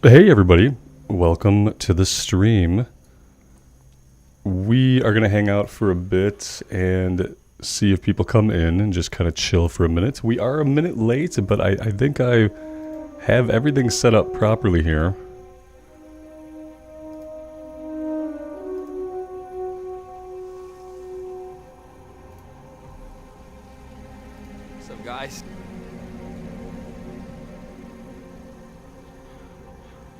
Hey everybody, welcome to the stream. We are going to hang out for a bit and see if people come in and just kind of chill for a minute. We are a minute late, but I think I have everything set up properly here. What's up, guys?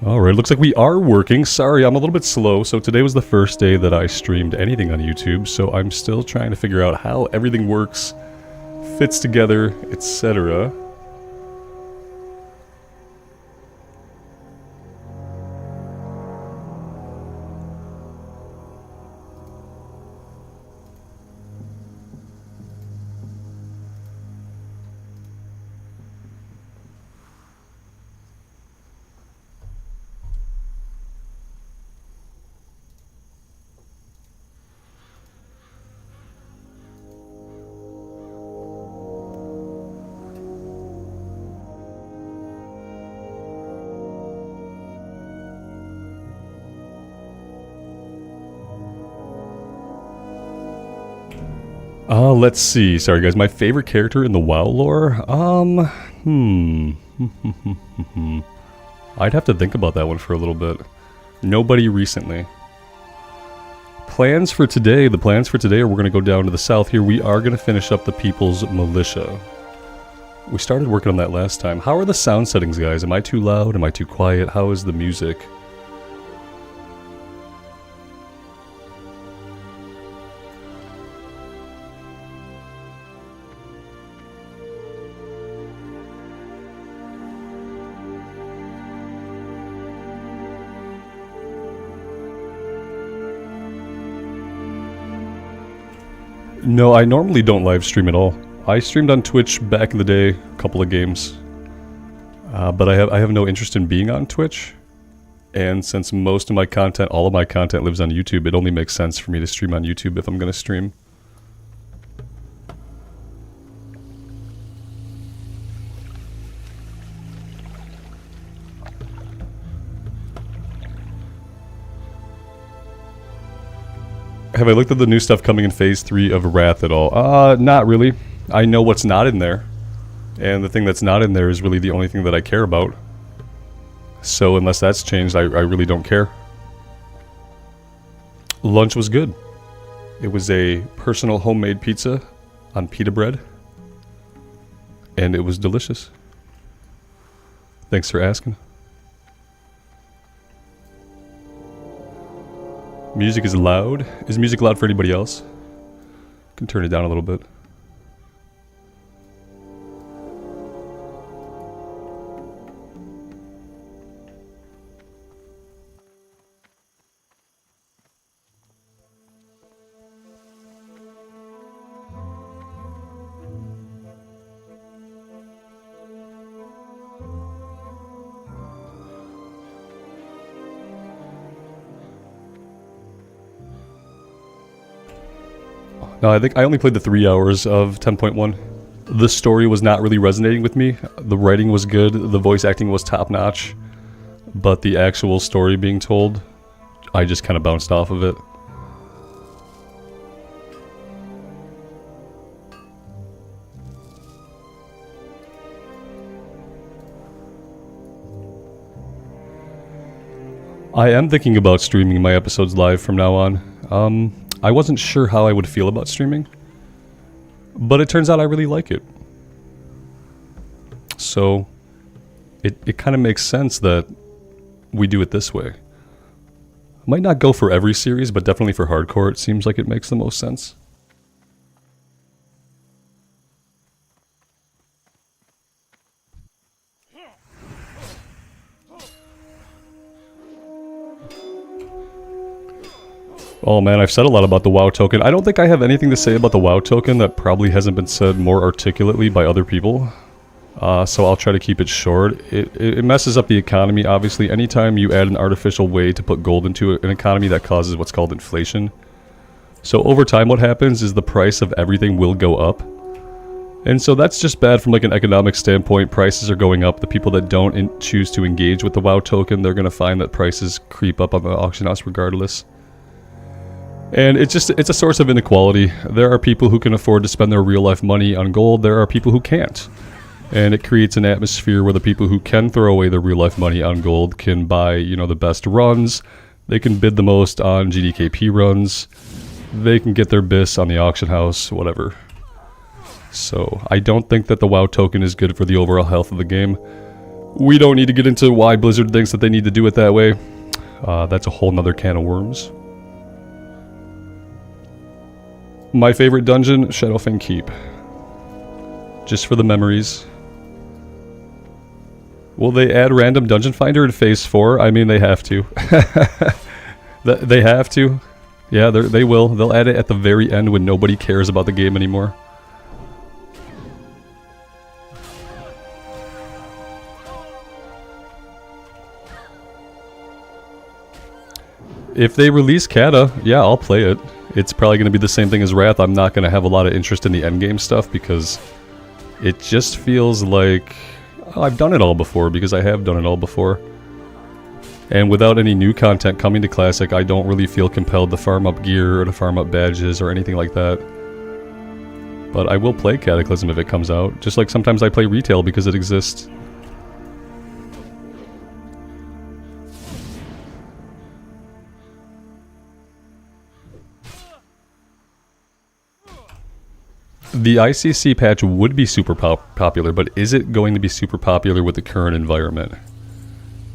Alright, looks like we are working. Sorry, I'm a little bit slow. So today was the first day that I streamed anything on YouTube, so I'm still trying to figure out how everything works, fits together, etc. Let's see. Sorry guys, my favorite character in the WoW lore? I'd have to think about that one for a little bit. Nobody recently. Plans for today. The plans for today are we're going to go down to the south here. We are going to finish up the People's Militia. We started working on that last time. How are the sound settings, guys? Am I too loud? Am I too quiet? How is the music? No, I normally don't live stream at all. I streamed on Twitch back in the day, a couple of games. But I have no interest in being on Twitch. And since most of my content, all of my content lives on YouTube, it only makes sense for me to stream on YouTube if I'm going to stream. Have I looked at the new stuff coming in Phase 3 of Wrath at all? Not really. I know what's not in there. And the thing that's not in there is really the only thing that I care about. So unless that's changed, I really don't care. Lunch was good. It was a personal homemade pizza on pita bread. And it was delicious. Thanks for asking. Music is loud. Is music loud for anybody else? Can turn it down a little bit. No, I think I only played the 3 hours of 10.1. The story was not really resonating with me. The writing was good, the voice acting was top-notch, but the actual story being told, I just kind of bounced off of it. I am thinking about streaming my episodes live from now on. I wasn't sure how I would feel about streaming, but it turns out I really like it. So, it kind of makes sense that we do it this way. Might not go for every series, but definitely for hardcore, it seems like it makes the most sense. Oh man, I've said a lot about the WoW token. I don't think I have anything to say about the WoW token that probably hasn't been said more articulately by other people. So I'll try to keep it short. It messes up the economy, obviously. Anytime you add an artificial way to put gold into an economy, that causes what's called inflation. So over time what happens is the price of everything will go up. And so that's just bad from like an economic standpoint. Prices are going up. The people that don't choose to engage with the WoW token, they're going to find that prices creep up on the auction house regardless. And it's a source of inequality. There are people who can afford to spend their real life money on gold. There are people who can't. And it creates an atmosphere where the people who can throw away their real life money on gold can buy, you know, the best runs. They can bid the most on GDKP runs. They can get their BIS on the auction house, whatever. So I don't think that the WoW token is good for the overall health of the game. We don't need to get into why Blizzard thinks that they need to do it that way. That's a whole nother can of worms. My favorite dungeon, Shadowfang Keep. Just for the memories. Will they add random dungeon finder in phase 4? I mean, they have to. They have to. Yeah, they will. They'll add it at the very end when nobody cares about the game anymore. If they release Kata, yeah, I'll play it. It's probably going to be the same thing as Wrath. I'm not going to have a lot of interest in the endgame stuff because it just feels like I've done it all before, because I have done it all before. And without any new content coming to Classic, I don't really feel compelled to farm up gear or to farm up badges or anything like that. But I will play Cataclysm if it comes out, just like sometimes I play retail because it exists. The ICC patch would be super popular, but is it going to be super popular with the current environment?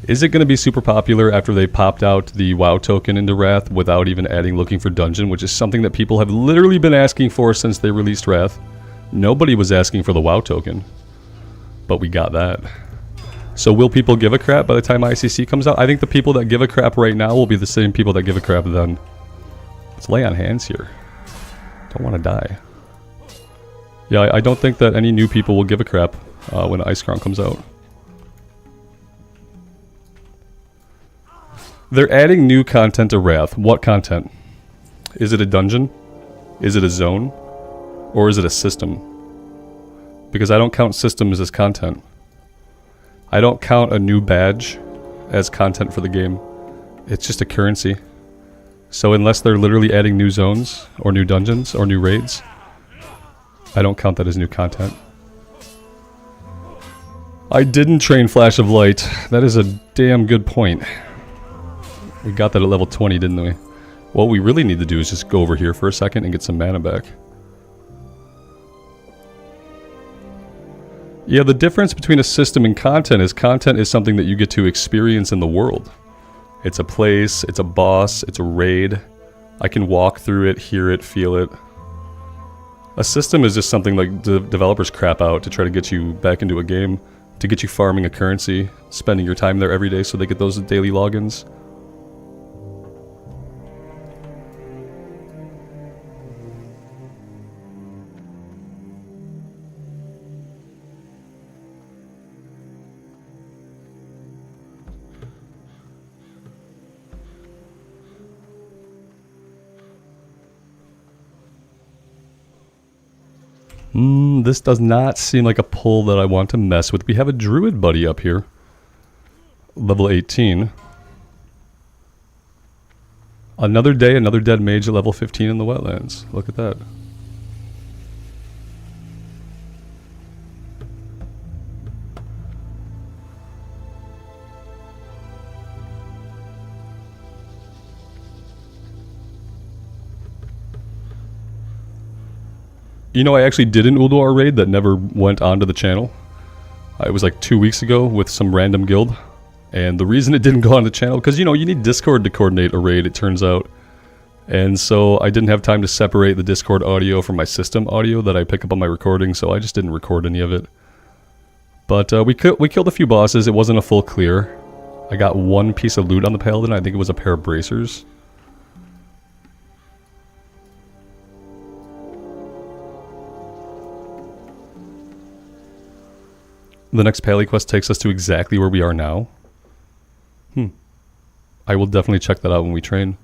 Is it going to be super popular after they popped out the WoW token into Wrath without even adding looking for dungeon, which is something that people have literally been asking for since they released Wrath? Nobody was asking for the WoW token, but we got that. So will people give a crap by the time ICC comes out? I think the people that give a crap right now will be the same people that give a crap then. Let's lay on hands here. Don't want to die. Yeah, I don't think that any new people will give a crap when Icecrown comes out. They're adding new content to Wrath. What content? Is it a dungeon? Is it a zone? Or is it a system? Because I don't count systems as content. I don't count a new badge as content for the game. It's just a currency. So unless they're literally adding new zones, or new dungeons, or new raids, I don't count that as new content. I didn't train Flash of Light. That is a damn good point. We got that at level 20, didn't we? What we really need to do is just go over here for a second and get some mana back. Yeah, the difference between a system and content is something that you get to experience in the world. It's a place, it's a boss, it's a raid. I can walk through it, hear it, feel it. A system is just something like the developers crap out to try to get you back into a game, to get you farming a currency, spending your time there every day so they get those daily logins. This does not seem like a pull that I want to mess with. We have a druid buddy up here. Level 18. Another day, another dead mage at level 15 in the wetlands. Look at that. You know, I actually did an Ulduar raid that never went onto the channel. It was like 2 weeks ago with some random guild. And the reason it didn't go on the channel, because, you know, you need Discord to coordinate a raid, it turns out. And so I didn't have time to separate the Discord audio from my system audio that I pick up on my recording, so I just didn't record any of it. But we killed a few bosses. It wasn't a full clear. I got one piece of loot on the Paladin. I think it was a pair of bracers. The next Pally quest takes us to exactly where we are now. I will definitely check that out when we train.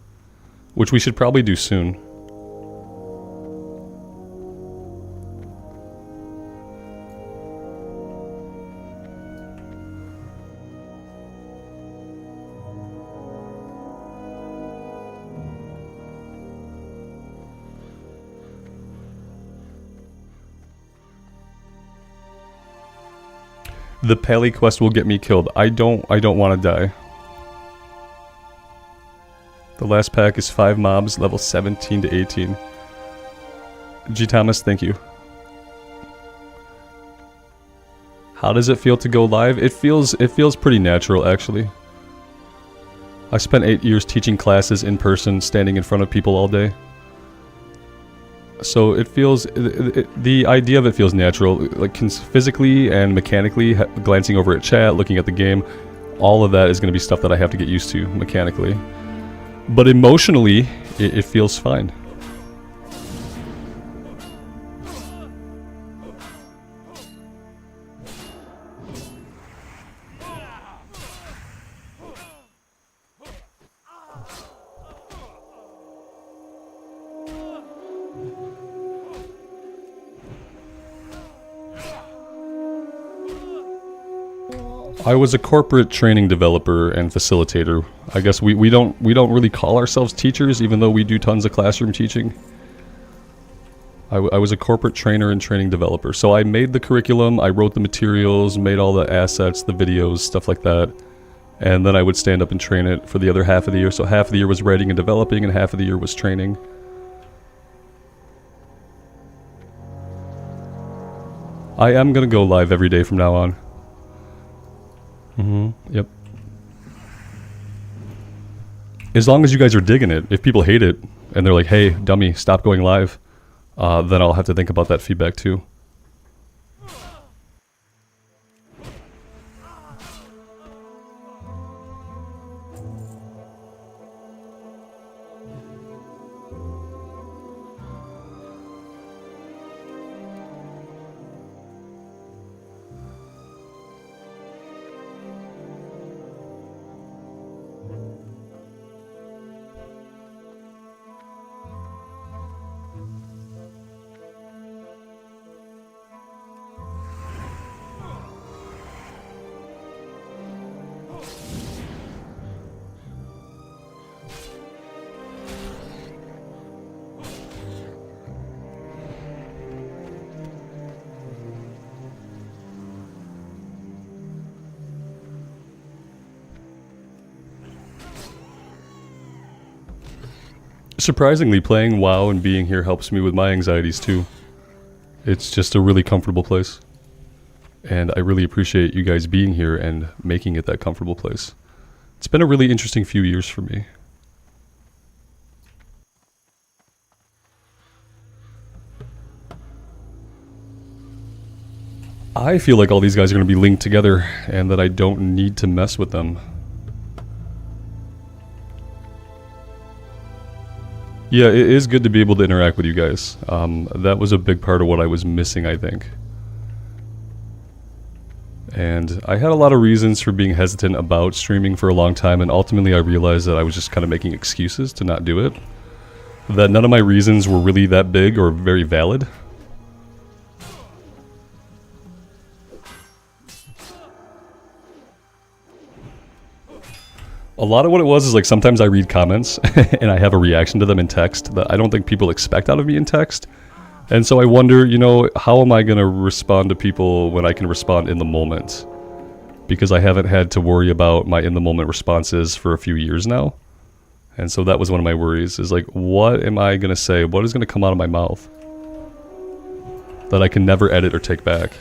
Which we should probably do soon. The Pally quest will get me killed. I don't want to die. The last pack is 5 mobs, level 17 to 18. G. Thomas, thank you. How does it feel to go live? It feels pretty natural, actually. I spent 8 years teaching classes in person, standing in front of people all day. So it feels, the idea of it feels natural, like physically and mechanically, glancing over at chat, looking at the game, all of that is going to be stuff that I have to get used to mechanically. But emotionally, it feels fine. I was a corporate training developer and facilitator. I guess we don't really call ourselves teachers, even though we do tons of classroom teaching. I was a corporate trainer and training developer. So I made the curriculum, I wrote the materials, made all the assets, the videos, stuff like that. And then I would stand up and train it for the other half of the year. So half of the year was writing and developing, and half of the year was training. I am gonna go live every day from now on. Yep. As long as you guys are digging it. If people hate it and they're like, hey, dummy, stop going live, then I'll have to think about that feedback too. Surprisingly, playing WoW and being here helps me with my anxieties too. It's just a really comfortable place. And I really appreciate you guys being here and making it that comfortable place. It's been a really interesting few years for me. I feel like all these guys are going to be linked together and that I don't need to mess with them. Yeah, it is good to be able to interact with you guys. That was a big part of what I was missing, I think. And I had a lot of reasons for being hesitant about streaming for a long time, and ultimately I realized that I was just kind of making excuses to not do it. That none of my reasons were really that big or very valid. A lot of what it was is like sometimes I read comments and I have a reaction to them in text that I don't think people expect out of me in text. And so I wonder, you know, how am I going to respond to people when I can respond in the moment? Because I haven't had to worry about my in the moment responses for a few years now. And so that was one of my worries, is like, what am I going to say? What is going to come out of my mouth that I can never edit or take back?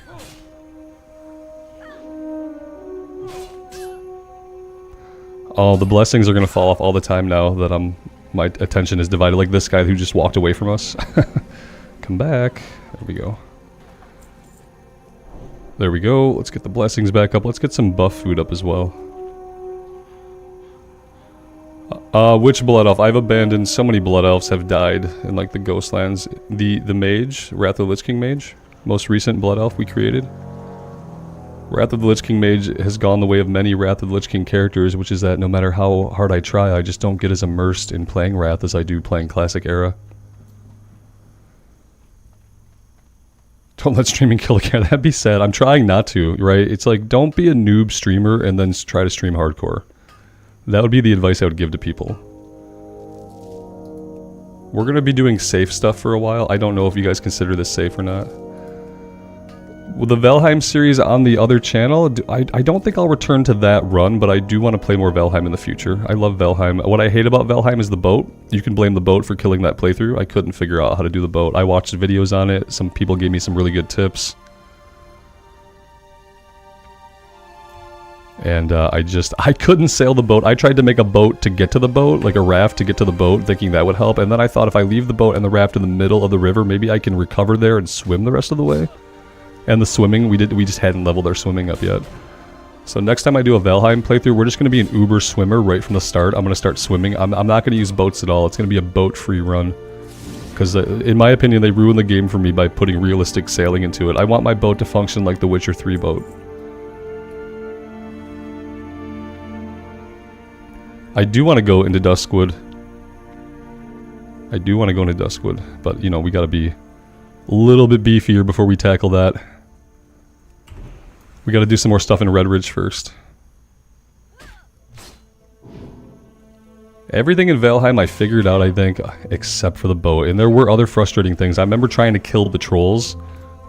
Oh, the blessings are going to fall off all the time now that my attention is divided. Like this guy who just walked away from us. Come back. There we go. There we go. Let's get the blessings back up. Let's get some buff food up as well. Which blood elf? I've abandoned. So many blood elves have died in like the Ghostlands. The mage, Wrath of the Lich King mage, most recent blood elf we created. Wrath of the Lich King mage has gone the way of many Wrath of the Lich King characters, which is that no matter how hard I try, I just don't get as immersed in playing Wrath as I do playing Classic Era. Don't let streaming kill a character. That'd be sad. I'm trying not to, right? It's like, don't be a noob streamer and then try to stream hardcore. That would be the advice I would give to people. We're going to be doing safe stuff for a while. I don't know if you guys consider this safe or not. With the Valheim series on the other channel, I don't think I'll return to that run, but I do want to play more Valheim in the future. I love Valheim. What I hate about Valheim is the boat. You can blame the boat for killing that playthrough. I couldn't figure out how to do the boat. I watched videos on it. Some people gave me some really good tips. And I couldn't sail the boat. I tried to make a boat to get to the boat, like a raft to get to the boat, thinking that would help. And then I thought if I leave the boat and the raft in the middle of the river, maybe I can recover there and swim the rest of the way. And the swimming, we just hadn't leveled our swimming up yet. So next time I do a Valheim playthrough, we're just going to be an uber swimmer right from the start. I'm going to start swimming. I'm not going to use boats at all. It's going to be a boat-free run. Because in my opinion, they ruined the game for me by putting realistic sailing into it. I want my boat to function like the Witcher 3 boat. I do want to go into Duskwood. But, you know, we got to be a little bit beefier before we tackle that. We gotta do some more stuff in Redridge first. Everything in Valheim I figured out, I think, except for the boat. And there were other frustrating things. I remember trying to kill the trolls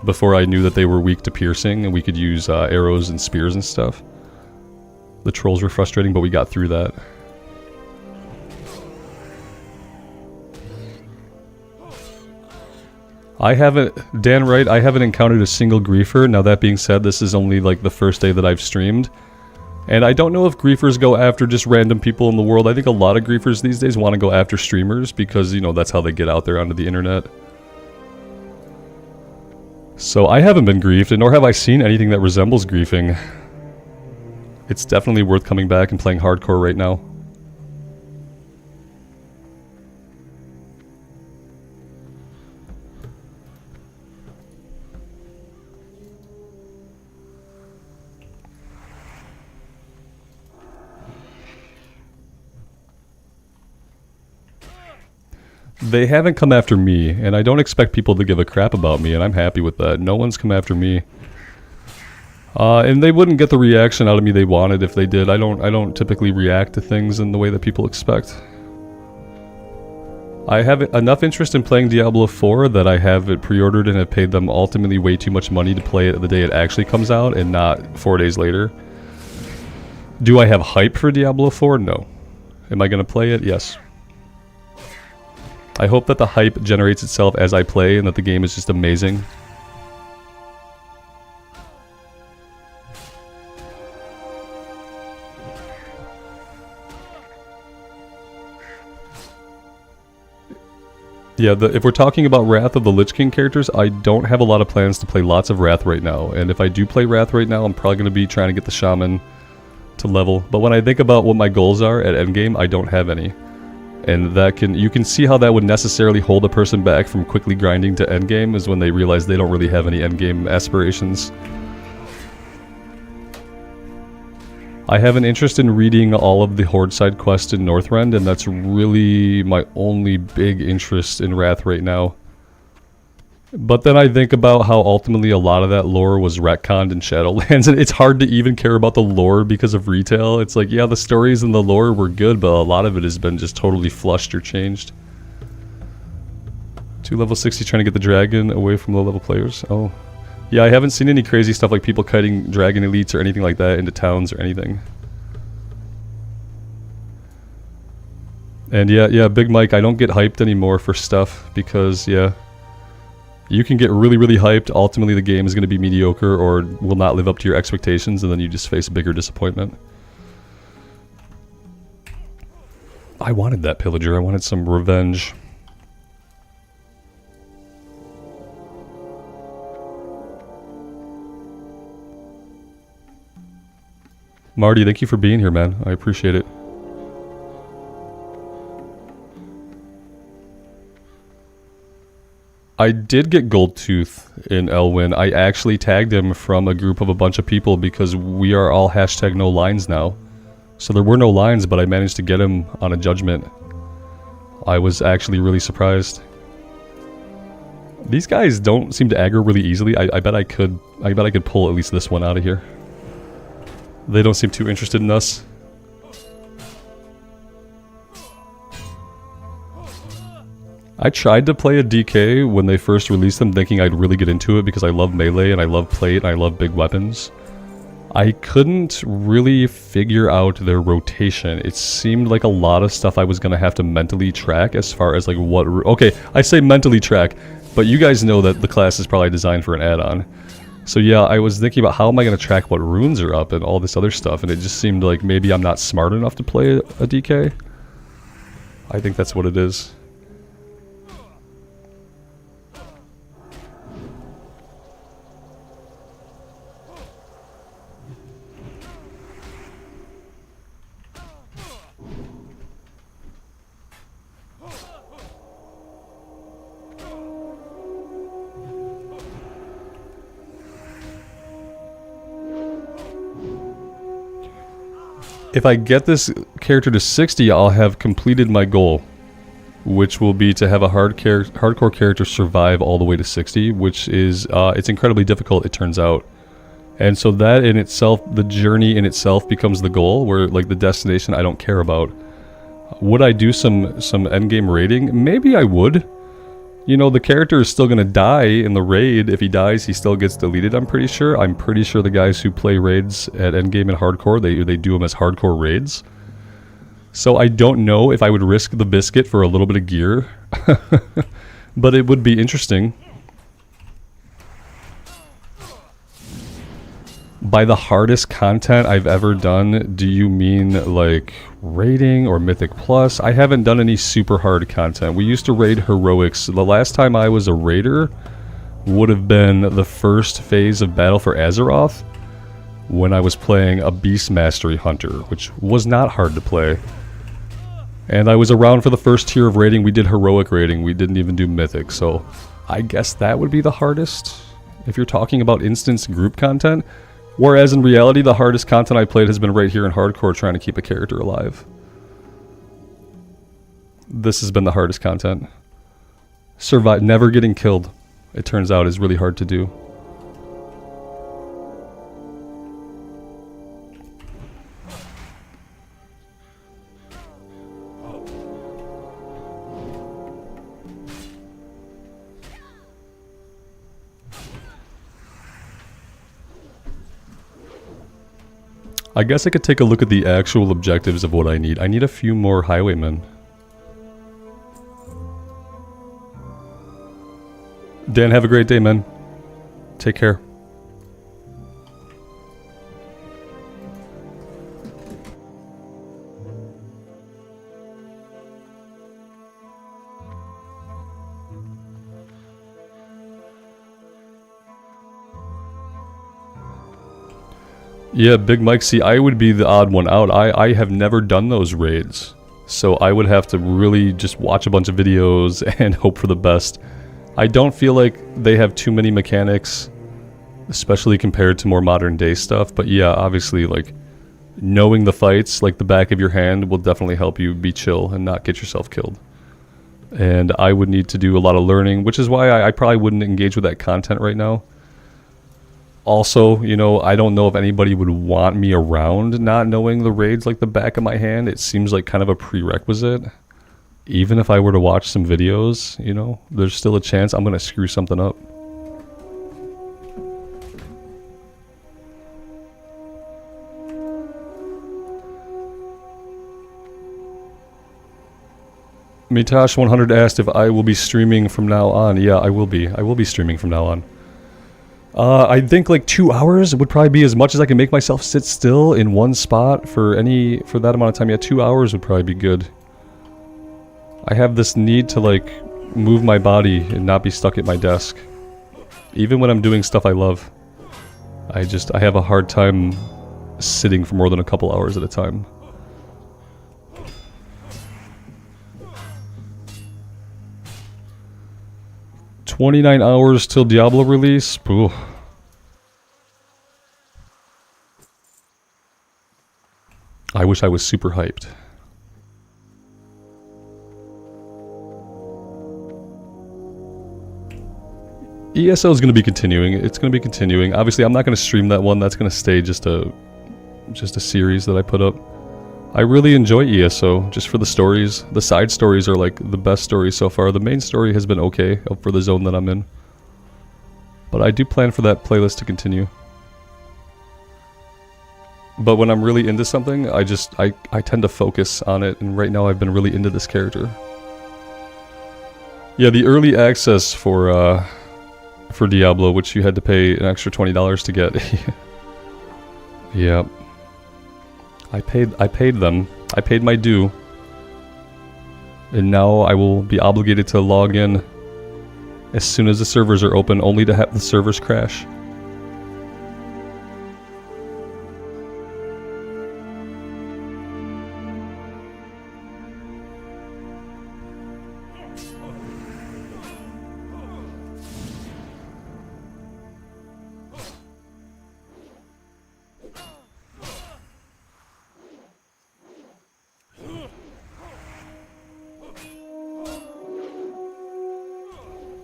before I knew that they were weak to piercing and we could use arrows and spears and stuff. The trolls were frustrating, but we got through that. Dan Wright, I haven't encountered a single griefer. Now that being said, this is only like the first day that I've streamed. And I don't know if griefers go after just random people in the world. I think a lot of griefers these days want to go after streamers because, you know, that's how they get out there onto the internet. So I haven't been griefed, and nor have I seen anything that resembles griefing. It's definitely worth coming back and playing hardcore right now. They haven't come after me, and I don't expect people to give a crap about me, and I'm happy with that. No one's come after me. And they wouldn't get the reaction out of me they wanted if they did. I don't typically react to things in the way that people expect. I have enough interest in playing Diablo 4 that I have it pre-ordered and have paid them ultimately way too much money to play it the day it actually comes out and not 4 days later. Do I have hype for Diablo 4? No. Am I going to play it? Yes. I hope that the hype generates itself as I play and that the game is just amazing. Yeah, if we're talking about Wrath of the Lich King characters, I don't have a lot of plans to play lots of Wrath right now. And if I do play Wrath right now, I'm probably going to be trying to get the Shaman to level. But when I think about what my goals are at endgame, I don't have any. And you can see how that would necessarily hold a person back from quickly grinding to endgame is when they realize they don't really have any endgame aspirations. I have an interest in reading all of the Horde side quests in Northrend, and that's really my only big interest in Wrath right now. But then I think about how ultimately a lot of that lore was retconned in Shadowlands, and it's hard to even care about the lore because of retail. It's like, yeah, the stories and the lore were good, but a lot of it has been just totally flushed or changed. 2 level 60 trying to get the dragon away from low-level players. Oh. Yeah, I haven't seen any crazy stuff like people kiting dragon elites or anything like that into towns or anything. And yeah, Big Mike, I don't get hyped anymore for stuff because, yeah, you can get really, really hyped. Ultimately, the game is going to be mediocre or will not live up to your expectations, and then you just face bigger disappointment. I wanted that pillager. I wanted some revenge. Marty, thank you for being here, man. I appreciate it. I did get Goldtooth in Elwyn. I actually tagged him from a group of a bunch of people because we are all hashtag no lines now. So there were no lines, but I managed to get him on a judgment. I was actually really surprised. These guys don't seem to aggro really easily. I bet I could pull at least this one out of here. They don't seem too interested in us. I tried to play a DK when they first released them, thinking I'd really get into it because I love melee and I love plate and I love big weapons. I couldn't really figure out their rotation. It seemed like a lot of stuff I was going to have to mentally track as far as like what... Okay, I say mentally track, but you guys know that the class is probably designed for an add-on. So yeah, I was thinking about how am I going to track what runes are up and all this other stuff, and it just seemed like maybe I'm not smart enough to play a DK. I think that's what it is. If I get this character to 60, I'll have completed my goal, which will be to have a hardcore character survive all the way to 60, which is, it's incredibly difficult, it turns out. And so that in itself, the journey in itself becomes the goal, where like the destination I don't care about. Would I do some endgame raiding? Maybe I would. You know, the character is still going to die in the raid. If he dies, he still gets deleted, I'm pretty sure. I'm pretty sure the guys who play raids at endgame and hardcore, they do them as hardcore raids. So I don't know if I would risk the biscuit for a little bit of gear. But it would be interesting. By the hardest content I've ever done, do you mean like raiding or Mythic Plus? I haven't done any super hard content. We used to raid heroics. The last time I was a raider would have been the first phase of Battle for Azeroth, when I was playing a Beast Mastery Hunter, which was not hard to play. And I was around for the first tier of raiding. We did heroic raiding. We didn't even do Mythic, so I guess that would be the hardest if you're talking about instance group content. Whereas in reality, the hardest content I played has been right here in hardcore, trying to keep a character alive. This has been the hardest content. Survive, never getting killed, it turns out, is really hard to do. I guess I could take a look at the actual objectives of what I need. I need a few more highwaymen. Dan, have a great day, man. Take care. Yeah, Big Mike, see, I would be the odd one out. I have never done those raids. So I would have to really just watch a bunch of videos and hope for the best. I don't feel like they have too many mechanics, especially compared to more modern day stuff. But yeah, obviously, like, knowing the fights like the back of your hand will definitely help you be chill and not get yourself killed. And I would need to do a lot of learning, which is why I probably wouldn't engage with that content right now. Also, you know, I don't know if anybody would want me around not knowing the raids like the back of my hand. It seems like kind of a prerequisite. Even if I were to watch some videos, you know, there's still a chance I'm going to screw something up. Mitash100 asked if I will be streaming from now on. Yeah, I will be. I will be streaming from now on. I think like 2 hours would probably be as much as I can make myself sit still in one spot for that amount of time. Yeah, 2 hours would probably be good. I have this need to like move my body and not be stuck at my desk. Even when I'm doing stuff I love. I have a hard time sitting for more than a couple hours at a time. "29 hours till Diablo release." Ooh. I wish I was super hyped. ESO is going to be continuing. It's going to be continuing. Obviously, I'm not going to stream that one. That's going to stay just a series that I put up. I really enjoy ESO, just for the stories. The side stories are like the best stories so far. The main story has been okay for the zone that I'm in. But I do plan for that playlist to continue. But when I'm really into something, I tend to focus on it, and right now I've been really into this character. Yeah, the early access for Diablo, which you had to pay an extra $20 to get. Yeah. I paid them. I paid my due. And now I will be obligated to log in as soon as the servers are open, only to have the servers crash.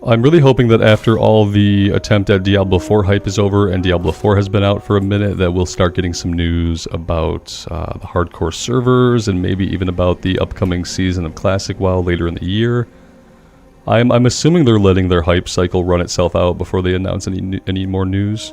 I'm really hoping that after all the attempt at Diablo 4 hype is over and Diablo 4 has been out for a minute, that we'll start getting some news about the hardcore servers and maybe even about the upcoming season of Classic WoW later in the year. I'm assuming they're letting their hype cycle run itself out before they announce any more news.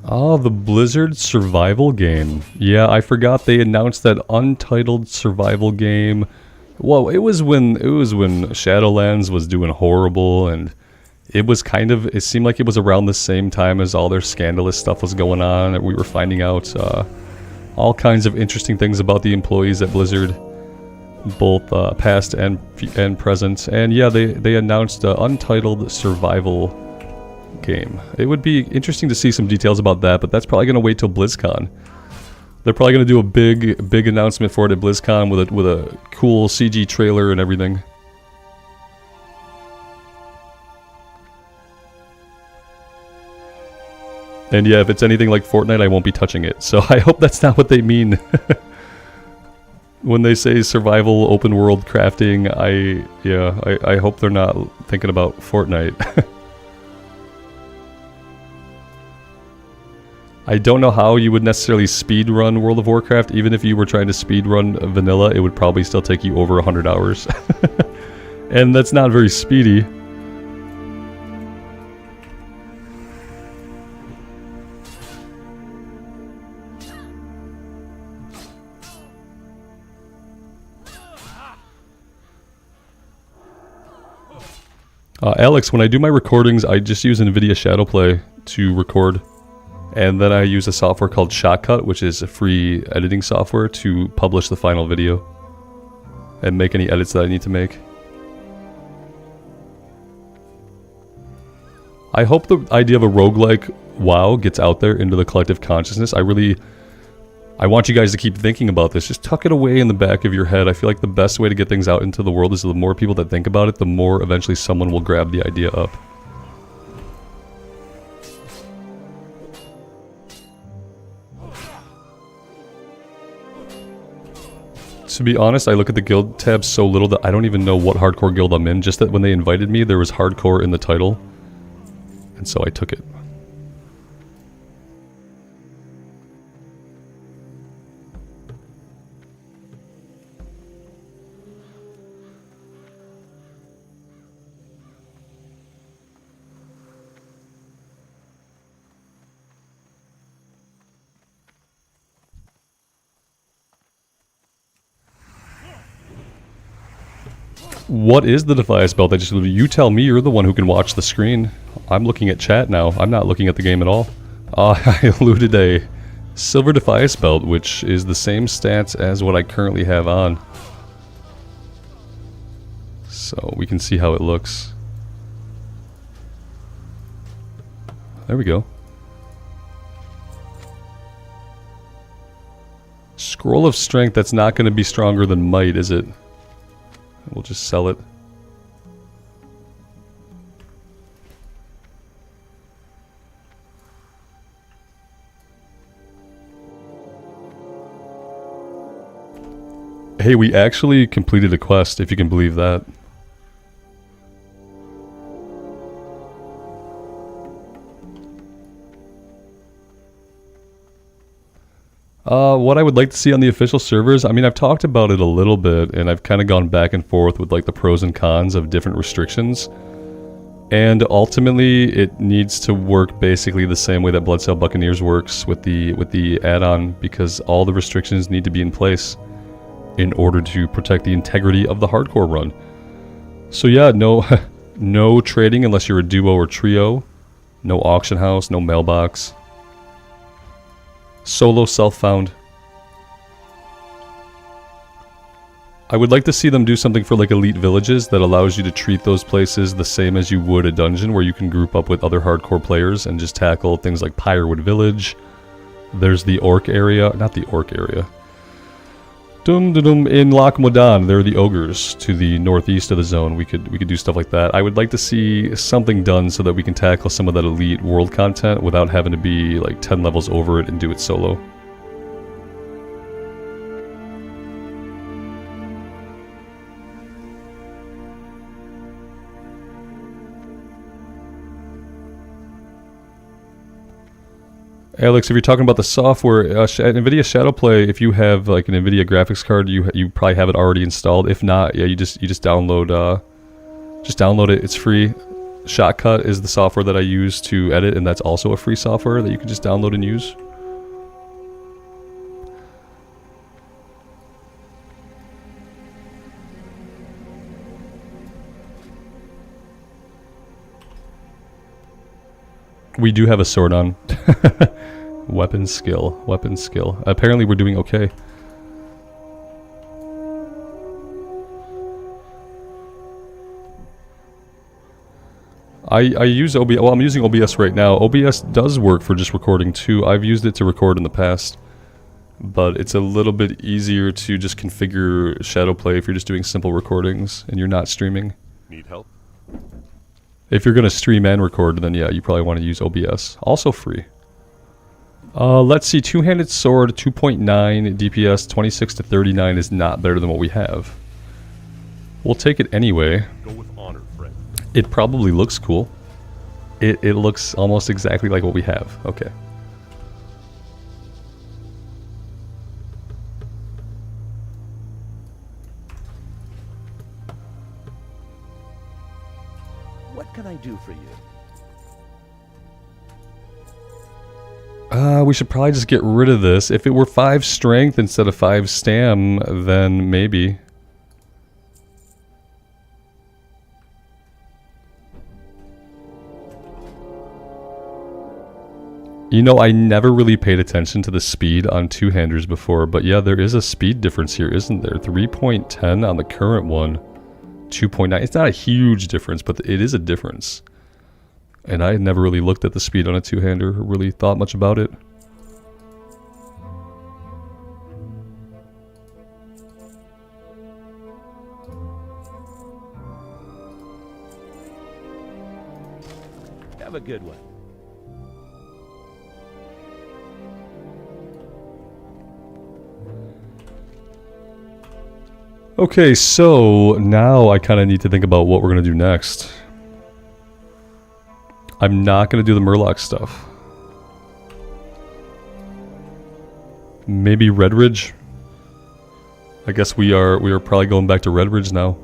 Oh, the Blizzard survival game. Yeah, I forgot they announced that untitled survival game. Whoa, it was when Shadowlands was doing horrible, and it seemed like it was around the same time as all their scandalous stuff was going on, and we were finding out all kinds of interesting things about the employees at Blizzard, both past and present. And yeah, they announced untitled survival game. It would be interesting to see some details about that, but that's probably going to wait till BlizzCon. They're probably going to do a big announcement for it at BlizzCon with a cool CG trailer and everything. And yeah, if it's anything like Fortnite, I won't be touching it. So I hope that's not what they mean. When they say survival, open world crafting, I hope they're not thinking about Fortnite. I don't know how you would necessarily speed run World of Warcraft. Even if you were trying to speed run vanilla, it would probably still take you over 100 hours. And that's not very speedy. Alex, when I do my recordings, I just use NVIDIA Shadowplay to record. And then I use a software called Shotcut, which is a free editing software, to publish the final video and make any edits that I need to make. I hope the idea of a roguelike WoW gets out there into the collective consciousness. I want you guys to keep thinking about this. Just tuck it away in the back of your head. I feel like the best way to get things out into the world is the more people that think about it, the more eventually someone will grab the idea up. To be honest, I look at the guild tab so little that I don't even know what hardcore guild I'm in. Just that when they invited me, there was hardcore in the title. And so I took it. What is the Defias belt? You tell me, you're the one who can watch the screen. I'm looking at chat now. I'm not looking at the game at all. I looted a silver Defias belt, which is the same stats as what I currently have on. So we can see how it looks. There we go. Scroll of Strength, that's not going to be stronger than Might, is it? We'll just sell it. Hey, we actually completed a quest, if you can believe that. What I would like to see on the official servers, I mean, I've talked about it a little bit, and I've kind of gone back and forth with like the pros and cons of different restrictions. And ultimately, it needs to work basically the same way that Bloodsail Buccaneers works with the add-on, because all the restrictions need to be in place in order to protect the integrity of the hardcore run. So yeah, no, no trading unless you're a duo or trio. No auction house, no mailbox. Solo self-found. I would like to see them do something for like elite villages that allows you to treat those places the same as you would a dungeon, where you can group up with other hardcore players and just tackle things like Pyrewood Village. There's the Orc area, not the Orc area. In Loch Modan, there are the ogres to the northeast of the zone. We could do stuff like that. I would like to see something done so that we can tackle some of that elite world content without having to be like 10 levels over it and do it solo. Alex, if you're talking about the software, NVIDIA Shadowplay, if you have like an NVIDIA graphics card, you probably have it already installed. If not, yeah, you just download it. It's free. Shotcut is the software that I use to edit, and that's also a free software that you can just download and use. We do have a sword on. Weapon skill. Apparently we're doing okay. I use OBS. Well, I'm using OBS right now. OBS does work for just recording too. I've used it to record in the past. But it's a little bit easier to just configure Shadowplay if you're just doing simple recordings and you're not streaming. Need help? If you're going to stream and record, then yeah, you probably want to use OBS. Also free. Let's see, two-handed sword, 2.9 DPS, 26 to 39 is not better than what we have. We'll take it anyway. Go with honor, friend. It probably looks cool. It looks almost exactly like what we have. Okay. What can I do for you? We should probably just get rid of this. If it were 5 strength instead of 5 stam, then maybe. You know, I never really paid attention to the speed on two-handers before, but yeah, there is a speed difference here, isn't there? 3.10 on the current one. 2.9. It's not a huge difference, but it is a difference. And I had never really looked at the speed on a two-hander, or really thought much about it. Have a good one. Okay, so now I kind of need to think about what we're going to do next. I'm not going to do the Murloc stuff. Maybe Redridge? I guess we are probably going back to Redridge now.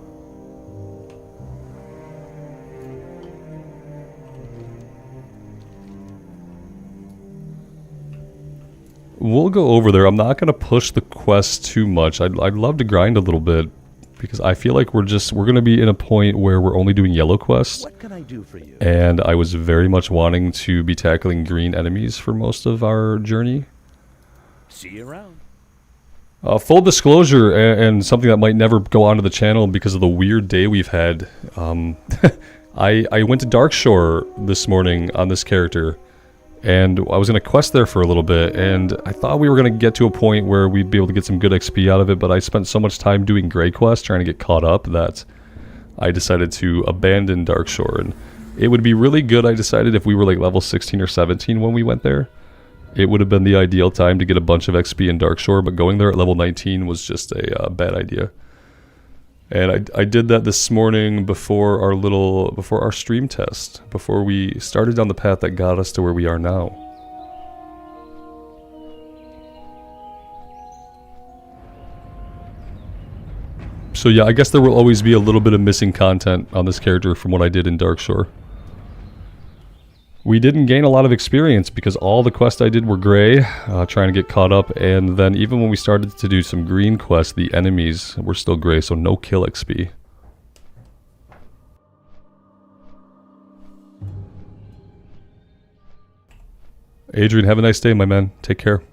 We'll go over there. I'm not going to push the quest too much. I'd love to grind a little bit, because I feel like we're going to be in a point where we're only doing yellow quests. What can I do for you? And I was very much wanting to be tackling green enemies for most of our journey. See you around. Full disclosure, and something that might never go onto the channel because of the weird day we've had. I went to Darkshore this morning on this character, and I was going to quest there for a little bit, and I thought we were going to get to a point where we'd be able to get some good XP out of it, but I spent so much time doing Grey Quest trying to get caught up that I decided to abandon Darkshore. And it would be really good, I decided, if we were like level 16 or 17 when we went there. it would have been the ideal time to get a bunch of XP in Darkshore, but going there at level 19 was just a bad idea. And I did that this morning before our stream test, before we started down the path that got us to where we are now. So yeah, I guess there will always be a little bit of missing content on this character from what I did in Darkshore. We didn't gain a lot of experience because all the quests I did were gray, trying to get caught up, and then even when we started to do some green quests, the enemies were still gray, so no kill XP. Adrian, have a nice day, my man. Take care.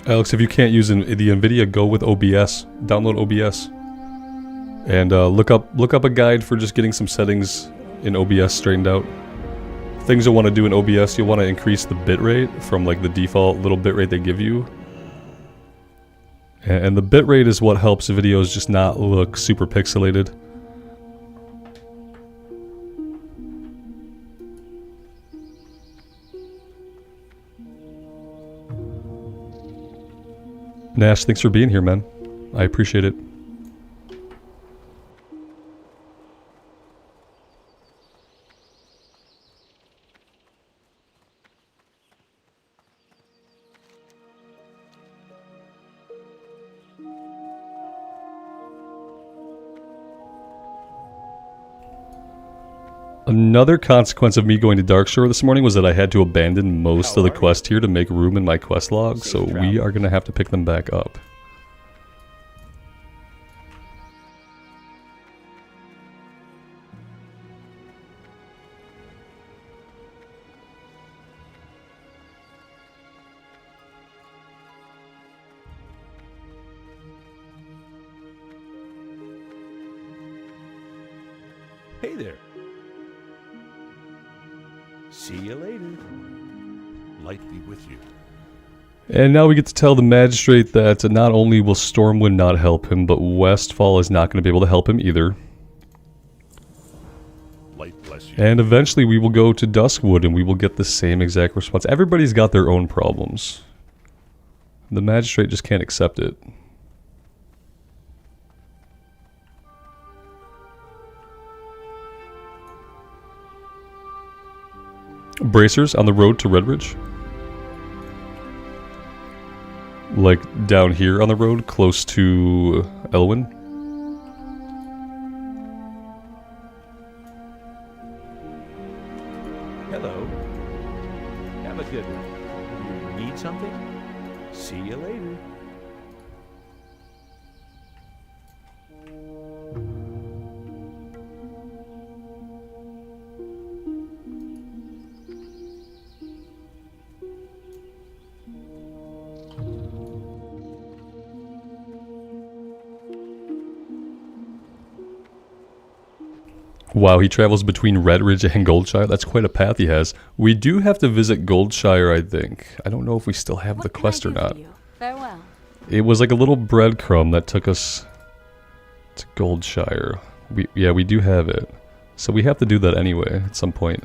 Alex, if you can't use the NVIDIA, go with OBS. Download OBS. And look up a guide for just getting some settings in OBS straightened out. Things you'll want to do in OBS, you'll want to increase the bitrate from like the default little bitrate they give you. And the bitrate is what helps videos just not look super pixelated. Nash, thanks for being here, man. I appreciate it. Another consequence of me going to Darkshore this morning was that I had to abandon most of the quest here to make room in my quest log, so we are going to have to pick them back up. Hey there. See you later. Light be with you. And now we get to tell the magistrate that not only will Stormwind not help him, but Westfall is not going to be able to help him either. Light bless you. And eventually we will go to Duskwood and we will get the same exact response. Everybody's got their own problems. The magistrate just can't accept it. Bracers on the road to Redridge. Like down here on the road, close to Elwyn. Hello. Have a good one. You need something? See you later. Wow, he travels between Redridge and Goldshire. That's quite a path he has. We do have to visit Goldshire, I think. I don't know if we still have the quest or not. Farewell. It was like a little breadcrumb that took us to Goldshire. Yeah, we do have it. So we have to do that anyway at some point.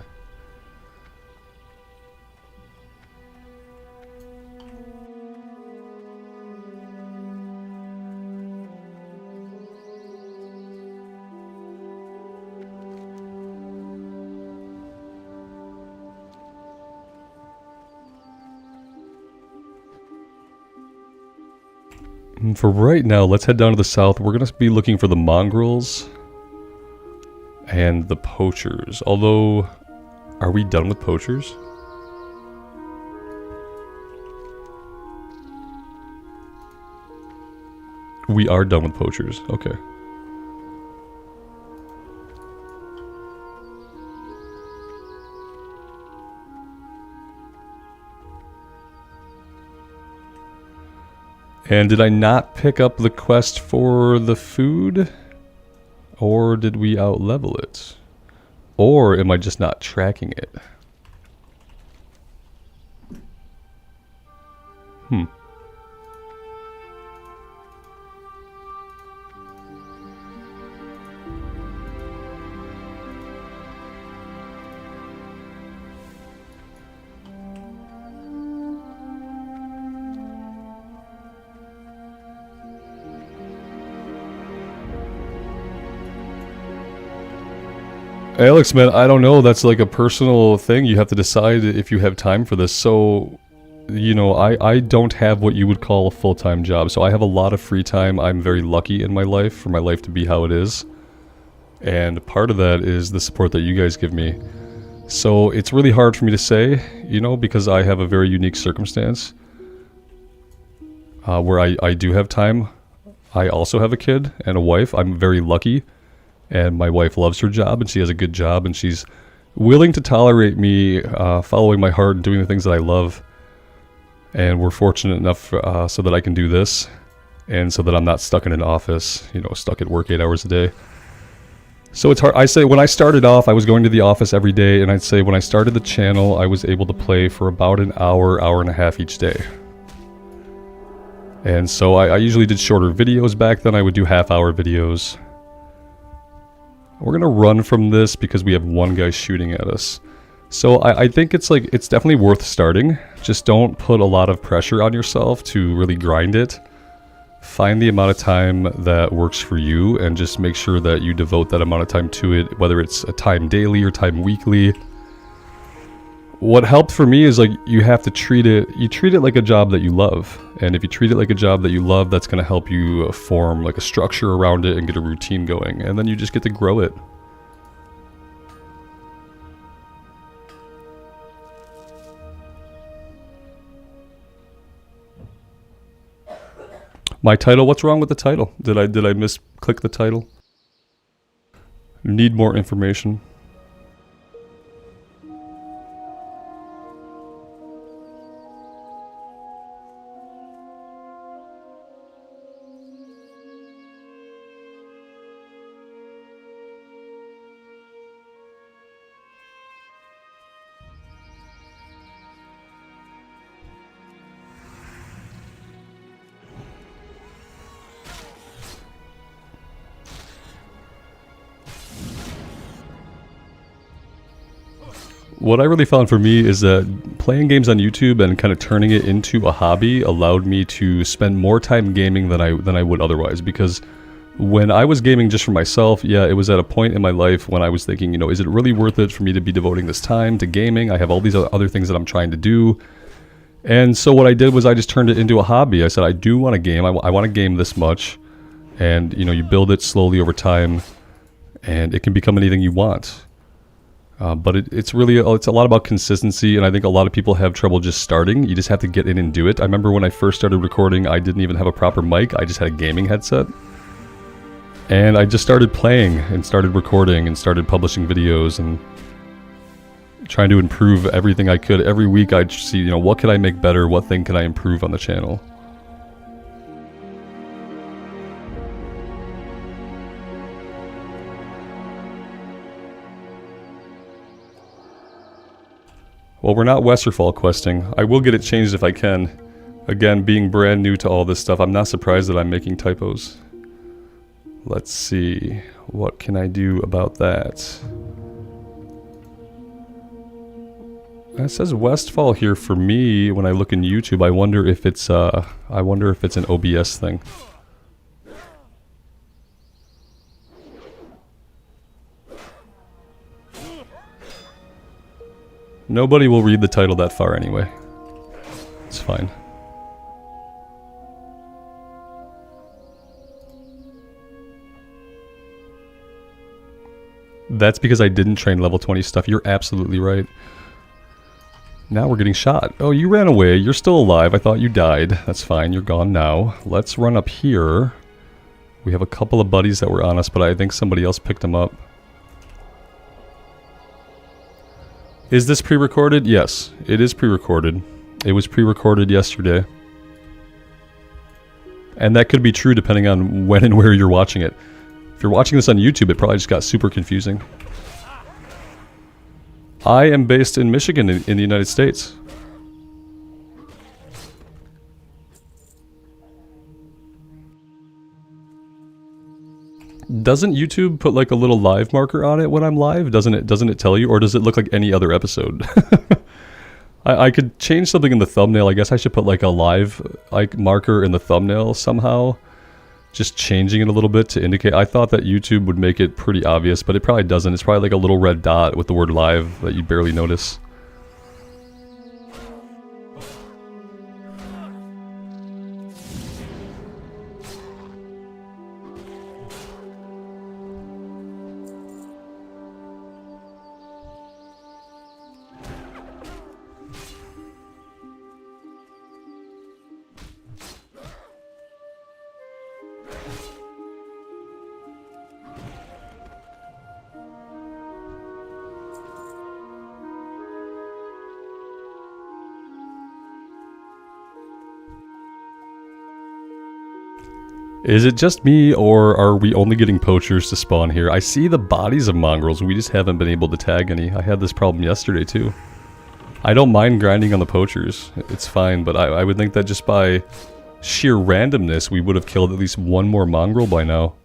For right now, let's head down to the south. We're going to be looking for the mongrels and the poachers. Although, are we done with poachers? we are done with poachers. Okay. And did I not pick up the quest for the food? Or did we out-level it? Or am I just not tracking it? Alex, man, I don't know. That's like a personal thing. You have to decide if you have time for this. So, you know, I don't have what you would call a full-time job. So I have a lot of free time. I'm very lucky in my life for my life to be how it is. And part of that is the support that you guys give me. So it's really hard for me to say, you know, because I have a very unique circumstance where I do have time. I also have a kid and a wife. I'm very lucky. And my wife loves her job, and she has a good job, and she's willing to tolerate me following my heart and doing the things that I love. And we're fortunate enough so that I can do this, and so that I'm not stuck in an office, you know, stuck at work 8 hours a day. So it's hard. I say when I started off, I was going to the office every day, and I'd say when I started the channel, I was able to play for about an hour, hour and a half each day. And so I usually did shorter videos back then. I would do half-hour videos. We're gonna run from this because we have one guy shooting at us. So I think it's definitely worth starting. Just don't put a lot of pressure on yourself to really grind it. Find the amount of time that works for you and just make sure that you devote that amount of time to it, whether it's a time daily or time weekly. What helped for me is like you have to treat it like a job that you love. And if you treat it like a job that you love, that's going to help you form like a structure around it and get a routine going. And then you just get to grow it. My title, what's wrong with the title? Did I misclick the title? Need more information. What I really found for me is that playing games on YouTube and kind of turning it into a hobby allowed me to spend more time gaming than I would otherwise. Because when I was gaming just for myself, yeah, it was at a point in my life when I was thinking, you know, is it really worth it for me to be devoting this time to gaming? I have all these other things that I'm trying to do. And so what I did was I just turned it into a hobby. I said, I do want to game. I want to game this much. And, you know, you build it slowly over time, and it can become anything you want. But it's a lot about consistency, and I think a lot of people have trouble just starting. You just have to get in and do it. I remember when I first started recording, I didn't even have a proper mic. I just had a gaming headset. And I just started playing and started recording and started publishing videos and trying to improve everything I could. Every week I'd see, you know, what could I make better? What thing can I improve on the channel? Well, we're not Westfall questing. I will get it changed if I can. Again, being brand new to all this stuff, I'm not surprised that I'm making typos. Let's see. What can I do about that? It says Westfall here for me when I look in YouTube. I wonder if it's an OBS thing. Nobody will read the title that far anyway. It's fine. That's because I didn't train level 20 stuff. You're absolutely right. Now we're getting shot. Oh, you ran away. You're still alive. I thought you died. That's fine. You're gone now. Let's run up here. We have a couple of buddies that were on us, but I think somebody else picked them up. Is this pre-recorded? Yes, it is pre-recorded. It was pre-recorded yesterday. And that could be true depending on when and where you're watching it. If you're watching this on YouTube, it probably just got super confusing. I am based in Michigan in the United States. Doesn't YouTube put like a little live marker on it when I'm live? Doesn't it tell you, or does it look like any other episode? I could change something in the thumbnail. I guess I should put like a live like marker in the thumbnail somehow. Just changing it a little bit to indicate. I thought that YouTube would make it pretty obvious, but it probably doesn't. It's probably like a little red dot with the word live that you barely notice. Is it just me, or are we only getting poachers to spawn here? I see the bodies of mongrels, we just haven't been able to tag any. I had this problem yesterday too. I don't mind grinding on the poachers, it's fine, but I would think that just by sheer randomness we would have killed at least one more mongrel by now.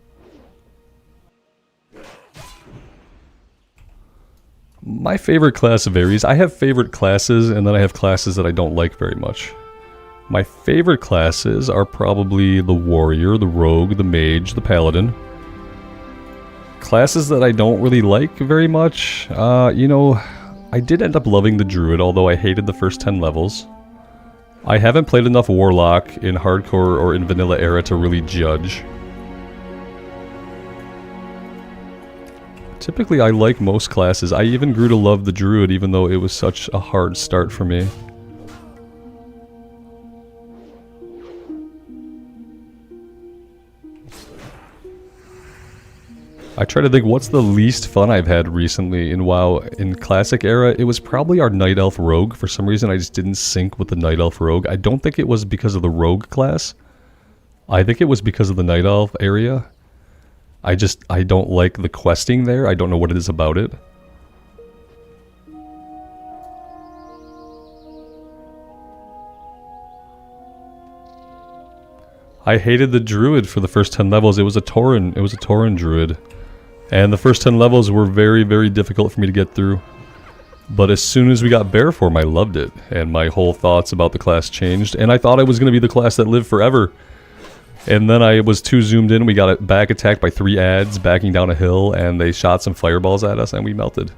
My favorite class varies. I have favorite classes, and then I have classes that I don't like very much. My favorite classes are probably the warrior, the rogue, the mage, the paladin. Classes that I don't really like very much, you know, I did end up loving the druid, although I hated the first 10 levels. I haven't played enough warlock in hardcore or in vanilla era to really judge. Typically I like most classes. I even grew to love the druid even though it was such a hard start for me. I try to think what's the least fun I've had recently in WoW. In Classic era, it was probably our Night Elf Rogue. For some reason I just didn't sync with the Night Elf Rogue. I don't think it was because of the Rogue class. I think it was because of the Night Elf area. I don't like the questing there. I don't know what it is about it. I hated the druid for the first 10 levels. It was a Tauren druid. And the first 10 levels were very, very difficult for me to get through. But as soon as we got bear form, I loved it. And my whole thoughts about the class changed. And I thought I was going to be the class that lived forever. And then I was too zoomed in. We got it back attacked by 3 ads backing down a hill. And they shot some fireballs at us and we melted.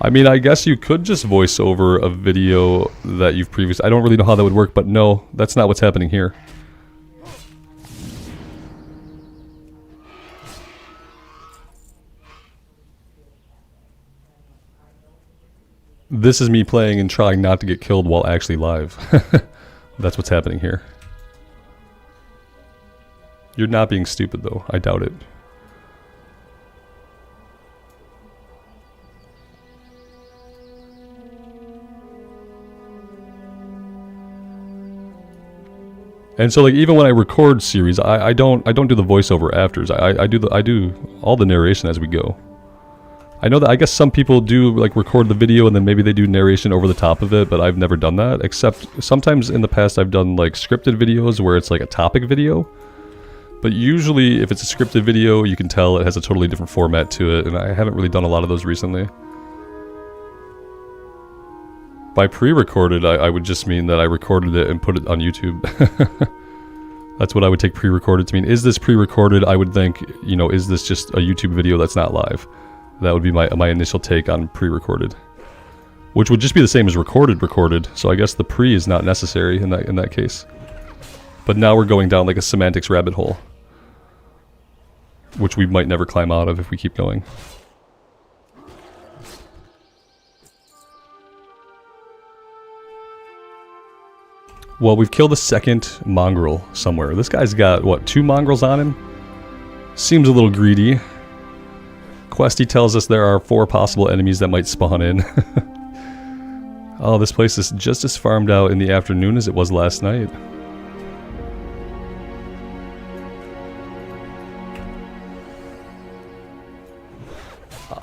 I mean, I guess you could just voice over a video that you've previously... I don't really know how that would work, but no, that's not what's happening here. This is me playing and trying not to get killed while actually live. That's what's happening here. You're not being stupid, though. I doubt it. And so, like, even when I record series, I don't do the voiceover afters. I do all the narration as we go. I know that I guess some people do like record the video and then maybe they do narration over the top of it, but I've never done that. Except sometimes in the past I've done like scripted videos where it's like a topic video. But usually if it's a scripted video, you can tell it has a totally different format to it, and I haven't really done a lot of those recently. By pre-recorded, I would just mean that I recorded it and put it on YouTube. That's what I would take pre-recorded to mean. Is this pre-recorded? I would think, you know, is this just a YouTube video that's not live? That would be my initial take on pre-recorded. Which would just be the same as recorded, so I guess the pre is not necessary in that case. But now we're going down like a semantics rabbit hole. which we might never climb out of if we keep going. Well, we've killed a second mongrel somewhere. This guy's got, what, 2 mongrels on him? Seems a little greedy. Questy tells us there are 4 possible enemies that might spawn in. Oh, this place is just as farmed out in the afternoon as it was last night.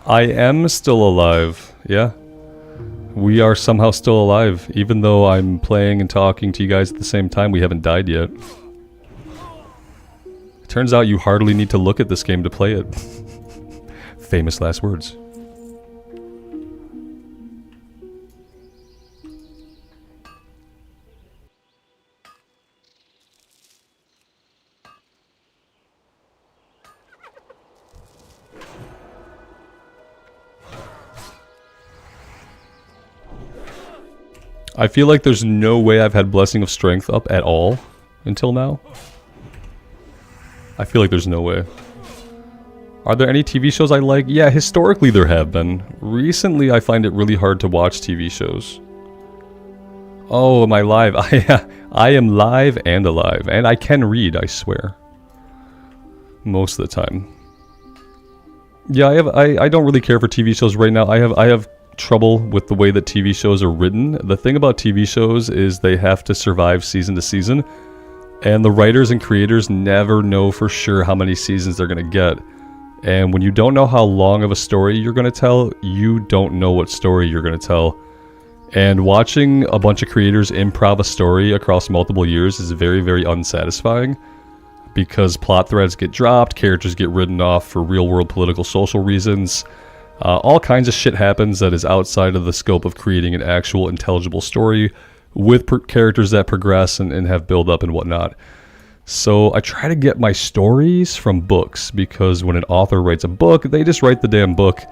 I am still alive, yeah. We are somehow still alive, even though I'm playing and talking to you guys at the same time. We haven't died yet. It turns out you hardly need to look at this game to play it. Famous last words. I feel like there's no way I've had Blessing of Strength up at all until now. I feel like there's no way. Are there any TV shows I like? Yeah, historically there have been. Recently I find it really hard to watch TV shows. Oh, am I live? I am live and alive. And I can read, I swear. Most of the time. Yeah, I don't really care for TV shows right now. I have trouble with the way that TV shows are written. The thing about TV shows is they have to survive season to season, and the writers and creators never know for sure how many seasons they're going to get. And when you don't know how long of a story you're going to tell, you don't know what story you're going to tell. And watching a bunch of creators improv a story across multiple years is very, very unsatisfying, because plot threads get dropped, characters get written off for real-world political social reasons. All kinds of shit happens that is outside of the scope of creating an actual intelligible story with characters that progress and have build up and whatnot. So I try to get my stories from books, because when an author writes a book, they just write the damn book.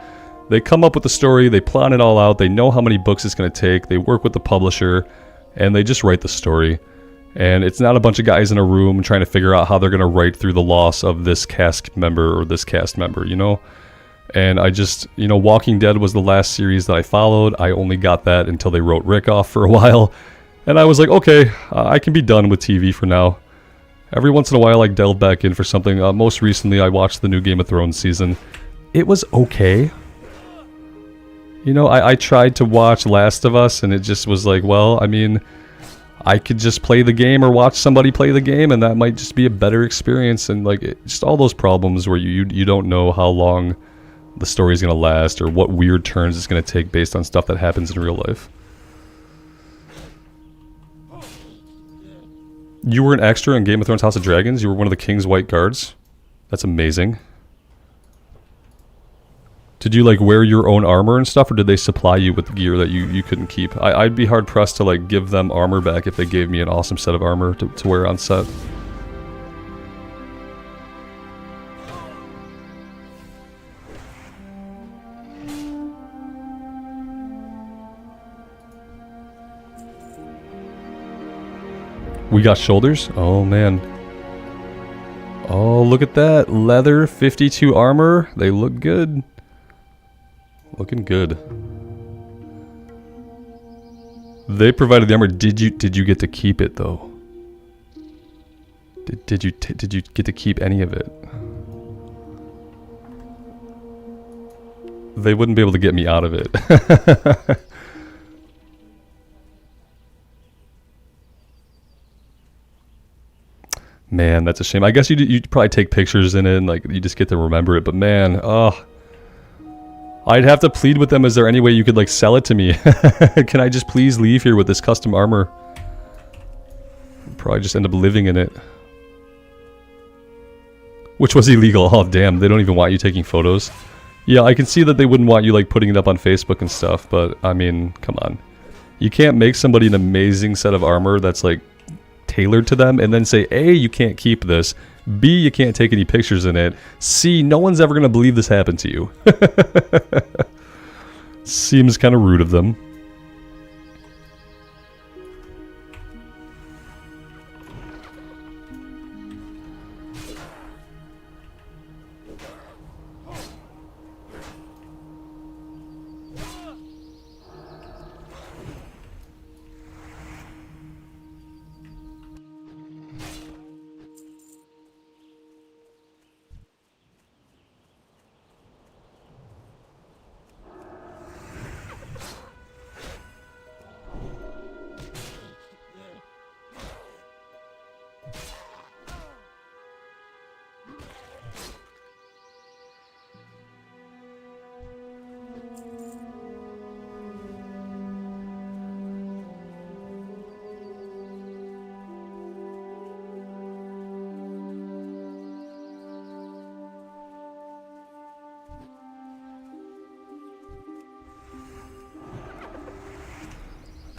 They come up with the story, they plan it all out, they know how many books it's going to take, they work with the publisher, and they just write the story. And it's not a bunch of guys in a room trying to figure out how they're going to write through the loss of this cast member or this cast member, you know? And I just, you know, Walking Dead was the last series that I followed. I only got that until they wrote Rick off for a while. And I was like, okay, I can be done with TV for now. Every once in a while I delve back in for something. Most recently I watched the new Game of Thrones season. It was okay. You know, I tried to watch Last of Us, and it just was like, well, I mean, I could just play the game or watch somebody play the game, and that might just be a better experience. And like, just all those problems where you don't know how long the story's gonna last, or what weird turns it's gonna take based on stuff that happens in real life. You were an extra in Game of Thrones House of Dragons? You were one of the King's White Guards? That's amazing. Did you like wear your own armor and stuff, or did they supply you with gear that you couldn't keep? I'd be hard pressed to like give them armor back if they gave me an awesome set of armor to wear on set. We got shoulders? Oh man. Oh, look at that. Leather 52 armor. They look good. Looking good. They provided the armor. Did you get to keep it though? Did you get to keep any of it? They wouldn't be able to get me out of it. Man, that's a shame. I guess you'd probably take pictures in it and like you just get to remember it. But man, oh, I'd have to plead with them. Is there any way you could like sell it to me? Can I just please leave here with this custom armor? Probably just end up living in it, which was illegal. Oh damn, they don't even want you taking photos. Yeah, I can see that they wouldn't want you like putting it up on Facebook and stuff. But I mean, come on, you can't make somebody an amazing set of armor that's like tailored to them and then say, A, you can't keep this, B, you can't take any pictures in it, C, no one's ever gonna believe this happened to you. Seems kind of rude of them.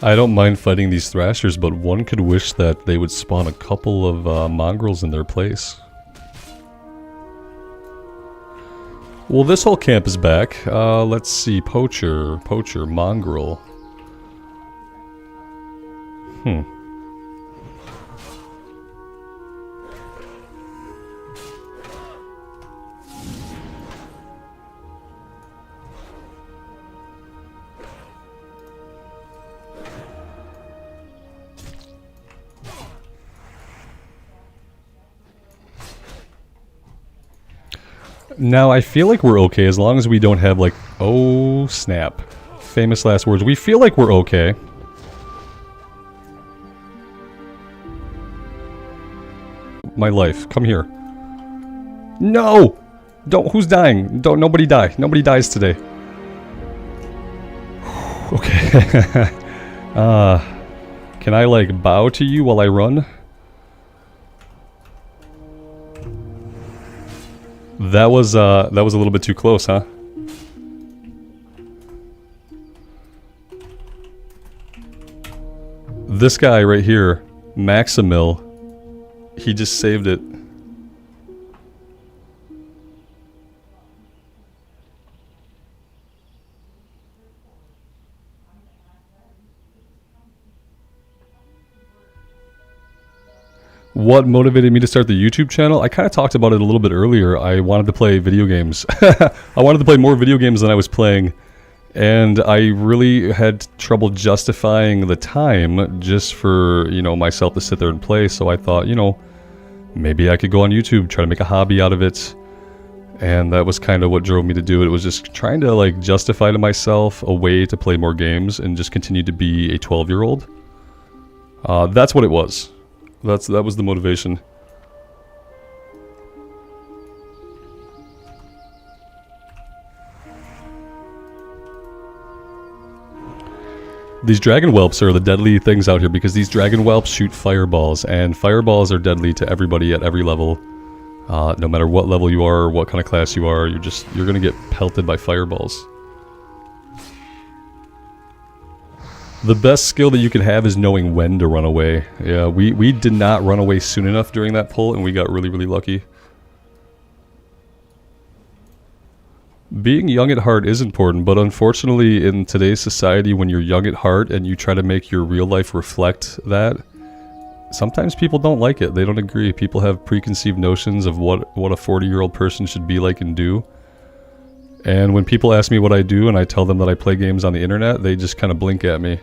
I don't mind fighting these thrashers, but one could wish that they would spawn a couple of mongrels in their place. Well, this whole camp is back. Let's see. Poacher, mongrel. Now, I feel like we're okay as long as we don't have, like... Oh, snap. Famous last words. We feel like we're okay. My life. Come here. No! Don't... Who's dying? Don't... Nobody die. Nobody dies today. Okay. Can I, like, bow to you while I run? That was a little bit too close, huh? This guy right here, Maximil, he just saved it. What motivated me to start the YouTube channel? I kind of talked about it a little bit earlier. I wanted to play video games. I wanted to play more video games than I was playing. And I really had trouble justifying the time just for, you know, myself to sit there and play. So I thought, you know, maybe I could go on YouTube, try to make a hobby out of it. And that was kind of what drove me to do it. It was just trying to, like, justify to myself a way to play more games and just continue to be a 12-year-old. That's what it was. That was the motivation. These dragon whelps are the deadly things out here because these dragon whelps shoot fireballs, and fireballs are deadly to everybody at every level. No matter what level you are or what kind of class you are, you're gonna get pelted by fireballs. The best skill that you can have is knowing when to run away. Yeah, we did not run away soon enough during that pull, and we got really, really lucky. Being young at heart is important, but unfortunately in today's society, when you're young at heart and you try to make your real life reflect that, sometimes people don't like it. They don't agree. People have preconceived notions of what a 40-year-old person should be like and do. And when people ask me what I do and I tell them that I play games on the internet, they just kind of blink at me.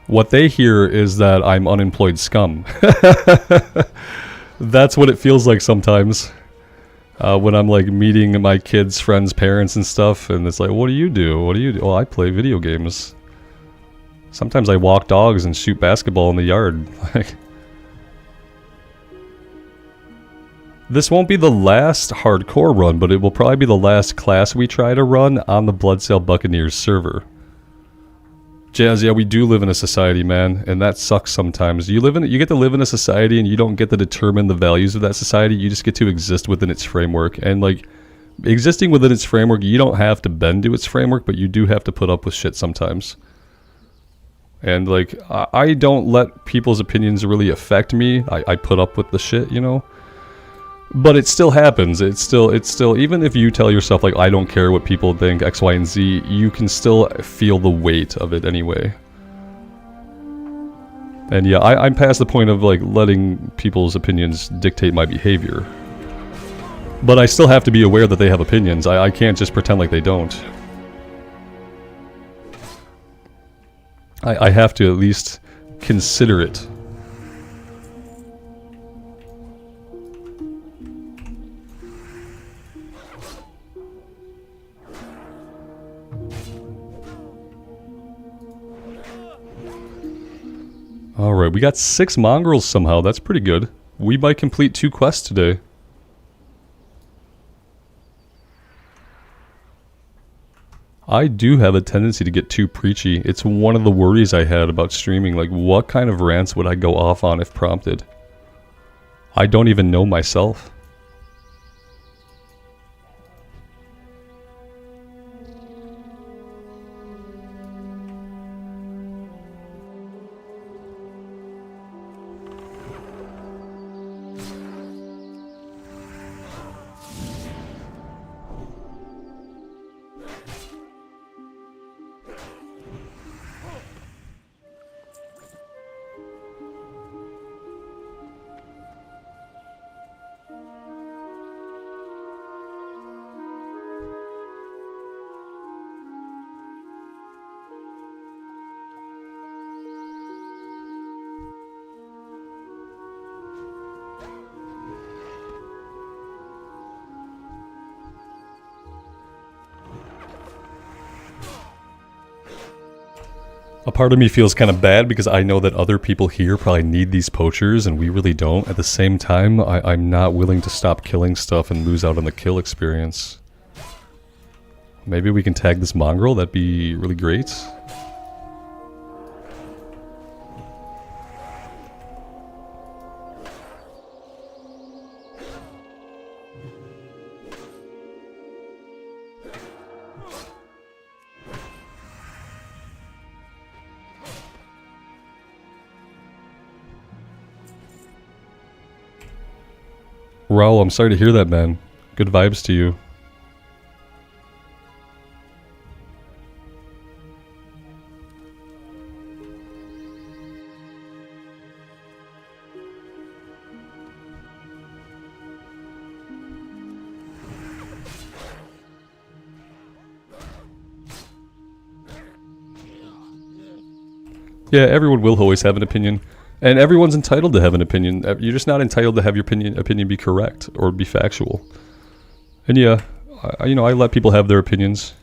What they hear is that I'm unemployed scum. That's what it feels like sometimes. When I'm like meeting my kids' friends' parents and stuff, and it's like, what do you do? What do you do? Oh, I play video games. Sometimes I walk dogs and shoot basketball in the yard. This won't be the last hardcore run, but it will probably be the last class we try to run on the Bloodsail Buccaneers server. Jazz, yeah, we do live in a society, man, and that sucks sometimes. You get to live in a society and you don't get to determine the values of that society, you just get to exist within its framework. And like, existing within its framework, you don't have to bend to its framework, but you do have to put up with shit sometimes. And like, I don't let people's opinions really affect me. I put up with the shit, you know? But it still happens. It's still, even if you tell yourself, like, I don't care what people think, X, Y, and Z, you can still feel the weight of it anyway. And yeah, I'm past the point of, like, letting people's opinions dictate my behavior. But I still have to be aware that they have opinions. I can't just pretend like they don't. I have to at least consider it. Alright, we got 6 mongrels somehow. That's pretty good. We might complete 2 quests today. I do have a tendency to get too preachy. It's one of the worries I had about streaming. Like, what kind of rants would I go off on if prompted? I don't even know myself. A part of me feels kind of bad because I know that other people here probably need these poachers and we really don't. At the same time, I'm not willing to stop killing stuff and lose out on the kill experience. Maybe we can tag this mongrel, that'd be really great. Raul, I'm sorry to hear that, man. Good vibes to you. Yeah, everyone will always have an opinion. And everyone's entitled to have an opinion. You're just not entitled to have your opinion be correct or be factual. And yeah, I let people have their opinions.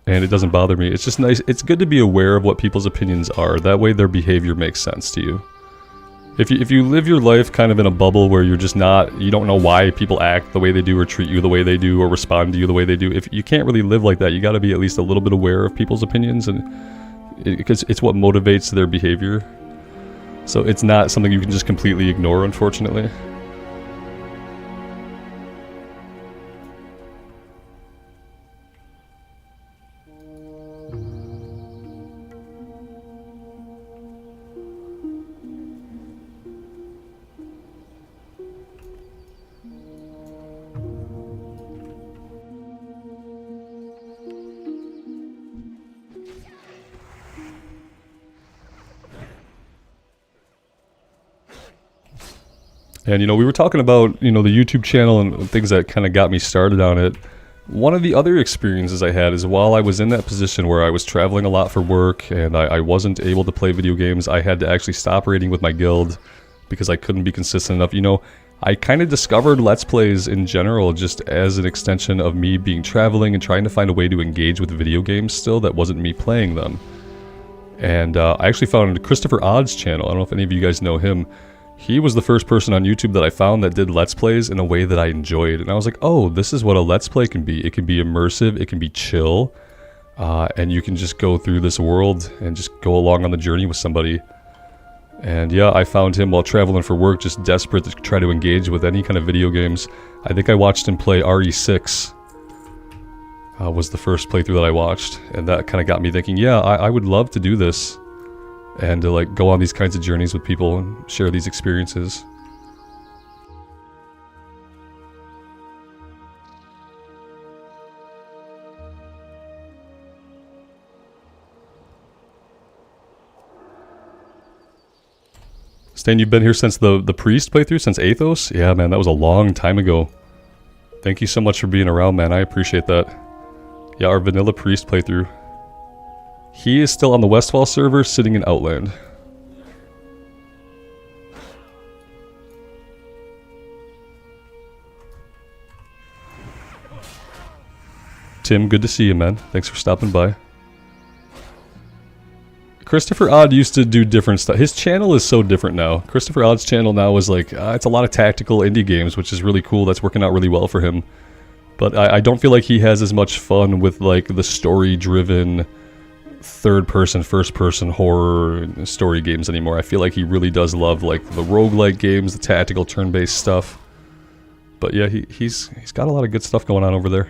And it doesn't bother me. It's just nice. It's good to be aware of what people's opinions are. That way their behavior makes sense to you. If you live your life kind of in a bubble where you're just not, you don't know why people act the way they do or treat you the way they do or respond to you the way they do. If you can't really live like that, you got to be at least a little bit aware of people's opinions and because it's what motivates their behavior. So it's not something you can just completely ignore, unfortunately. And, we were talking about, the YouTube channel and things that kind of got me started on it. One of the other experiences I had is while I was in that position where I was traveling a lot for work and I wasn't able to play video games, I had to actually stop raiding with my guild because I couldn't be consistent enough. I kind of discovered Let's Plays in general just as an extension of me being traveling and trying to find a way to engage with video games still that wasn't me playing them. And I actually found Christopher Odd's channel. I don't know if any of you guys know him. He was the first person on YouTube that I found that did Let's Plays in a way that I enjoyed. And I was like, oh, this is what a Let's Play can be. It can be immersive, it can be chill, and you can just go through this world and just go along on the journey with somebody. And yeah, I found him while traveling for work, just desperate to try to engage with any kind of video games. I think I watched him play RE6. Was the first playthrough that I watched. And that kind of got me thinking, yeah, I would love to do this. And to go on these kinds of journeys with people and share these experiences. Stan, you've been here since the priest playthrough, since Athos? Yeah, man, that was a long time ago. Thank you so much for being around, man. I appreciate that. Yeah, our vanilla priest playthrough. He is still on the Westfall server, sitting in Outland. Tim, good to see you, man. Thanks for stopping by. Christopher Odd used to do different stuff. His channel is so different now. Christopher Odd's channel now is it's a lot of tactical indie games, which is really cool. That's working out really well for him. But I don't feel like he has as much fun with the story-driven third-person, first-person horror story games anymore. I feel like he really does love the roguelike games, the tactical turn-based stuff. But yeah, he's got a lot of good stuff going on over there.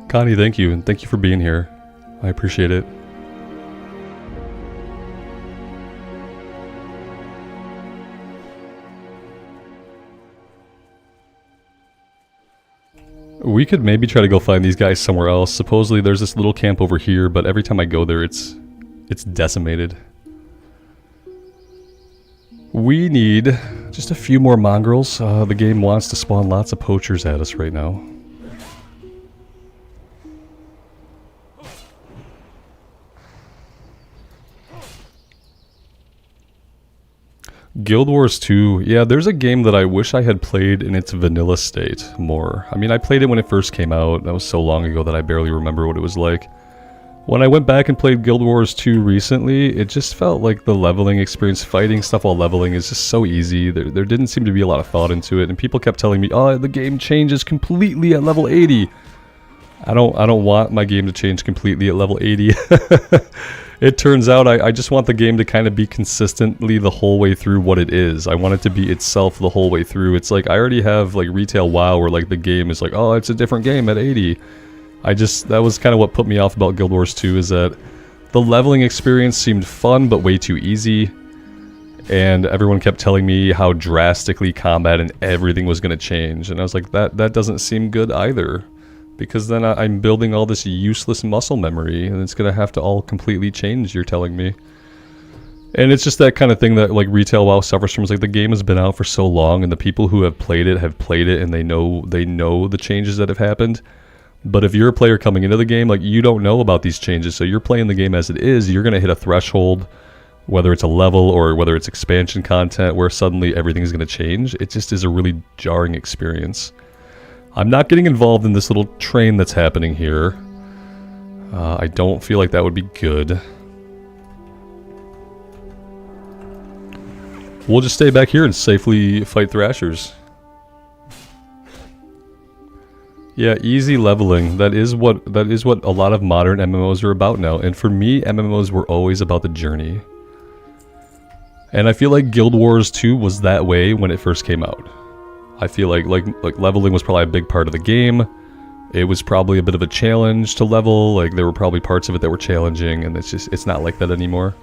Connie, thank you, and thank you for being here. I appreciate it. We could maybe try to go find these guys somewhere else. Supposedly there's this little camp over here, but every time I go there it's decimated. We need just a few more mongrels. The game wants to spawn lots of poachers at us right now. Guild Wars 2, yeah, there's a game that I wish I had played in its vanilla state more. I mean, I played it when it first came out. That was so long ago that I barely remember what it was like. When I went back and played Guild Wars 2 recently, it just felt like the leveling experience, fighting stuff while leveling is just so easy. There didn't seem to be a lot of thought into it, and people kept telling me, oh, the game changes completely at level 80. I don't want my game to change completely at level 80. It turns out I just want the game to kind of be consistently the whole way through what it is. I want it to be itself the whole way through. It's like I already have like retail WoW where like the game is like, oh, it's a different game at 80. That was kind of what put me off about Guild Wars 2, is that the leveling experience seemed fun but way too easy. And everyone kept telling me how drastically combat and everything was going to change. And I was like, that doesn't seem good either. Because then I'm building all this useless muscle memory, and it's going to have to all completely change, you're telling me. And it's just that kind of thing that like retail WoW suffers from. Is like the game has been out for so long, and the people who have played it, and they know the changes that have happened. But if you're a player coming into the game, like you don't know about these changes, so you're playing the game as it is, you're going to hit a threshold, whether it's a level or whether it's expansion content, where suddenly everything's going to change. It just is a really jarring experience. I'm not getting involved in this little train that's happening here. I don't feel like that would be good. We'll just stay back here and safely fight Thrashers. Yeah, easy leveling. That is what a lot of modern MMOs are about now. And for me, MMOs were always about the journey. And I feel like Guild Wars 2 was that way when it first came out. I feel like leveling was probably a big part of the game. It was probably a bit of a challenge to level. Like there were probably parts of it that were challenging, and it's not like that anymore.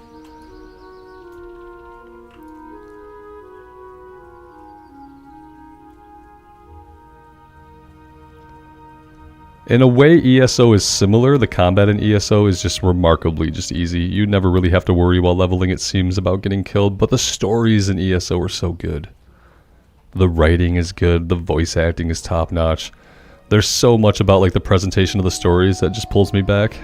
In a way, ESO is similar. The combat in ESO is just remarkably just easy. You never really have to worry while leveling, it seems, about getting killed. But the stories in ESO are so good. The writing is good. The voice acting is top-notch. There's so much about like the presentation of the stories that just pulls me back.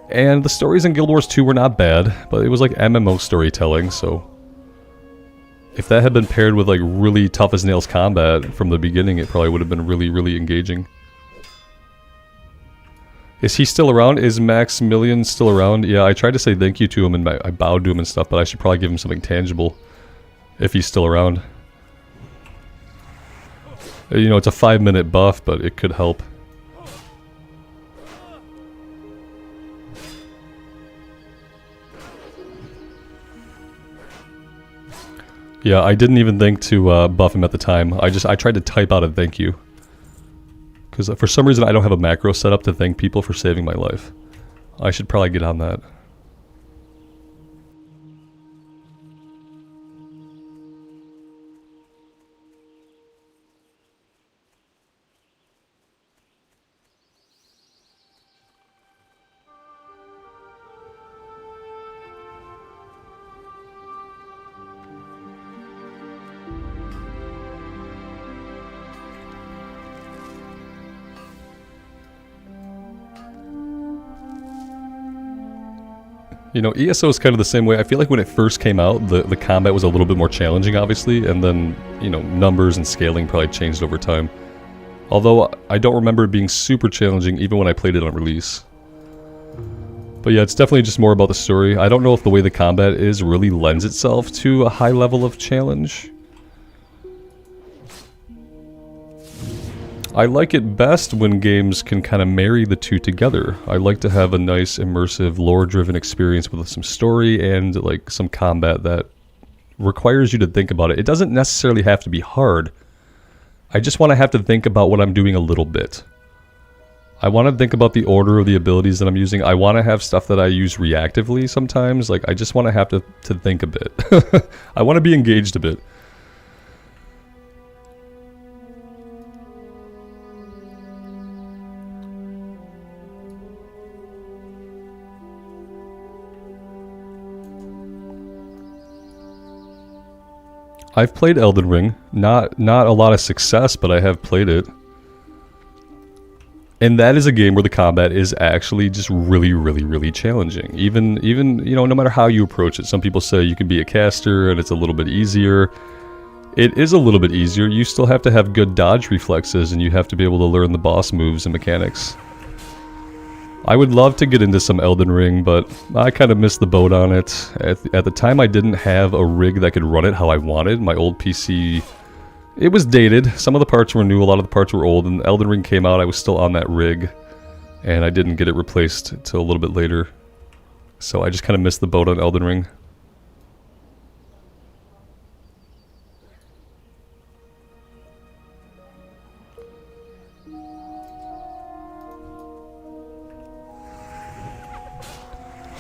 And the stories in Guild Wars 2 were not bad, but it was like MMO storytelling, so... If that had been paired with like really tough-as-nails combat from the beginning, it probably would have been really, really engaging. Is he still around? Is Maximilian still around? Yeah, I tried to say thank you to him and I bowed to him and stuff, but I should probably give him something tangible if he's still around. You know, it's a 5-minute buff, but it could help. Yeah, I didn't even think to buff him at the time. I tried to type out a thank you. Because for some reason I don't have a macro set up to thank people for saving my life. I should probably get on that. You know, ESO is kind of the same way. I feel like when it first came out, the combat was a little bit more challenging, obviously, and then, you know, numbers and scaling probably changed over time. Although, I don't remember it being super challenging even when I played it on release. But yeah, it's definitely just more about the story. I don't know if the way the combat is really lends itself to a high level of challenge. I like it best when games can kind of marry the two together. I like to have a nice, immersive, lore-driven experience with some story and like some combat that requires you to think about it. It doesn't necessarily have to be hard. I just want to have to think about what I'm doing a little bit. I want to think about the order of the abilities that I'm using. I want to have stuff that I use reactively sometimes. Like, I just want to have to think a bit. I want to be engaged a bit. I've played Elden Ring. Not a lot of success, but I have played it. And that is a game where the combat is actually just really, really, really challenging. Even you know, no matter how you approach it. Some people say you can be a caster and it's a little bit easier. It is a little bit easier. You still have to have good dodge reflexes and you have to be able to learn the boss moves and mechanics. I would love to get into some Elden Ring, but I kind of missed the boat on it. At the time, I didn't have a rig that could run it how I wanted. My old PC, it was dated. Some of the parts were new, a lot of the parts were old, and Elden Ring came out, I was still on that rig, and I didn't get it replaced until a little bit later. So I just kind of missed the boat on Elden Ring.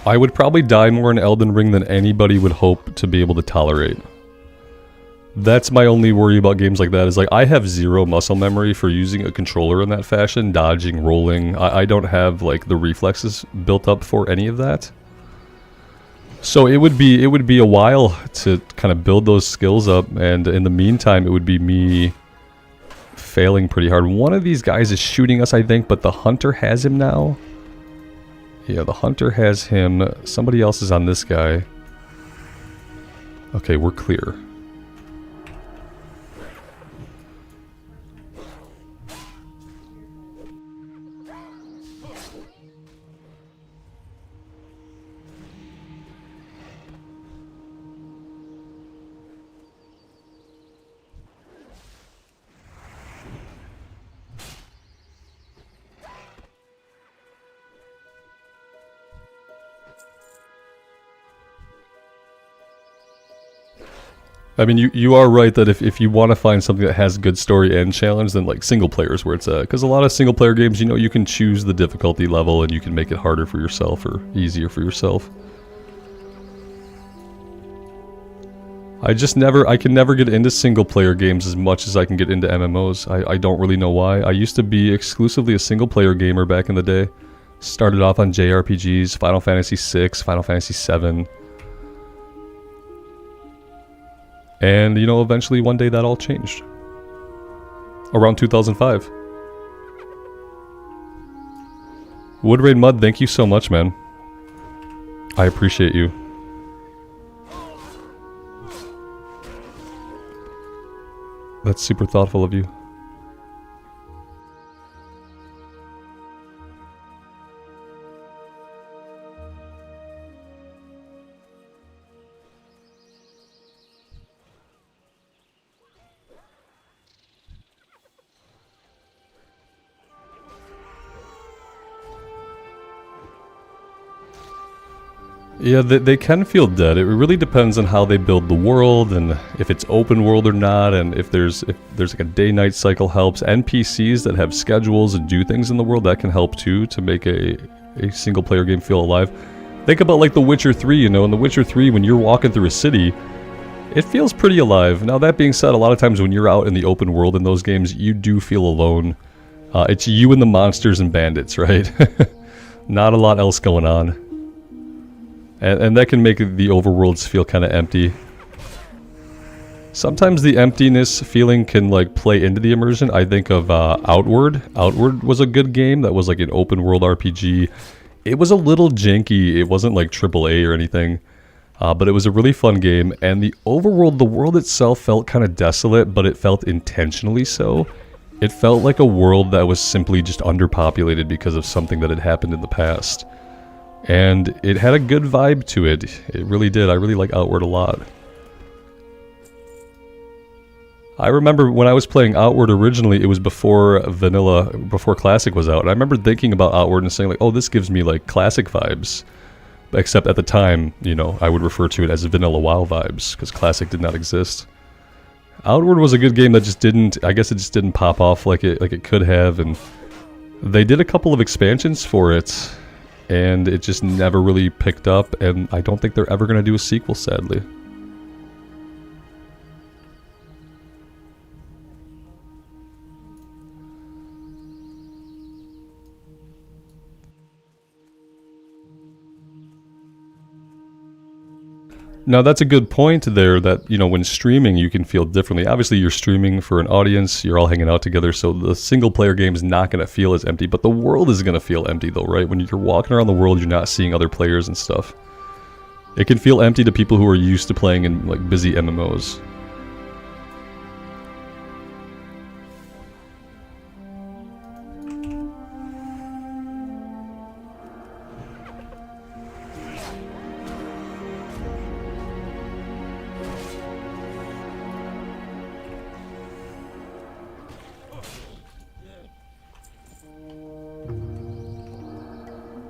I would probably die more in Elden Ring than anybody would hope to be able to tolerate. That's my only worry about games like that, is like I have zero muscle memory for using a controller in that fashion, dodging, rolling. I don't have like the reflexes built up for any of that. So it would be a while to kind of build those skills up, and in the meantime it would be me failing pretty hard. One of these guys is shooting us, I think, but the hunter has him now. Yeah, the hunter has him. Somebody else is on this guy. Okay, we're clear. I mean, you are right that if you want to find something that has good story and challenge, then like single player is where it's at. Because a lot of single player games, you know, you can choose the difficulty level and you can make it harder for yourself or easier for yourself. I can never get into single player games as much as I can get into MMOs. I don't really know why. I used to be exclusively a single player gamer back in the day. Started off on JRPGs, Final Fantasy VI, Final Fantasy VII. And, you know, eventually one day that all changed. Around 2005. Wood Raid Mud, thank you so much, man. I appreciate you. That's super thoughtful of you. Yeah, they can feel dead. It really depends on how they build the world and if it's open world or not, and if there's like a day-night cycle helps. NPCs that have schedules and do things in the world, that can help too to make a single-player game feel alive. Think about like The Witcher 3, you know, in The Witcher 3 when you're walking through a city, it feels pretty alive. Now that being said, a lot of times when you're out in the open world in those games, you do feel alone. It's you and the monsters and bandits, right? Not a lot else going on. And that can make the overworlds feel kind of empty. Sometimes the emptiness feeling can like play into the immersion. I think of Outward. Outward was a good game that was like an open world RPG. It was a little janky. It wasn't like AAA or anything. But it was a really fun game. And the overworld, the world itself felt kind of desolate, but it felt intentionally so. It felt like a world that was simply just underpopulated because of something that had happened in the past. And it had a good vibe to it. It really did. I really like Outward a lot. I remember when I was playing Outward originally, it was before Vanilla, before Classic was out. And I remember thinking about Outward and saying like, oh, this gives me like Classic vibes. Except at the time, you know, I would refer to it as Vanilla WoW vibes, because Classic did not exist. Outward was a good game that just didn't, I guess it just didn't pop off like it could have. And they did a couple of expansions for it. And it just never really picked up, and I don't think they're ever going to do a sequel, sadly. Now that's a good point there that, you know, when streaming you can feel differently. Obviously you're streaming for an audience, you're all hanging out together, so the single player game is not going to feel as empty, but the world is going to feel empty though, right? When you're walking around the world, you're not seeing other players and stuff. It can feel empty to people who are used to playing in like busy MMOs.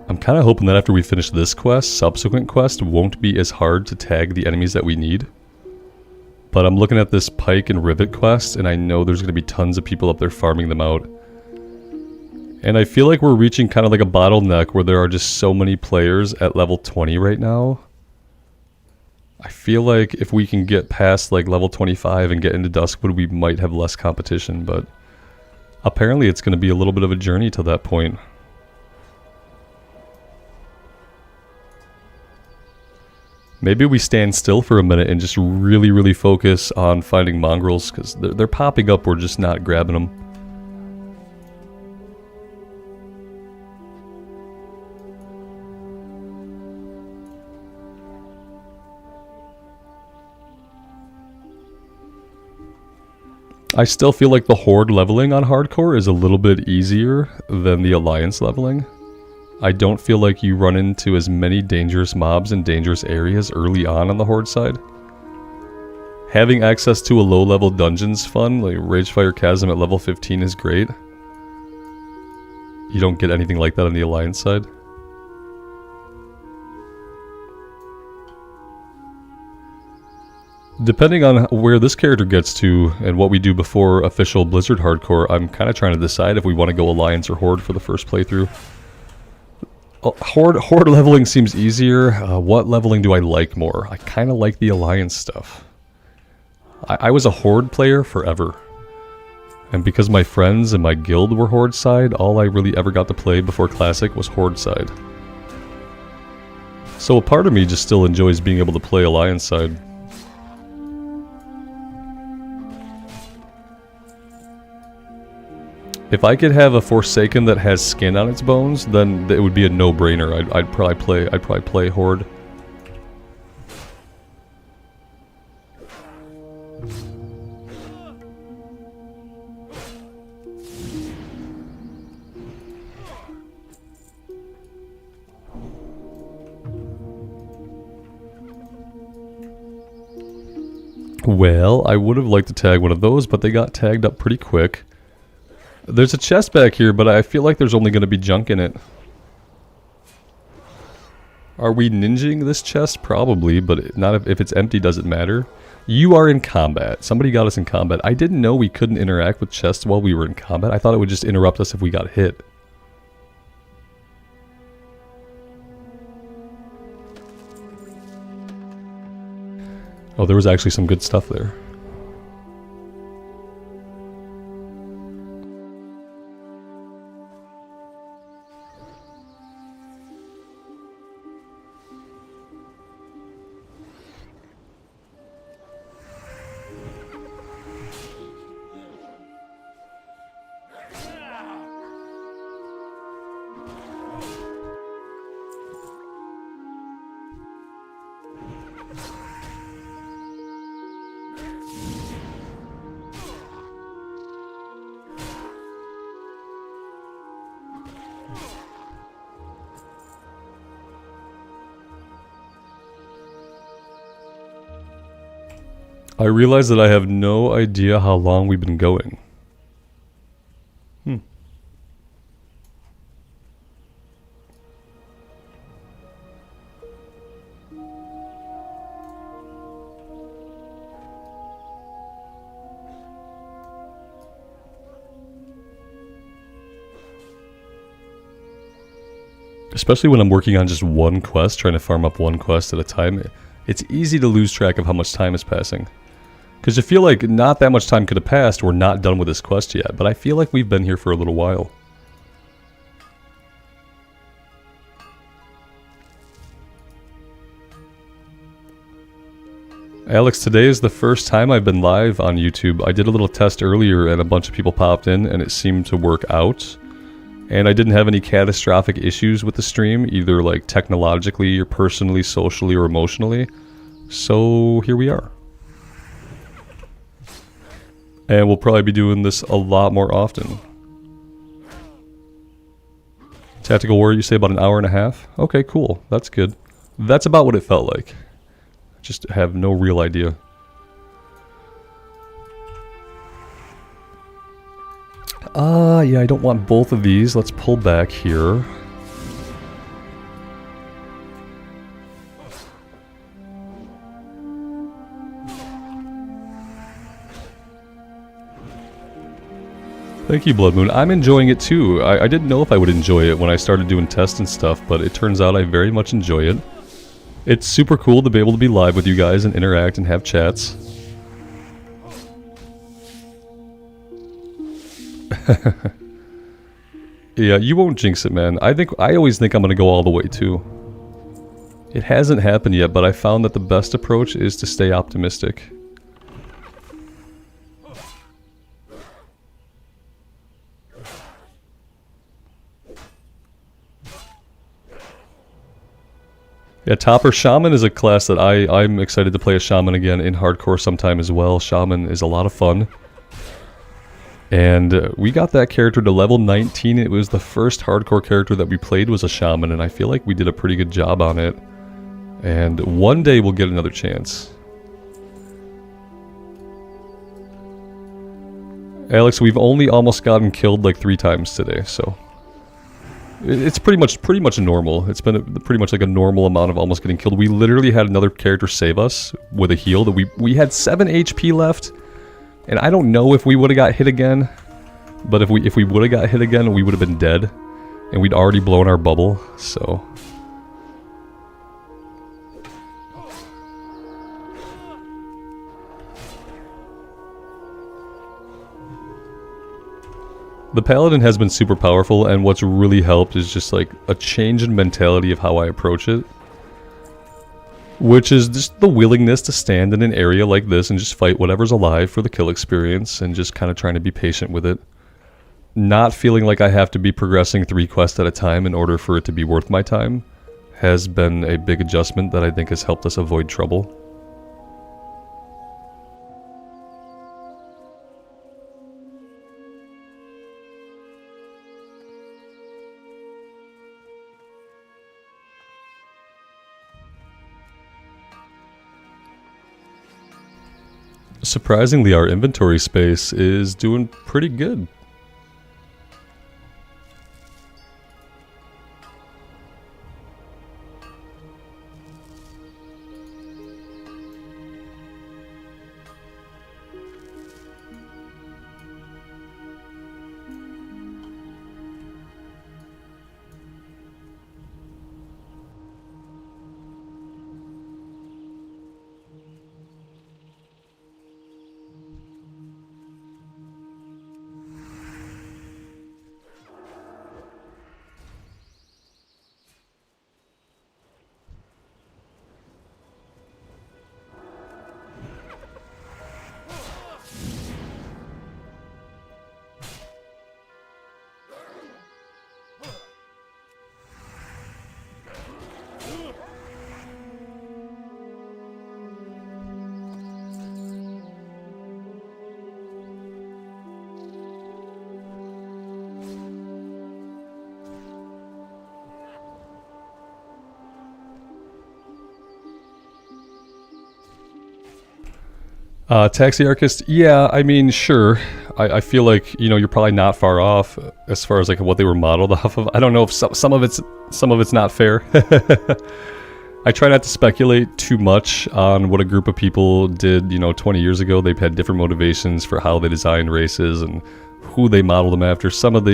I'm kind of hoping that after we finish this quest, subsequent quest won't be as hard to tag the enemies that we need. But I'm looking at this Pike and Rivet quest, and I know there's going to be tons of people up there farming them out. And I feel like we're reaching kind of like a bottleneck where there are just so many players at level 20 right now. I feel like if we can get past like level 25 and get into Duskwood, we might have less competition, but apparently it's going to be a little bit of a journey to that point. Maybe we stand still for a minute and just really focus on finding mongrels, because they're popping up, we're just not grabbing them. I still feel like the Horde leveling on hardcore is a little bit easier than the Alliance leveling. I don't feel like you run into as many dangerous mobs in dangerous areas early on the Horde side. Having access to a low-level dungeon's fun, like Ragefire Chasm at level 15 is great. You don't get anything like that on the Alliance side. Depending on where this character gets to and what we do before official Blizzard Hardcore, I'm kind of trying to decide if we want to go Alliance or Horde for the first playthrough. Horde leveling seems easier. What leveling do I like more? I kind of like the Alliance stuff. I was a Horde player forever. And because my friends and my guild were Horde side, all I really ever got to play before Classic was Horde side. So a part of me just still enjoys being able to play Alliance side. If I could have a Forsaken that has skin on its bones, then it would be a no-brainer. I'd probably play Horde. Well, I would have liked to tag one of those, but they got tagged up pretty quick. There's a chest back here, but I feel like there's only going to be junk in it. Are we ninjing this chest? Probably, but not if it's empty, does it matter? You are in combat. Somebody got us in combat. I didn't know we couldn't interact with chests while we were in combat. I thought it would just interrupt us if we got hit. Oh, there was actually some good stuff there. I realize that I have no idea how long we've been going. Especially when I'm working on just one quest, trying to farm up one quest at a time, it's easy to lose track of how much time is passing. Because you feel like not that much time could have passed, we're not done with this quest yet, but I feel like we've been here for a little while. Alex, today is the first time I've been live on YouTube. I did a little test earlier and a bunch of people popped in and it seemed to work out. And I didn't have any catastrophic issues with the stream, either like technologically or personally, socially, or emotionally. So here we are. And we'll probably be doing this a lot more often. Tactical Warrior, you say about an hour and a half? Okay, cool. That's good. That's about what it felt like. Just have no real idea. Yeah, I don't want both of these. Let's pull back here. Thank you, Blood Moon. I'm enjoying it too. I didn't know if I would enjoy it when I started doing tests and stuff, but it turns out I very much enjoy it. It's super cool to be able to be live with you guys and interact and have chats. Yeah, you won't jinx it, man. I always think I'm gonna go all the way too. It hasn't happened yet, but I found that the best approach is to stay optimistic. Yeah, Topper Shaman is a class that I'm excited to play a Shaman again in hardcore sometime as well. Shaman is a lot of fun. And we got that character to level 19. It was the first hardcore character that we played was a Shaman, and I feel like we did a pretty good job on it. And one day we'll get another chance. Alex, we've only almost gotten killed like 3 times today, so... It's pretty much normal. It's been pretty much like a normal amount of almost getting killed. We literally had another character save us with a heal that we had 7 HP left, and I don't know if we would have got hit again, but if we would have got hit again, we would have been dead, and we'd already blown our bubble. So the Paladin has been super powerful, and what's really helped is just like a change in mentality of how I approach it. Which is just the willingness to stand in an area like this and just fight whatever's alive for the kill experience and just kind of trying to be patient with it. Not feeling like I have to be progressing 3 quests at a time in order for it to be worth my time has been a big adjustment that I think has helped us avoid trouble. Surprisingly, our inventory space is doing pretty good. Taxiarchist, yeah, I mean, sure. I feel like, you know, you're probably not far off as far as like what they were modeled off of. I don't know if some of it's not fair. I try not to speculate too much on what a group of people did, you know, 20 years ago. They've had different motivations for how they designed races and who they modeled them after. Some of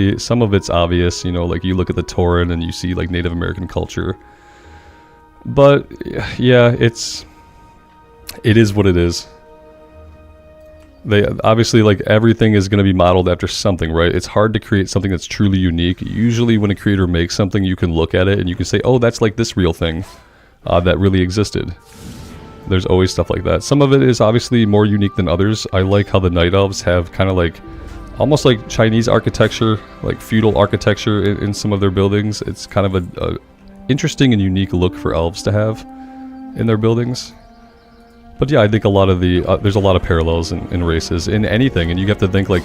it's obvious, you know, like you look at the Tauren and you see like Native American culture. But yeah, it is what it is. They obviously, like, everything is going to be modeled after something, right? It's hard to create something that's truly unique. Usually when a creator makes something, you can look at it and you can say, oh, that's like this real thing that really existed. There's always stuff like that. Some of it is obviously more unique than others. I like how the Night Elves have kind of like, almost like Chinese architecture, like feudal architecture in some of their buildings. It's kind of a interesting and unique look for elves to have in their buildings. But yeah, I think a lot of the, there's a lot of parallels in races, in anything, and you have to think like,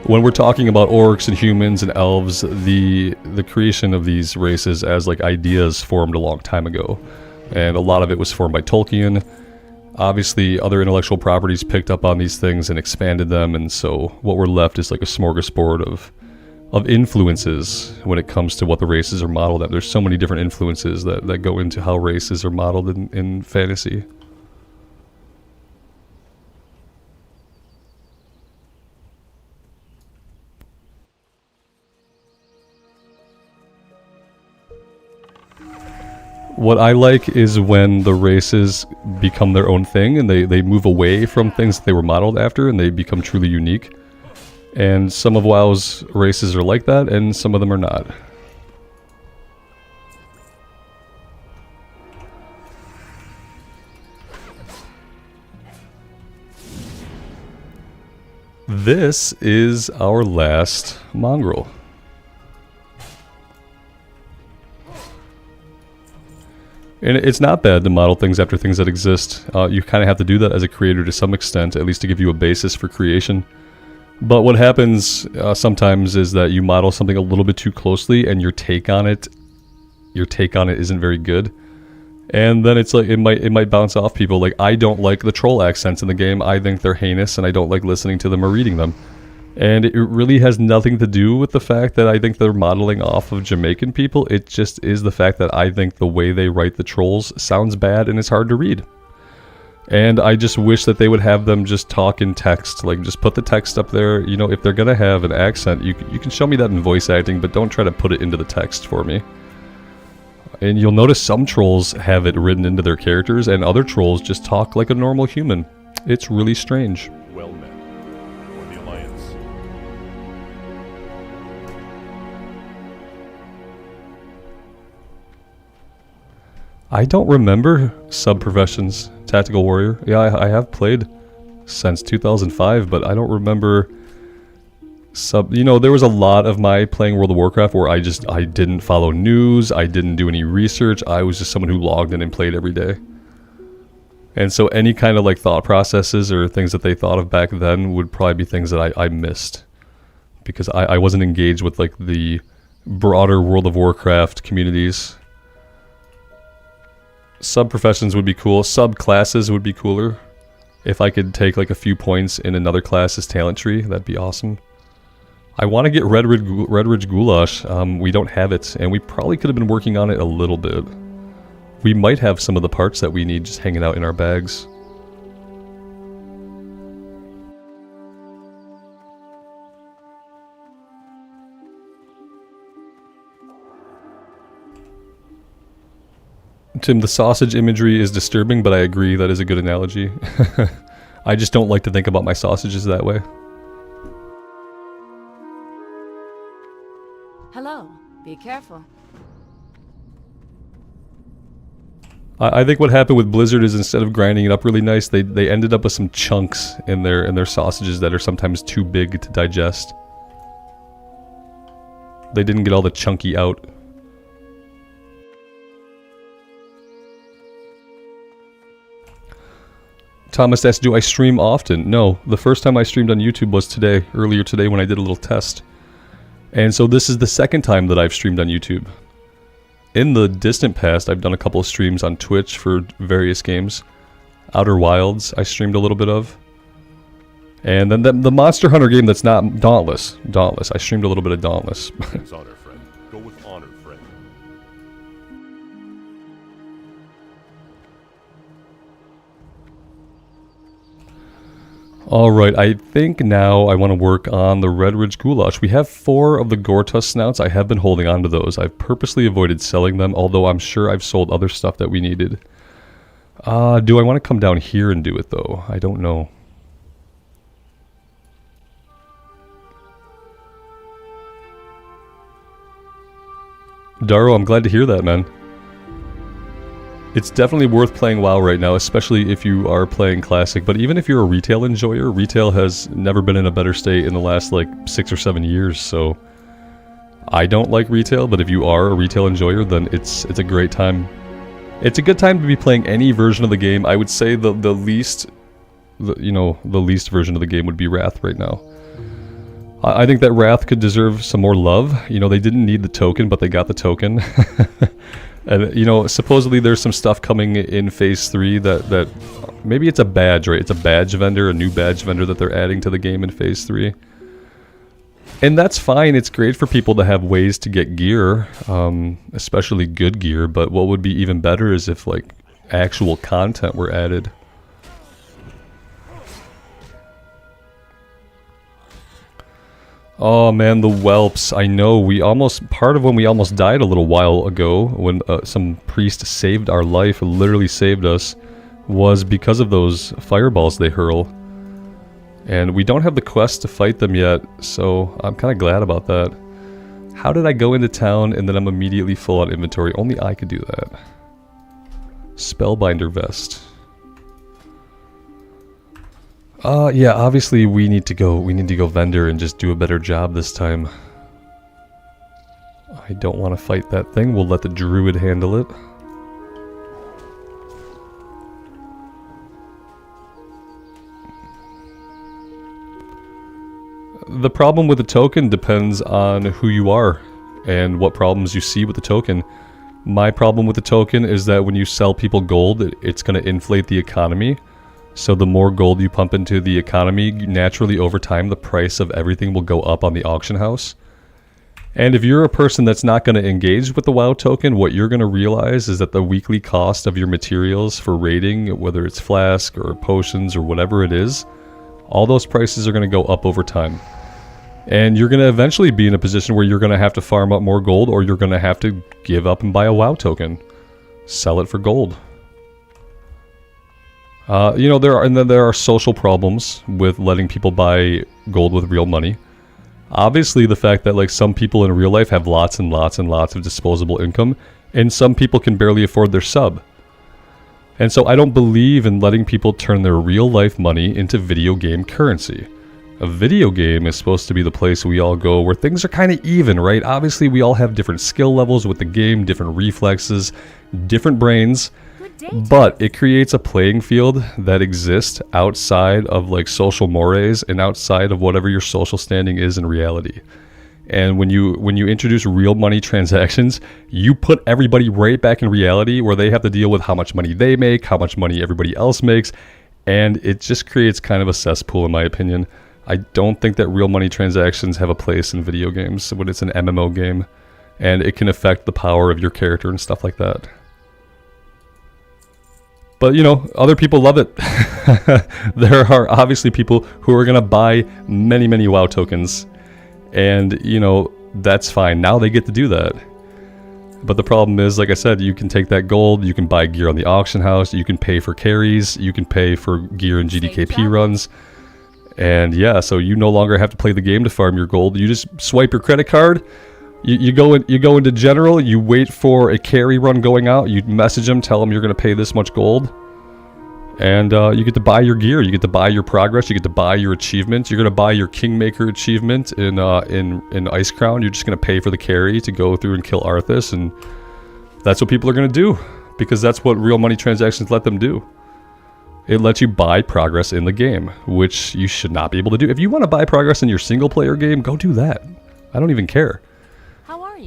when we're talking about orcs and humans and elves, the creation of these races as like ideas formed a long time ago. And a lot of it was formed by Tolkien. Obviously, other intellectual properties picked up on these things and expanded them, and so what we're left is like a smorgasbord of influences when it comes to what the races are modeled at. There's so many different influences that go into how races are modeled in fantasy. What I like is when the races become their own thing and they move away from things that they were modeled after and they become truly unique. And some of WoW's races are like that and some of them are not. This is our last mongrel. And it's not bad to model things after things that exist. You kind of have to do that as a creator to some extent, at least to give you a basis for creation. But what happens sometimes is that you model something a little bit too closely and your take on it isn't very good. And then it's like it might bounce off people. Like, I don't like the troll accents in the game. I think they're heinous and I don't like listening to them or reading them. And it really has nothing to do with the fact that I think they're modeling off of Jamaican people. It just is the fact that I think the way they write the trolls sounds bad and it's hard to read. And I just wish that they would have them just talk in text. Like, just put the text up there. You know, if they're going to have an accent, you can show me that in voice acting, but don't try to put it into the text for me. And you'll notice some trolls have it written into their characters, and other trolls just talk like a normal human. It's really strange. Well met. For the Alliance. I don't remember sub-professions. Tactical Warrior. Yeah, I have played since 2005, but I don't remember You know, there was a lot of my playing World of Warcraft where I didn't follow news, I didn't do any research, I was just someone who logged in and played every day. And so any kind of like thought processes or things that they thought of back then would probably be things that I missed. Because I wasn't engaged with like the broader World of Warcraft communities. Sub-professions would be cool, sub-classes would be cooler. If I could take like a few points in another class's talent tree, that'd be awesome. I want to get Red Ridge Goulash. We don't have it, and we probably could have been working on it a little bit. We might have some of the parts that we need just hanging out in our bags. Tim, the sausage imagery is disturbing, but I agree that is a good analogy. I just don't like to think about my sausages that way. Hello. Be careful. I think what happened with Blizzard is instead of grinding it up really nice, they ended up with some chunks in their sausages that are sometimes too big to digest. They didn't get all the chunky out. Thomas asks, do I stream often? No, the first time I streamed on YouTube was earlier today when I did a little test. And so this is the second time that I've streamed on YouTube. In the distant past, I've done a couple of streams on Twitch for various games. Outer Wilds, I streamed a little bit of. And then the Monster Hunter game that's not Dauntless. I streamed a little bit of Dauntless. It's honor, friend. Go with honor, friend. Alright, I think now I want to work on the Red Ridge Goulash. We have 4 of the Gortusk snouts. I have been holding on to those. I've purposely avoided selling them, although I'm sure I've sold other stuff that we needed. Do I want to come down here and do it, though? I don't know. Daro, I'm glad to hear that, man. It's definitely worth playing WoW right now, especially if you are playing Classic. But even if you're a retail enjoyer, retail has never been in a better state in the last like 6 or 7 years. So I don't like retail, but if you are a retail enjoyer, then it's a great time. It's a good time to be playing any version of the game. I would say the least version of the game would be Wrath right now. I think that Wrath could deserve some more love. You know, they didn't need the token, but they got the token. And, you know, supposedly there's some stuff coming in Phase 3 that maybe it's a badge, right? It's a badge vendor, a new badge vendor that they're adding to the game in Phase 3. And that's fine. It's great for people to have ways to get gear, especially good gear. But what would be even better is if, like, actual content were added. Oh man, the whelps. I know, part of when we almost died a little while ago, when some priest saved our life, literally saved us, was because of those fireballs they hurl. And we don't have the quest to fight them yet, so I'm kind of glad about that. How did I go into town and then I'm immediately full on inventory? Only I could do that. Spellbinder vest. Yeah, obviously we need to go vendor and just do a better job this time. I don't want to fight that thing. We'll let the druid handle it. The problem with the token depends on who you are and what problems you see with the token. My problem with the token is that when you sell people gold, it's going to inflate the economy. So the more gold you pump into the economy, naturally over time the price of everything will go up on the auction house. And if you're a person that's not going to engage with the WoW token, what you're going to realize is that the weekly cost of your materials for raiding, whether it's flask or potions or whatever it is, all those prices are going to go up over time. And you're going to eventually be in a position where you're going to have to farm up more gold, or you're going to have to give up and buy a WoW token. Sell it for gold. You know, there are social problems with letting people buy gold with real money. Obviously, the fact that like some people in real life have lots and lots and lots of disposable income, and some people can barely afford their sub. And so I don't believe in letting people turn their real life money into video game currency. A video game is supposed to be the place we all go where things are kind of even, right? Obviously, we all have different skill levels with the game, different reflexes, different brains. But it creates a playing field that exists outside of like social mores and outside of whatever your social standing is in reality. And when you introduce real money transactions, you put everybody right back in reality where they have to deal with how much money they make, how much money everybody else makes, and it just creates kind of a cesspool in my opinion. I don't think that real money transactions have a place in video games when it's an MMO game, and it can affect the power of your character and stuff like that. But, you know, other people love it. There are obviously people who are going to buy many, many WoW tokens. And, you know, that's fine. Now they get to do that. But the problem is, like I said, you can take that gold, you can buy gear on the auction house, you can pay for carries, you can pay for gear in GDKP runs. And yeah, so you no longer have to play the game to farm your gold. You just swipe your credit card. You go into general, you wait for a carry run going out, you message them, tell them you're going to pay this much gold, and you get to buy your gear, you get to buy your progress, you get to buy your achievements, you're going to buy your Kingmaker achievement in Ice Crown, you're just going to pay for the carry to go through and kill Arthas, and that's what people are going to do, because that's what real money transactions let them do. It lets you buy progress in the game, which you should not be able to do. If you want to buy progress in your single player game, go do that. I don't even care.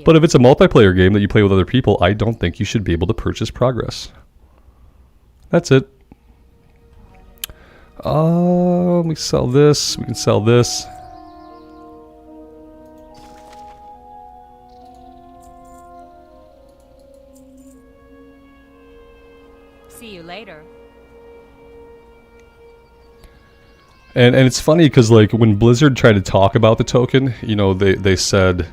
But if it's a multiplayer game that you play with other people, I don't think you should be able to purchase progress. That's it. We sell this. We can sell this. See you later. And it's funny because like when Blizzard tried to talk about the token, you know, they said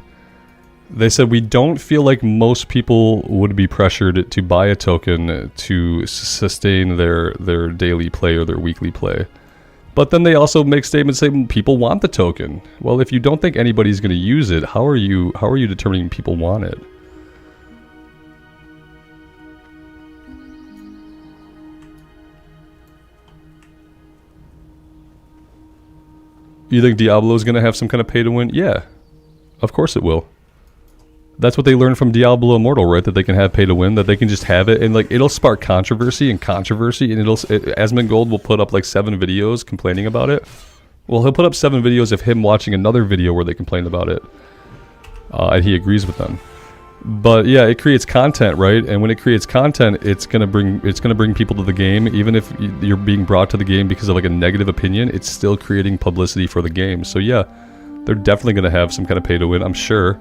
we don't feel like most people would be pressured to buy a token to sustain their daily play or their weekly play. But then they also make statements saying people want the token. Well, if you don't think anybody's going to use it, how are you determining people want it? You think Diablo is going to have some kind of pay to win? Yeah, of course it will. That's what they learned from Diablo Immortal, right? That they can have pay to win, that they can just have it, and like it'll spark controversy, and Asmongold will put up like 7 videos complaining about it. Well, he'll put up 7 videos of him watching another video where they complain about it, and he agrees with them. But yeah, it creates content, right? And when it creates content, it's gonna bring people to the game. Even if you're being brought to the game because of like a negative opinion, it's still creating publicity for the game. So yeah, they're definitely gonna have some kind of pay to win, I'm sure.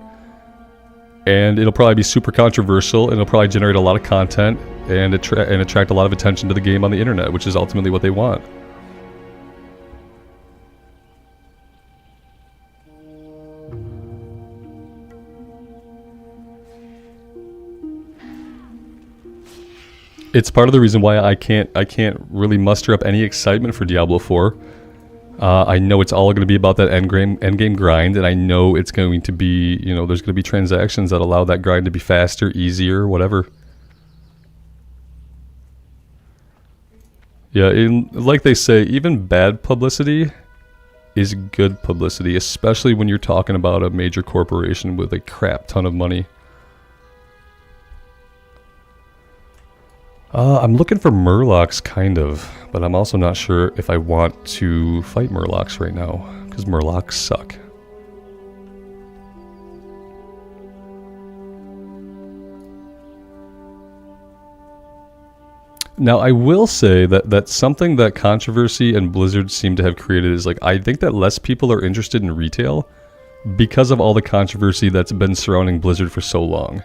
And it'll probably be super controversial, and it'll probably generate a lot of content and attract a lot of attention to the game on the internet, which is ultimately what they want. It's part of the reason why I can't really muster up any excitement for Diablo 4. I know it's all going to be about that endgame grind, and I know it's going to be, you know, there's going to be transactions that allow that grind to be faster, easier, whatever. Yeah, like they say, even bad publicity is good publicity, especially when you're talking about a major corporation with a crap ton of money. I'm looking for Murlocs, kind of, but I'm also not sure if I want to fight Murlocs right now, because Murlocs suck. Now, I will say that that's something that Controversy and Blizzard seem to have created is like, I think that less people are interested in retail because of all the controversy that's been surrounding Blizzard for so long.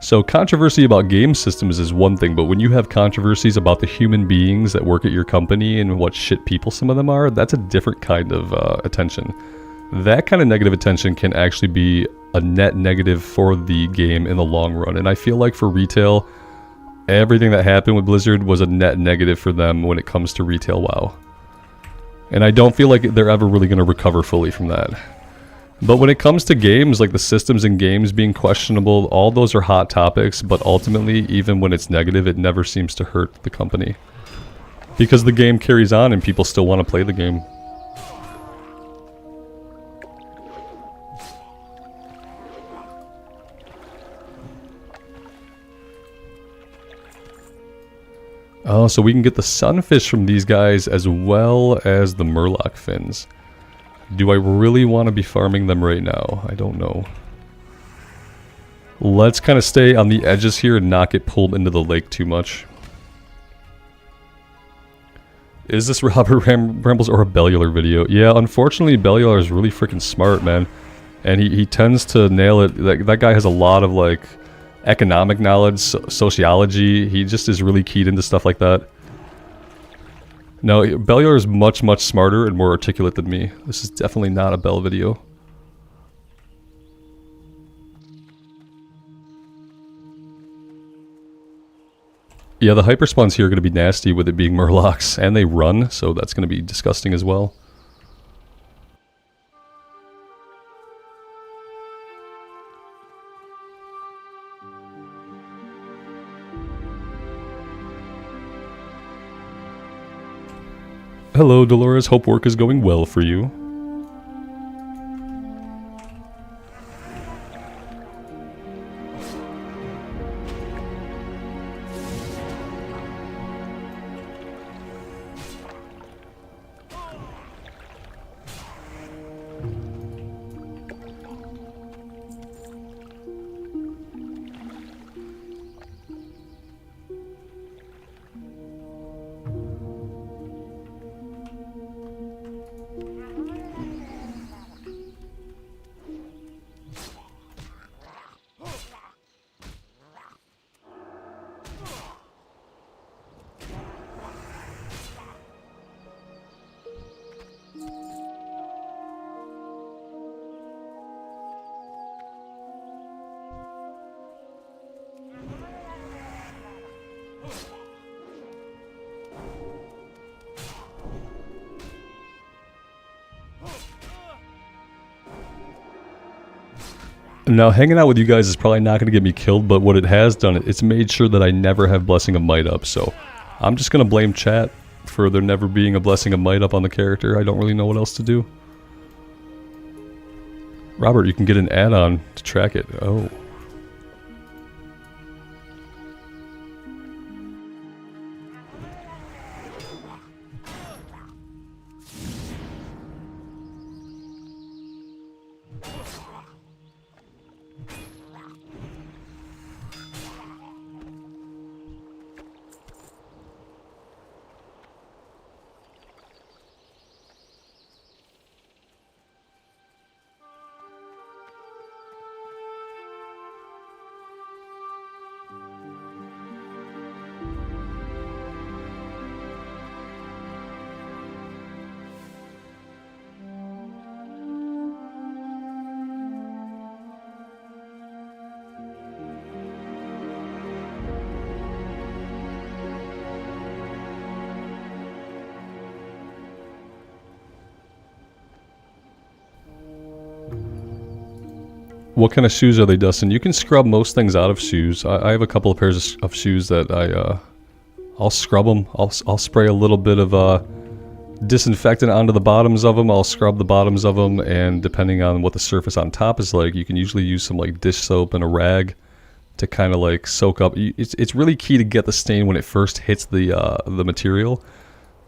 So controversy about game systems is one thing, but when you have controversies about the human beings that work at your company and what shit people some of them are, that's a different kind of attention. That kind of negative attention can actually be a net negative for the game in the long run. And I feel like for retail, everything that happened with Blizzard was a net negative for them when it comes to retail WoW. And I don't feel like they're ever really going to recover fully from that. But when it comes to games, like the systems in games being questionable, all those are hot topics, but ultimately, even when it's negative, it never seems to hurt the company. Because the game carries on and people still want to play the game. Oh, so we can get the sunfish from these guys as well as the Murloc fins. Do I really want to be farming them right now? I don't know. Let's kind of stay on the edges here and not get pulled into the lake too much. Is this Robert Rambles or a Bellular video? Yeah, unfortunately Bellular is really freaking smart, man. And he tends to nail it. That guy has a lot of like economic knowledge, sociology. He just is really keyed into stuff like that. No, Bellular is much, much smarter and more articulate than me. This is definitely not a Bell video. Yeah, the hyperspawns here are going to be nasty with it being Murlocs, and they run, so that's going to be disgusting as well. Hello, Dolores. Hope work is going well for you. Now, hanging out with you guys is probably not going to get me killed, but what it has done, it's made sure that I never have Blessing of Might up, so I'm just going to blame chat for there never being a Blessing of Might up on the character. I don't really know what else to do. Robert, you can get an add-on to track it. Oh. What kind of shoes are they, Dustin? You can scrub most things out of shoes. I have a couple of pairs of shoes that I'll scrub them. I'll spray a little bit of disinfectant onto the bottoms of them. I'll scrub the bottoms of them, and depending on what the surface on top is like, you can usually use some like dish soap and a rag to kind of like soak up. It's really key to get the stain when it first hits the material.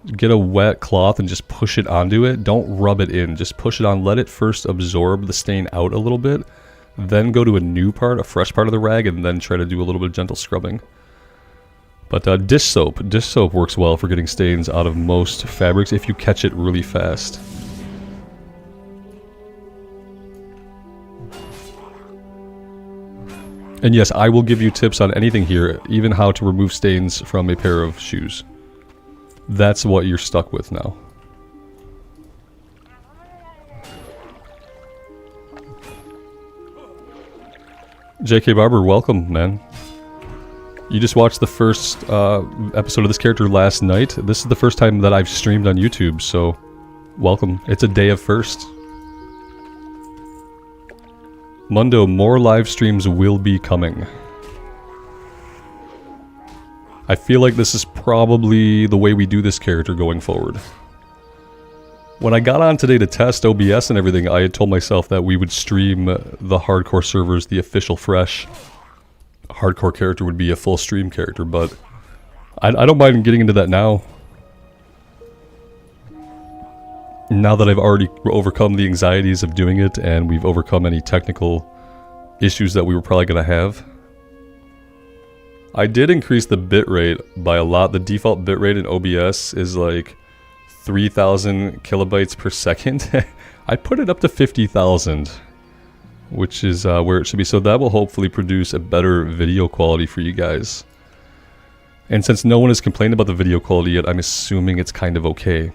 Get a wet cloth and just push it onto it. Don't rub it in. Just push it on. Let it first absorb the stain out a little bit. Then go to a new part, a fresh part of the rag, and then try to do a little bit of gentle scrubbing. But dish soap works well for getting stains out of most fabrics if you catch it really fast. And yes, I will give you tips on anything here, even how to remove stains from a pair of shoes. That's what you're stuck with now. JK Barber, welcome, man. You just watched the first episode of this character last night. This is the first time that I've streamed on YouTube, so welcome. It's a day of first. Mundo, more live streams will be coming. I feel like this is probably the way we do this character going forward. When I got on today to test OBS and everything, I had told myself that we would stream the hardcore servers, the official fresh hardcore character would be a full stream character, but I don't mind getting into that now. Now that I've already overcome the anxieties of doing it and we've overcome any technical issues that we were probably going to have. I did increase the bitrate by a lot. The default bitrate in OBS is like 3,000 kilobytes per second. I put it up to 50,000, which is where it should be. So that will hopefully produce a better video quality for you guys. And since no one has complained about the video quality yet, I'm assuming it's kind of okay.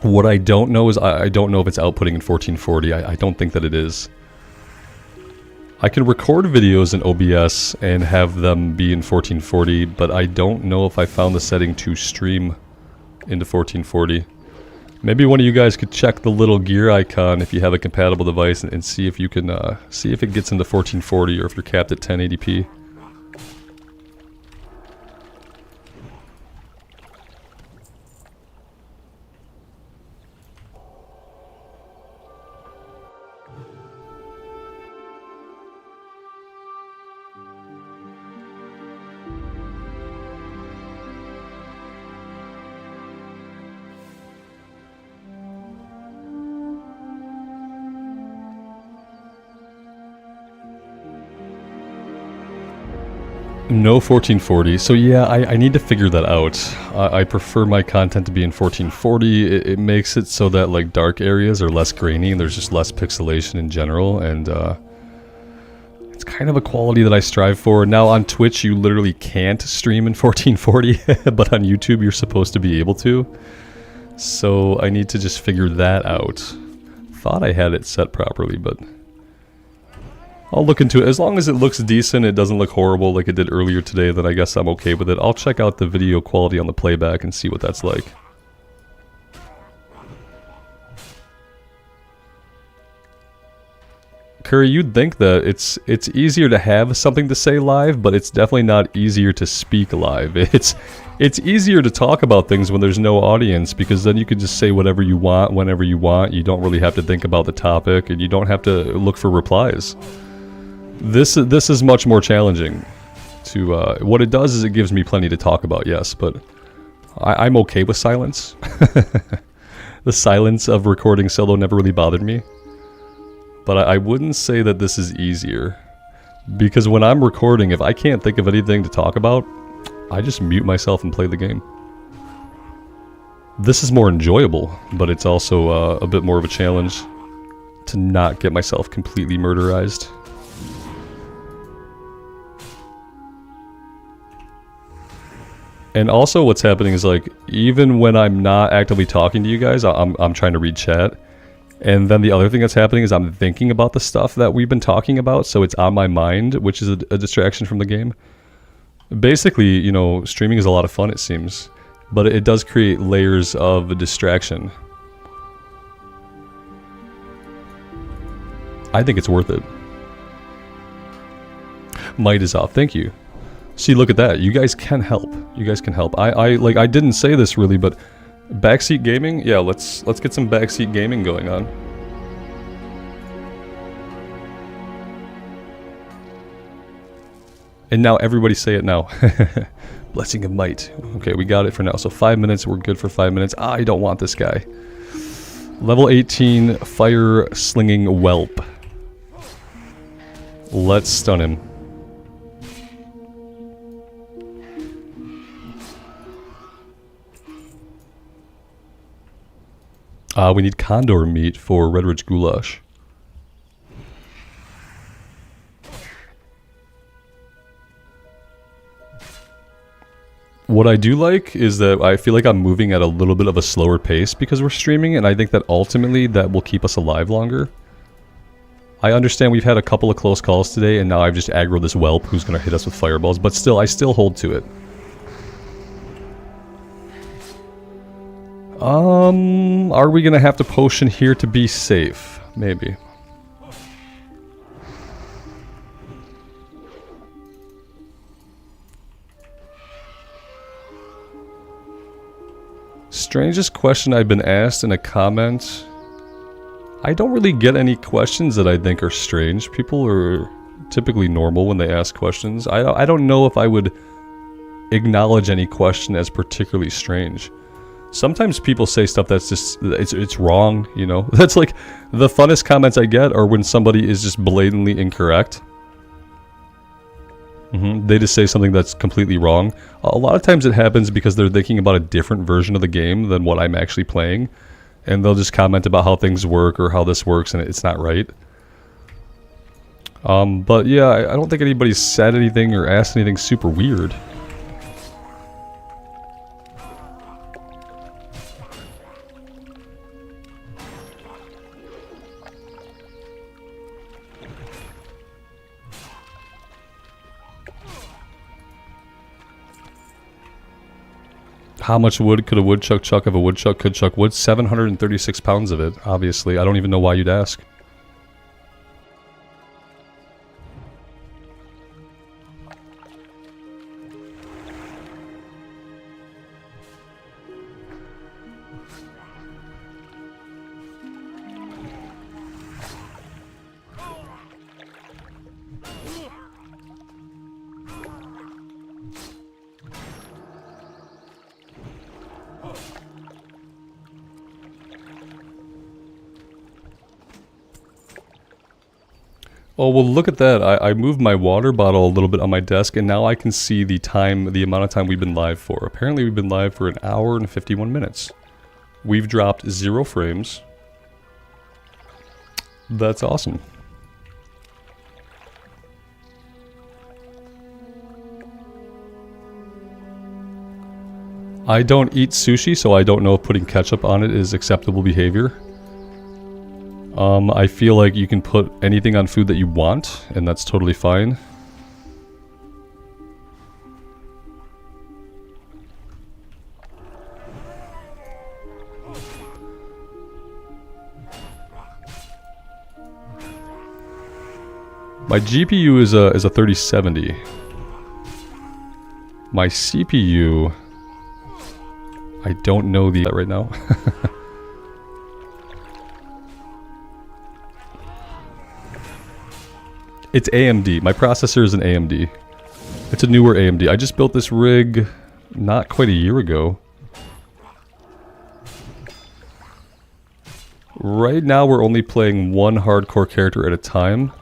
What I don't know is I don't know if it's outputting in 1440. I don't think that it is. I can record videos in OBS and have them be in 1440, but I don't know if I found the setting to stream into 1440. Maybe one of you guys could check the little gear icon if you have a compatible device and see if you can see if it gets into 1440 or if you're capped at 1080p. No 1440, so yeah, I need to figure that out. I prefer my content to be in 1440. It makes it so that like dark areas are less grainy and there's just less pixelation in general, and it's kind of a quality that I strive for. Now on Twitch you literally can't stream in 1440, but on YouTube you're supposed to be able to. So I need to just figure that out. Thought I had it set properly, but I'll look into it. As long as it looks decent, it doesn't look horrible like it did earlier today, then I guess I'm okay with it. I'll check out the video quality on the playback and see what that's like. Curry, you'd think that it's easier to have something to say live, but it's definitely not easier to speak live. It's easier to talk about things when there's no audience, because then you can just say whatever you want whenever you want. You don't really have to think about the topic, and you don't have to look for replies. This is much more challenging. What it does is it gives me plenty to talk about, yes, but I'm okay with silence. The silence of recording solo never really bothered me. But I wouldn't say that this is easier. Because when I'm recording, if I can't think of anything to talk about, I just mute myself and play the game. This is more enjoyable, but it's also a bit more of a challenge to not get myself completely murderized. And also what's happening is, like, even when I'm not actively talking to you guys, I'm trying to read chat. And then the other thing that's happening is I'm thinking about the stuff that we've been talking about, so it's on my mind, which is a distraction from the game. Basically, you know, streaming is a lot of fun, it seems. But it does create layers of distraction. I think it's worth it. Might is off, thank you. See, look at that. You guys can help. You guys can help. I didn't say this really, but backseat gaming? Yeah, let's get some backseat gaming going on. And now everybody say it now. Blessing of might. Okay, we got it for now. So 5 minutes, we're good for 5 minutes. I don't want this guy. Level 18, fire slinging whelp. Let's stun him. We need condor meat for Redridge Goulash. What I do like is that I feel like I'm moving at a little bit of a slower pace because we're streaming, and I think that ultimately that will keep us alive longer. I understand we've had a couple of close calls today, and now I've just aggroed this whelp who's going to hit us with fireballs, but still, I still hold to it. Are we gonna have to potion here to be safe? Maybe. Strangest question I've been asked in a comment. I don't really get any questions that I think are strange. People are typically normal when they ask questions. I don't know if I would acknowledge any question as particularly strange. Sometimes people say stuff that's just, it's wrong, you know? That's like, the funnest comments I get are when somebody is just blatantly incorrect. They just say something that's completely wrong. A lot of times it happens because they're thinking about a different version of the game than what I'm actually playing. And they'll just comment about how things work or how this works and it's not right. But yeah, I don't think anybody's said anything or asked anything super weird. How much wood could a woodchuck chuck if a woodchuck could chuck wood? 736 pounds of it, obviously. I don't even know why you'd ask. Oh, well, look at that. I moved my water bottle a little bit on my desk, and now I can see the time, the amount of time we've been live for. Apparently, we've been live for 1 hour and 51 minutes. We've dropped 0 frames. That's awesome. I don't eat sushi, so I don't know if putting ketchup on it is acceptable behavior. I feel like you can put anything on food that you want, and that's totally fine. My GPU is a 3070. My CPU, I don't know the right now. It's AMD. My processor is an AMD. It's a newer AMD. I just built this rig not quite a year ago. Right now we're only playing one hardcore character at a time.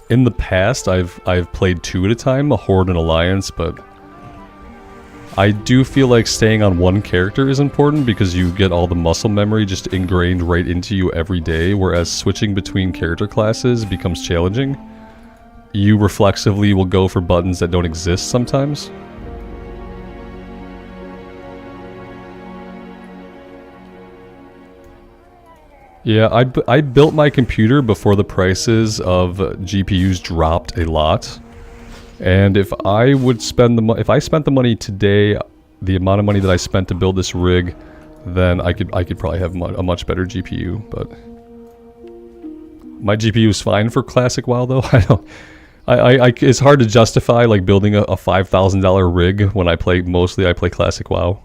In the past I've played two at a time, a Horde and Alliance, but I do feel like staying on one character is important because you get all the muscle memory just ingrained right into you every day, whereas switching between character classes becomes challenging. You reflexively will go for buttons that don't exist sometimes. Yeah, I built my computer before the prices of GPUs dropped a lot. And if I would spend if I spent the money today, the amount of money that I spent to build this rig, then I could probably have a much better GPU. But my GPU is fine for classic WoW though. It's hard to justify like building a $5,000 rig when I play classic WoW.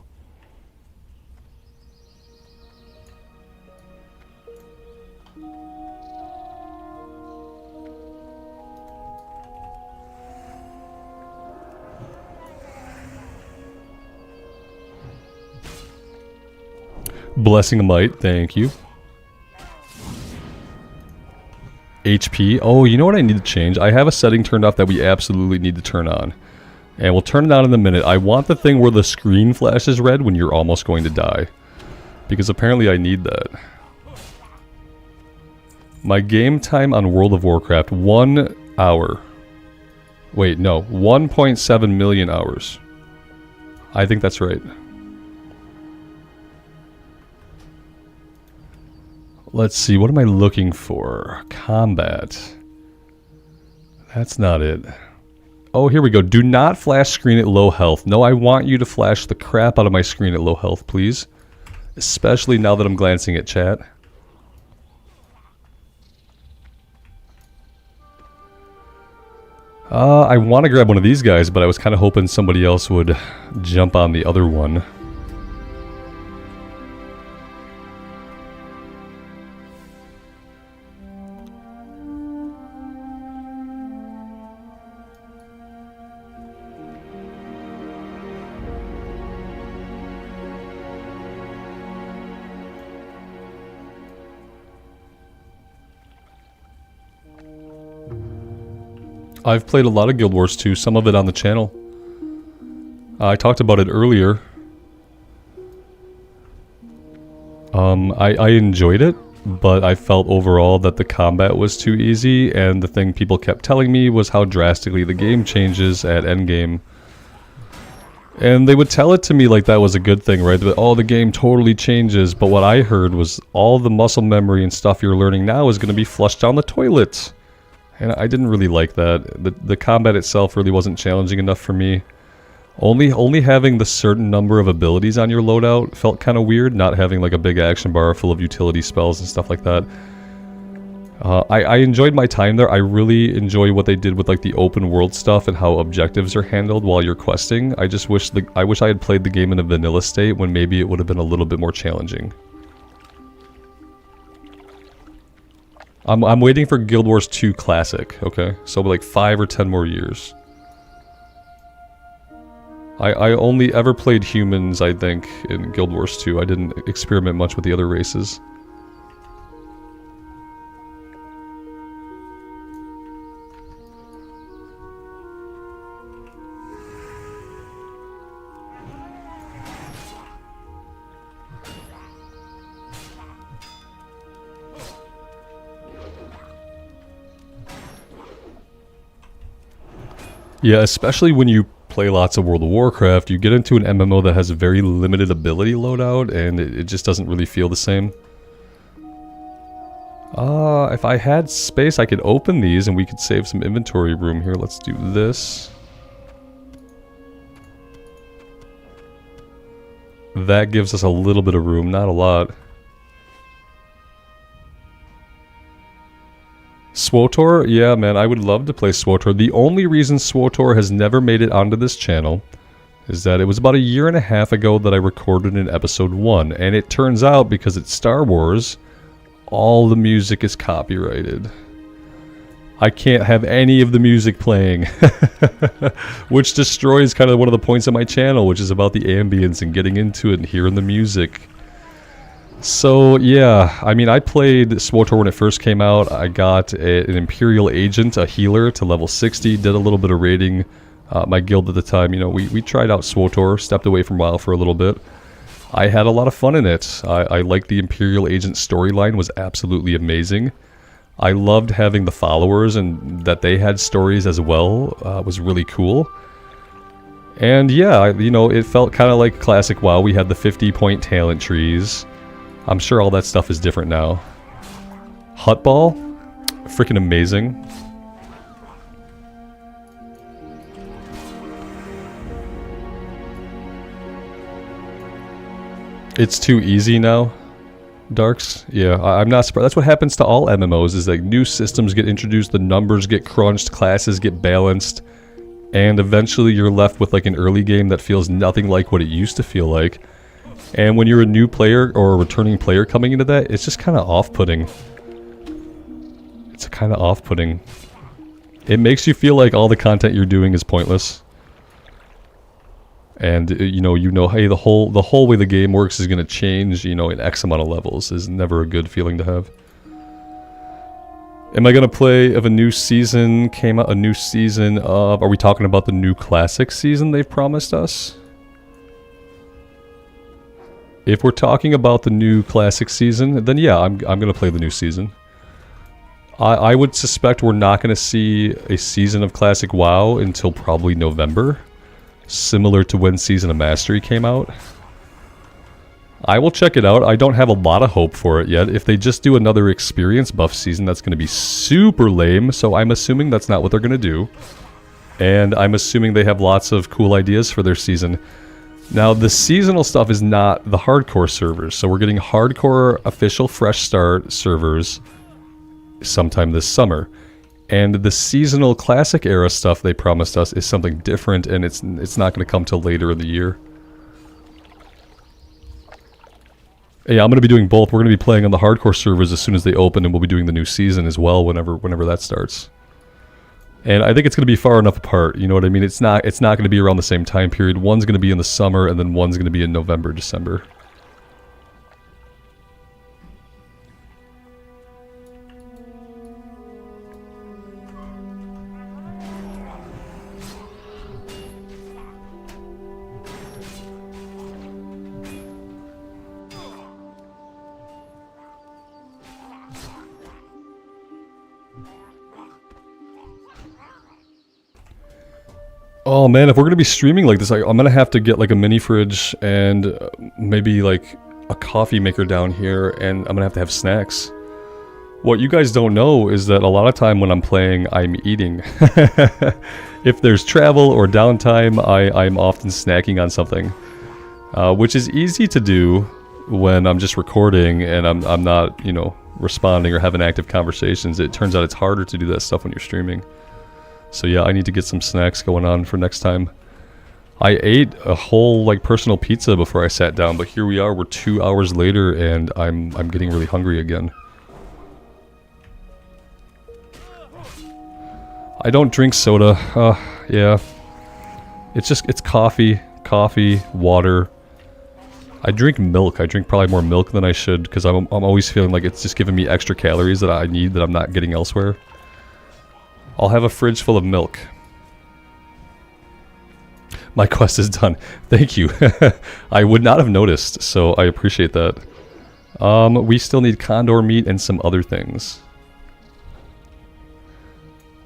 Blessing of Might, thank you. HP. Oh, you know what I need to change? I have a setting turned off that we absolutely need to turn on. And we'll turn it on in a minute. I want the thing where the screen flashes red when you're almost going to die. Because apparently I need that. My game time on World of Warcraft, 1 hour. Wait, no, 1.7 million hours. I think that's right. Let's see, what am I looking for? Combat. That's not it. Oh, here we go. Do not flash screen at low health. No, I want you to flash the crap out of my screen at low health, please. Especially now that I'm glancing at chat. I want to grab one of these guys, but I was kind of hoping somebody else would jump on the other one. I've played a lot of Guild Wars 2, some of it on the channel. I talked about it earlier. I enjoyed it, but I felt overall that the combat was too easy, and the thing people kept telling me was how drastically the game changes at endgame. And they would tell it to me like that was a good thing, right? That, oh, the game totally changes, but what I heard was all the muscle memory and stuff you're learning now is going to be flushed down the toilet. And I didn't really like that. The combat itself really wasn't challenging enough for me. Only having the certain number of abilities on your loadout felt kind of weird, not having like a big action bar full of utility spells and stuff like that. I enjoyed my time there. I really enjoy what they did with like the open world stuff and how objectives are handled while you're questing. I just wish I had played the game in a vanilla state when maybe it would have been a little bit more challenging. I'm waiting for Guild Wars 2 Classic, okay? So like 5 or 10 more years. I only ever played humans, I think, in Guild Wars 2. I didn't experiment much with the other races. Yeah, especially when you play lots of World of Warcraft, you get into an MMO that has a very limited ability loadout, and it just doesn't really feel the same. If I had space, I could open these and we could save some inventory room here. Let's do this. That gives us a little bit of room, not a lot. SWOTOR? Yeah, man, I would love to play SWOTOR. The only reason SWOTOR has never made it onto this channel is that it was about a year and a half ago that I recorded an episode 1, and it turns out, because it's Star Wars, all the music is copyrighted. I can't have any of the music playing, which destroys kind of one of the points of my channel, which is about the ambience and getting into it and hearing the music. So yeah, I mean, I played SWOTOR when it first came out. I got an Imperial Agent, a healer, to level 60, did a little bit of raiding. My guild at the time, you know, we tried out SWOTOR, stepped away from WoW for a little bit. I had a lot of fun in it. I liked the Imperial Agent storyline, was absolutely amazing. I loved having the followers and that they had stories as well, was really cool. And yeah, you know, it felt kind of like classic WoW. We had the 50-point talent trees. I'm sure all that stuff is different now. Hutball? Freaking amazing. It's too easy now, Darks. Yeah, I'm not surprised. That's what happens to all MMOs, is like new systems get introduced, the numbers get crunched, classes get balanced, and eventually you're left with like an early game that feels nothing like what it used to feel like. And when you're a new player or a returning player coming into that, it's just kind of off-putting. It's kind of off-putting. It makes you feel like all the content you're doing is pointless. And you know, hey, the whole way the game works is going to change, you know, in X amount of levels is never a good feeling to have. Am I going to play if a new season came out, a new season of, are we talking about the new classic season they've promised us? If we're talking about the new classic season, then yeah, I'm going to play the new season. I would suspect we're not going to see a season of classic WoW until probably November. Similar to when Season of Mastery came out. I will check it out. I don't have a lot of hope for it yet. If they just do another experience buff season, that's going to be super lame, so I'm assuming that's not what they're going to do. And I'm assuming they have lots of cool ideas for their season. Now, the seasonal stuff is not the hardcore servers, so we're getting hardcore official fresh start servers sometime this summer. And the seasonal classic era stuff they promised us is something different, and it's not going to come till later in the year. Yeah, I'm going to be doing both. We're going to be playing on the hardcore servers as soon as they open, and we'll be doing the new season as well whenever that starts. And I think it's going to be far enough apart, you know what I mean? It's not going to be around the same time period. One's going to be in the summer, and then one's going to be in November, December. Oh man, if we're gonna be streaming like this, I'm gonna have to get like a mini fridge and maybe like a coffee maker down here, and I'm gonna have to have snacks. What you guys don't know is that a lot of time when I'm playing, I'm eating. If there's travel or downtime, I'm often snacking on something, which is easy to do when I'm just recording and I'm not, you know, responding or having active conversations. It turns out it's harder to do that stuff when you're streaming. So yeah, I need to get some snacks going on for next time. I ate a whole like personal pizza before I sat down, but here we are, we're 2 hours later and I'm getting really hungry again. I don't drink soda. Yeah. It's coffee, water. I drink milk. I drink probably more milk than I should because I'm always feeling like it's just giving me extra calories that I need that I'm not getting elsewhere. I'll have a fridge full of milk. My quest is done. Thank you. I would not have noticed, so I appreciate that. We still need condor meat and some other things.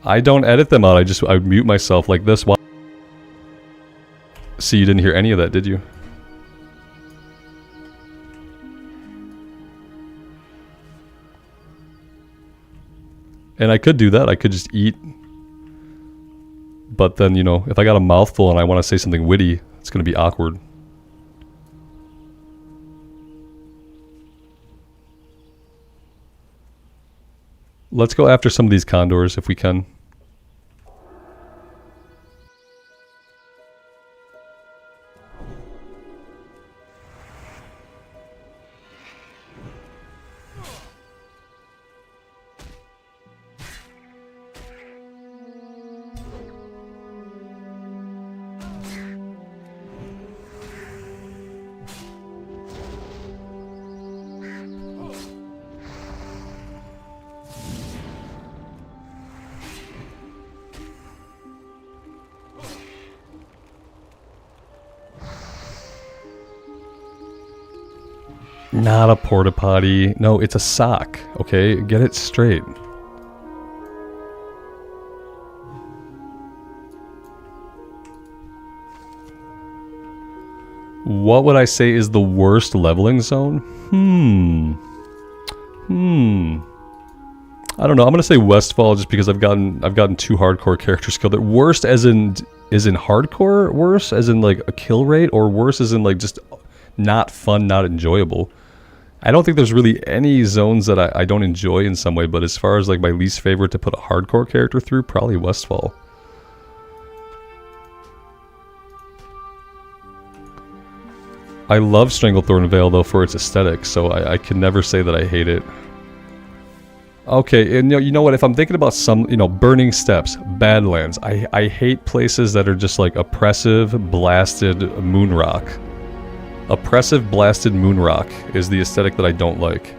I don't edit them out, I mute myself like this while... See, you didn't hear any of that, did you? And I could do that, I could just eat. But then, you know, if I got a mouthful and I want to say something witty, it's going to be awkward. Let's go after some of these condors if we can. Not a porta potty. No, it's a sock. Okay, get it straight. What would I say is the worst leveling zone? I don't know. I'm gonna say Westfall just because I've gotten 2 hardcore characters killed. There. Worst as in hardcore? Worse as in like a kill rate, or worse as in like just not fun, not enjoyable? I don't think there's really any zones that I don't enjoy in some way, but as far as like my least favorite to put a hardcore character through, probably Westfall. I love Stranglethorn Vale though for its aesthetic, so I can never say that I hate it. Okay, and you know what, if I'm thinking about some, Burning Steppes, Badlands, I hate places that are just like oppressive, blasted moon rock. Oppressive, blasted moon rock is the aesthetic that I don't like.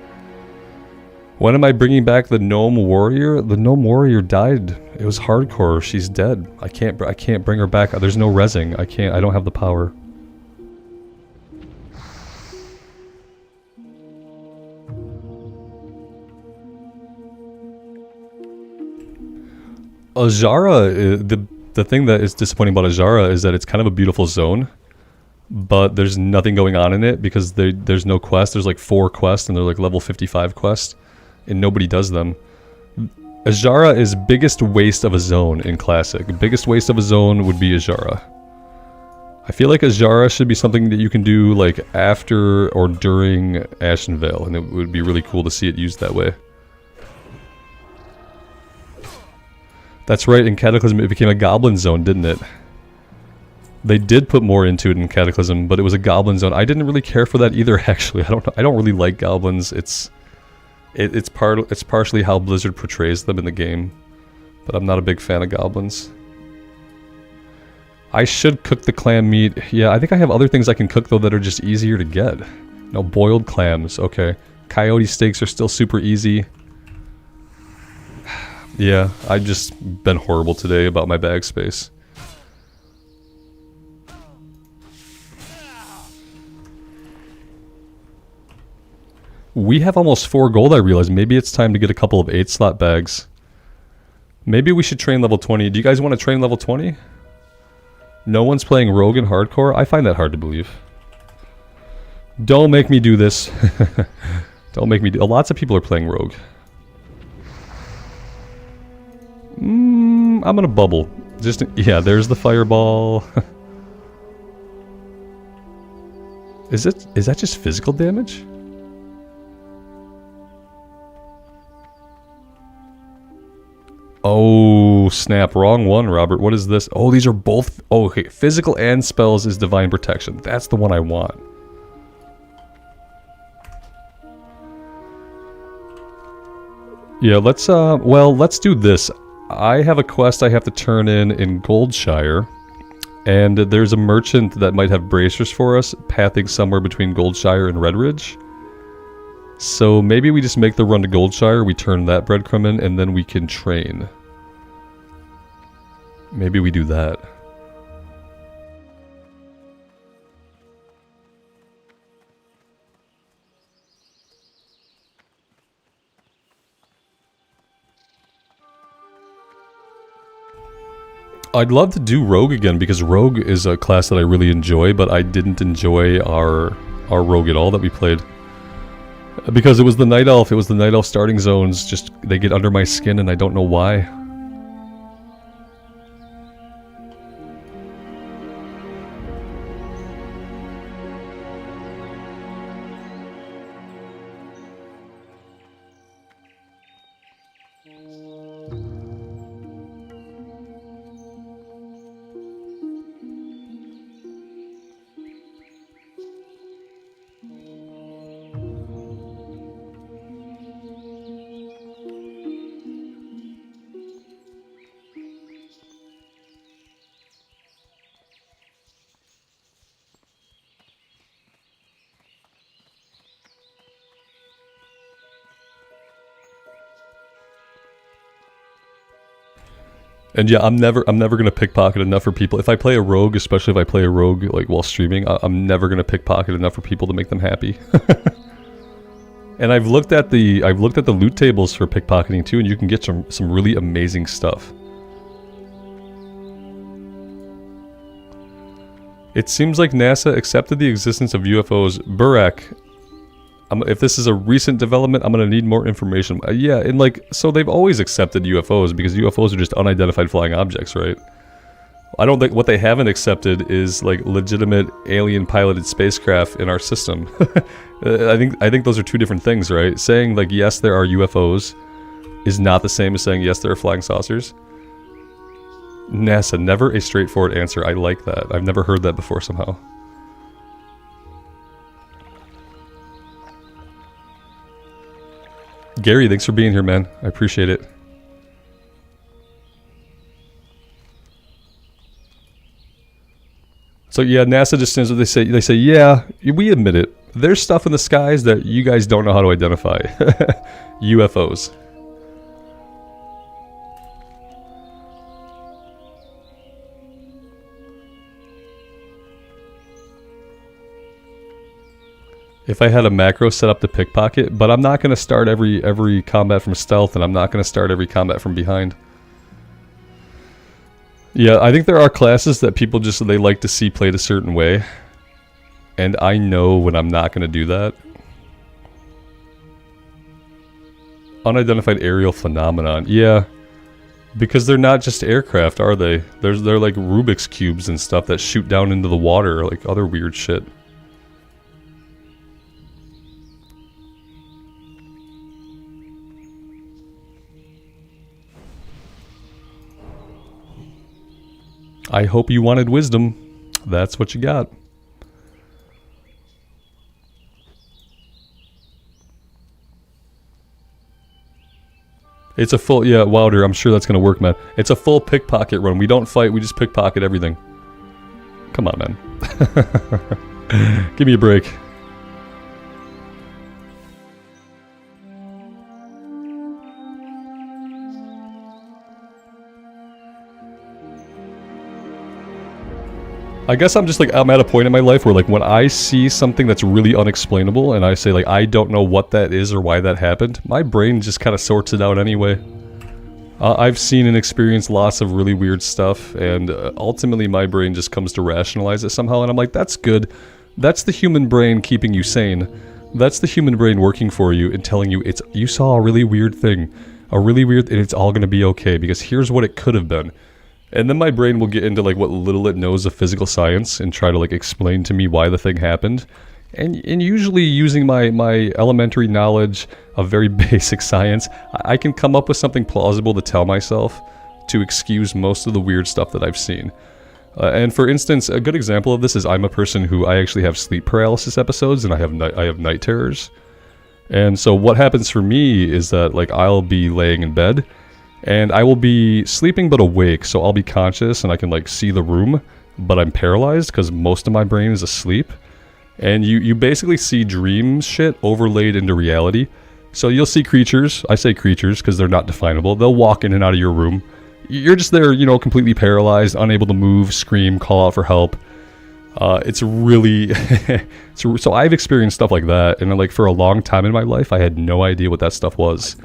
When am I bringing back the Gnome Warrior? The Gnome Warrior died. It was hardcore. She's dead. I can't bring her back. There's no rezzing. I don't have the power. Azara, the thing that is disappointing about Azara is that it's kind of a beautiful zone, but there's nothing going on in it because there's no quest. There's like 4 quests and they're like level 55 quests, and nobody does them. Azara is biggest waste of a zone in Classic. Biggest waste of a zone would be Azara. I feel like Azara should be something that you can do like after or during Ashenvale, and it would be really cool to see it used that way. That's right, in Cataclysm it became a goblin zone, didn't it? They did put more into it in Cataclysm, but it was a goblin zone. I didn't really care for that either, actually. I don't really like goblins. It's partially how Blizzard portrays them in the game, but I'm not a big fan of goblins. I should cook the clam meat. Yeah, I think I have other things I can cook though that are just easier to get. No, boiled clams. Okay. Coyote steaks are still super easy. Yeah, I've just been horrible today about my bag space. We have almost 4 gold, I realize. Maybe it's time to get a couple of 8-slot bags. Maybe we should train level 20. Do you guys want to train level 20? No one's playing Rogue and Hardcore? I find that hard to believe. Don't make me do this. Don't make me do... Lots of people are playing Rogue. I'm gonna bubble. Just... Yeah, there's the fireball. Is that just physical damage? Oh, snap. Wrong one, Robert. What is this? Oh, these are both... Oh, okay. Physical and spells is Divine Protection. That's the one I want. Yeah, let's, well, let's do this. I have a quest I have to turn in Goldshire. And there's a merchant that might have bracers for us, pathing somewhere between Goldshire and Redridge. So maybe we just make the run to Goldshire, we turn that breadcrumb in, and then we can train. Maybe we do that. I'd love to do Rogue again, because Rogue is a class that I really enjoy, but I didn't enjoy our Rogue at all that we played. Because it was the Night Elf, starting zones, just, they get under my skin and I don't know why. And yeah, I'm never gonna pickpocket enough for people. If I play a rogue, especially if I play a rogue like while streaming, I'm never gonna pickpocket enough for people to make them happy. And I've looked at the loot tables for pickpocketing too, and you can get some really amazing stuff. It seems like NASA accepted the existence of UFOs. Burak, if this is a recent development, I'm gonna need more information. Yeah, and like, so they've always accepted UFOs because UFOs are just unidentified flying objects, right? I don't think what they haven't accepted is like legitimate alien piloted spacecraft in our system. I think those are two different things, right? Saying like yes, there are UFOs is not the same as saying yes, there are flying saucers. NASA, never a straightforward answer. I like that. I've never heard that before somehow. Gary, thanks for being here, man. I appreciate it. So yeah, NASA just stands what they say. They say, yeah, we admit it. There's stuff in the skies that you guys don't know how to identify. UFOs. If I had a macro set up to pickpocket, but I'm not going to start every combat from stealth, and I'm not going to start every combat from behind. Yeah, I think there are classes that people just, they like to see played a certain way. And I know when I'm not going to do that. Unidentified aerial phenomenon. Yeah. Because they're not just aircraft, are they? They're like Rubik's cubes and stuff that shoot down into the water, like other weird shit. I hope you wanted wisdom. That's what you got. It's a full, yeah, Wilder, I'm sure that's gonna work, man. It's a full pickpocket run. We don't fight, we just pickpocket everything. Come on, man. Give me a break. I guess I'm just like, I'm at a point in my life where like when I see something that's really unexplainable and I say like, I don't know what that is or why that happened, my brain just kind of sorts it out anyway. I've seen and experienced lots of really weird stuff, and ultimately my brain just comes to rationalize it somehow, and I'm like, that's good. That's the human brain keeping you sane. That's the human brain working for you and telling you you saw a really weird thing. And it's all going to be okay because here's what it could have been. And then my brain will get into like what little it knows of physical science and try to like explain to me why the thing happened. And usually using my elementary knowledge of very basic science, I can come up with something plausible to tell myself to excuse most of the weird stuff that I've seen. And for instance, a good example of this is I'm a person who I actually have sleep paralysis episodes, and I have night terrors. And so what happens for me is that like I'll be laying in bed and I will be sleeping but awake, so I'll be conscious and I can like see the room, but I'm paralyzed because most of my brain is asleep. And you basically see dream shit overlaid into reality. So you'll see creatures, I say creatures because they're not definable, they'll walk in and out of your room. You're just there, you know, completely paralyzed, unable to move, scream, call out for help. It's really... so I've experienced stuff like that, and like for a long time in my life, I had no idea what that stuff was.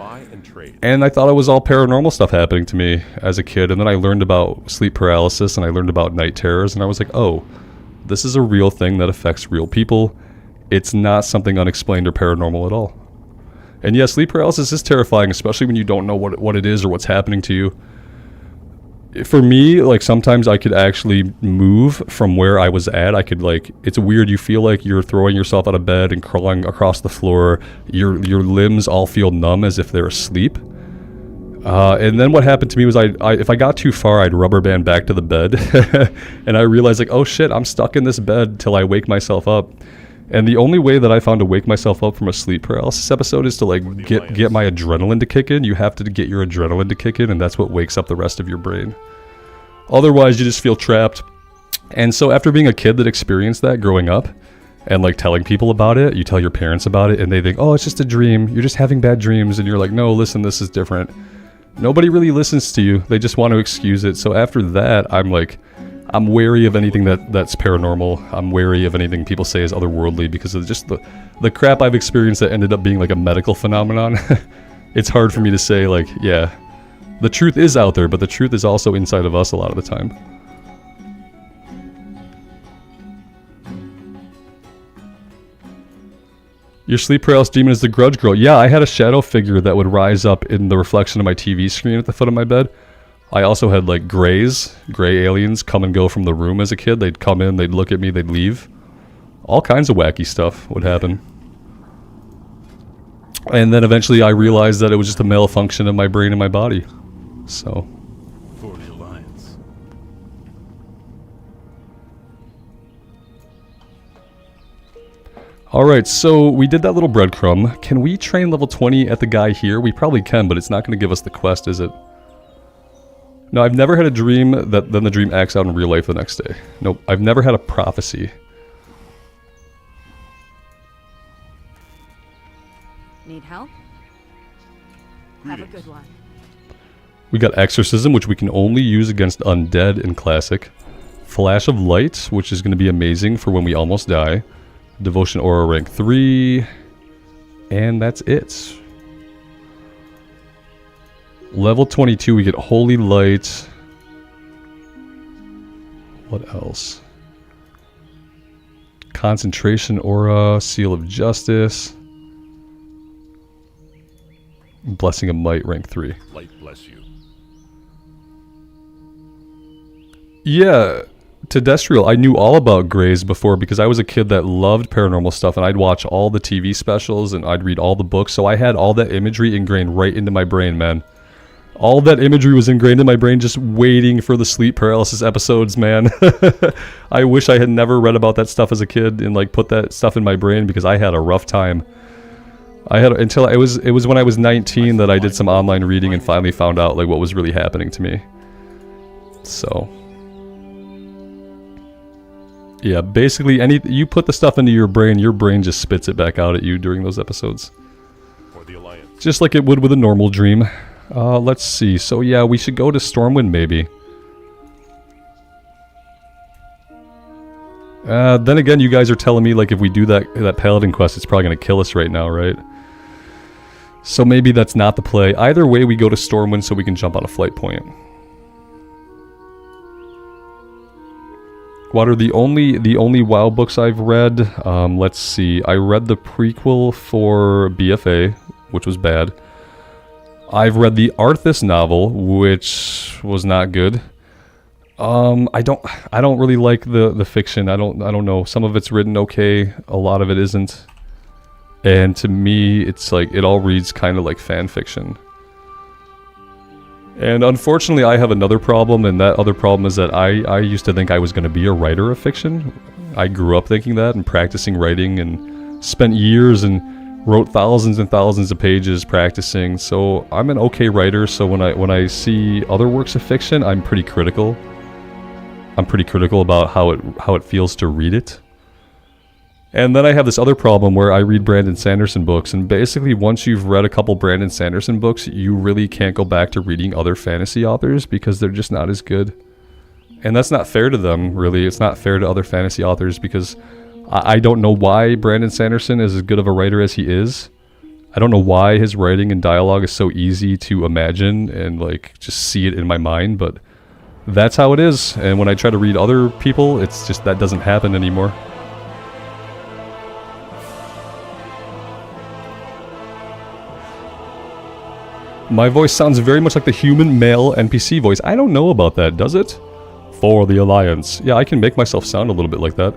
And I thought it was all paranormal stuff happening to me as a kid, and then I learned about sleep paralysis, and I learned about night terrors, and I was like, oh, this is a real thing that affects real people. It's not something unexplained or paranormal at all. And yeah, sleep paralysis is terrifying, especially when you don't know what it is or what's happening to you. For me, like sometimes I could actually move from where I was at. I could like, it's weird, you feel like you're throwing yourself out of bed and crawling across the floor. Your limbs all feel numb as if they're asleep. And then what happened to me was if I got too far, I'd rubber band back to the bed. And I realized like, oh shit, I'm stuck in this bed till I wake myself up. And the only way that I found to wake myself up from a sleep paralysis episode is to like get my adrenaline to kick in. You have to get your adrenaline to kick in, and that's what wakes up the rest of your brain. Otherwise, you just feel trapped. And so after being a kid that experienced that growing up, and like telling people about it, you tell your parents about it, and they think, oh, it's just a dream. You're just having bad dreams. And you're like, no, listen, this is different. Nobody really listens to you. They just want to excuse it. So after that, I'm like, I'm wary of anything that's paranormal. I'm wary of anything people say is otherworldly because of just the crap I've experienced that ended up being like a medical phenomenon. It's hard for me to say like, yeah, the truth is out there, but the truth is also inside of us a lot of the time. Your sleep paralysis demon is the grudge girl. Yeah, I had a shadow figure that would rise up in the reflection of my TV screen at the foot of my bed. I also had like gray aliens come and go from the room as a kid. They'd come in, they'd look at me, they'd leave. All kinds of wacky stuff would happen. And then eventually I realized that it was just a malfunction of my brain and my body. So. For the Alliance. Alright, so we did that little breadcrumb. Can we train level 20 at the guy here? We probably can, but it's not going to give us the quest, is it? No, I've never had a dream that then the dream acts out in real life the next day. Nope, I've never had a prophecy. Need help? Have a good one. We got Exorcism, which we can only use against undead in Classic. Flash of Light, which is going to be amazing for when we almost die. Devotion Aura rank 3. And that's it. Level 22, we get Holy Light. What else? Concentration Aura, Seal of Justice. Blessing of Might, rank 3. Light bless you. Yeah, Tedestrial, I knew all about Greys before because I was a kid that loved paranormal stuff, and I'd watch all the TV specials and I'd read all the books, so I had all that imagery ingrained right into my brain, man. All that imagery was ingrained in my brain just waiting for the sleep paralysis episodes, man. I wish I had never read about that stuff as a kid and like put that stuff in my brain because I had a rough time. I had until it was when I was 19 that I did some online reading and finally found out like what was really happening to me. So yeah, basically you put the stuff into your brain just spits it back out at you during those episodes. For the Alliance. Just like it would with a normal dream. Let's see. So yeah, we should go to Stormwind maybe. Then again, you guys are telling me like if we do that Paladin quest, it's probably going to kill us right now, right? So maybe that's not the play. Either way, we go to Stormwind so we can jump on a flight point. What are the only WoW books I've read? Let's see. I read the prequel for BFA, which was bad. I've read the Arthas novel, which was not good. I don't really like the fiction. I don't know. Some of it's written okay, a lot of it isn't. And to me, it's like it all reads kind of like fan fiction. And unfortunately, I have another problem, and that other problem is that I used to think I was going to be a writer of fiction. I grew up thinking that and practicing writing and spent years and wrote thousands and thousands of pages practicing. So I'm an okay writer, so when I see other works of fiction, I'm pretty critical. I'm pretty critical about how it feels to read it. And then I have this other problem where I read Brandon Sanderson books, and basically once you've read a couple Brandon Sanderson books, you really can't go back to reading other fantasy authors because they're just not as good. And that's not fair to them, really. It's not fair to other fantasy authors because I don't know why Brandon Sanderson is as good of a writer as he is. I don't know why his writing and dialogue is so easy to imagine and like just see it in my mind, but that's how it is. And when I try to read other people, it's just that doesn't happen anymore. My voice sounds very much like the human male NPC voice. I don't know about that, does it? For the Alliance. Yeah, I can make myself sound a little bit like that.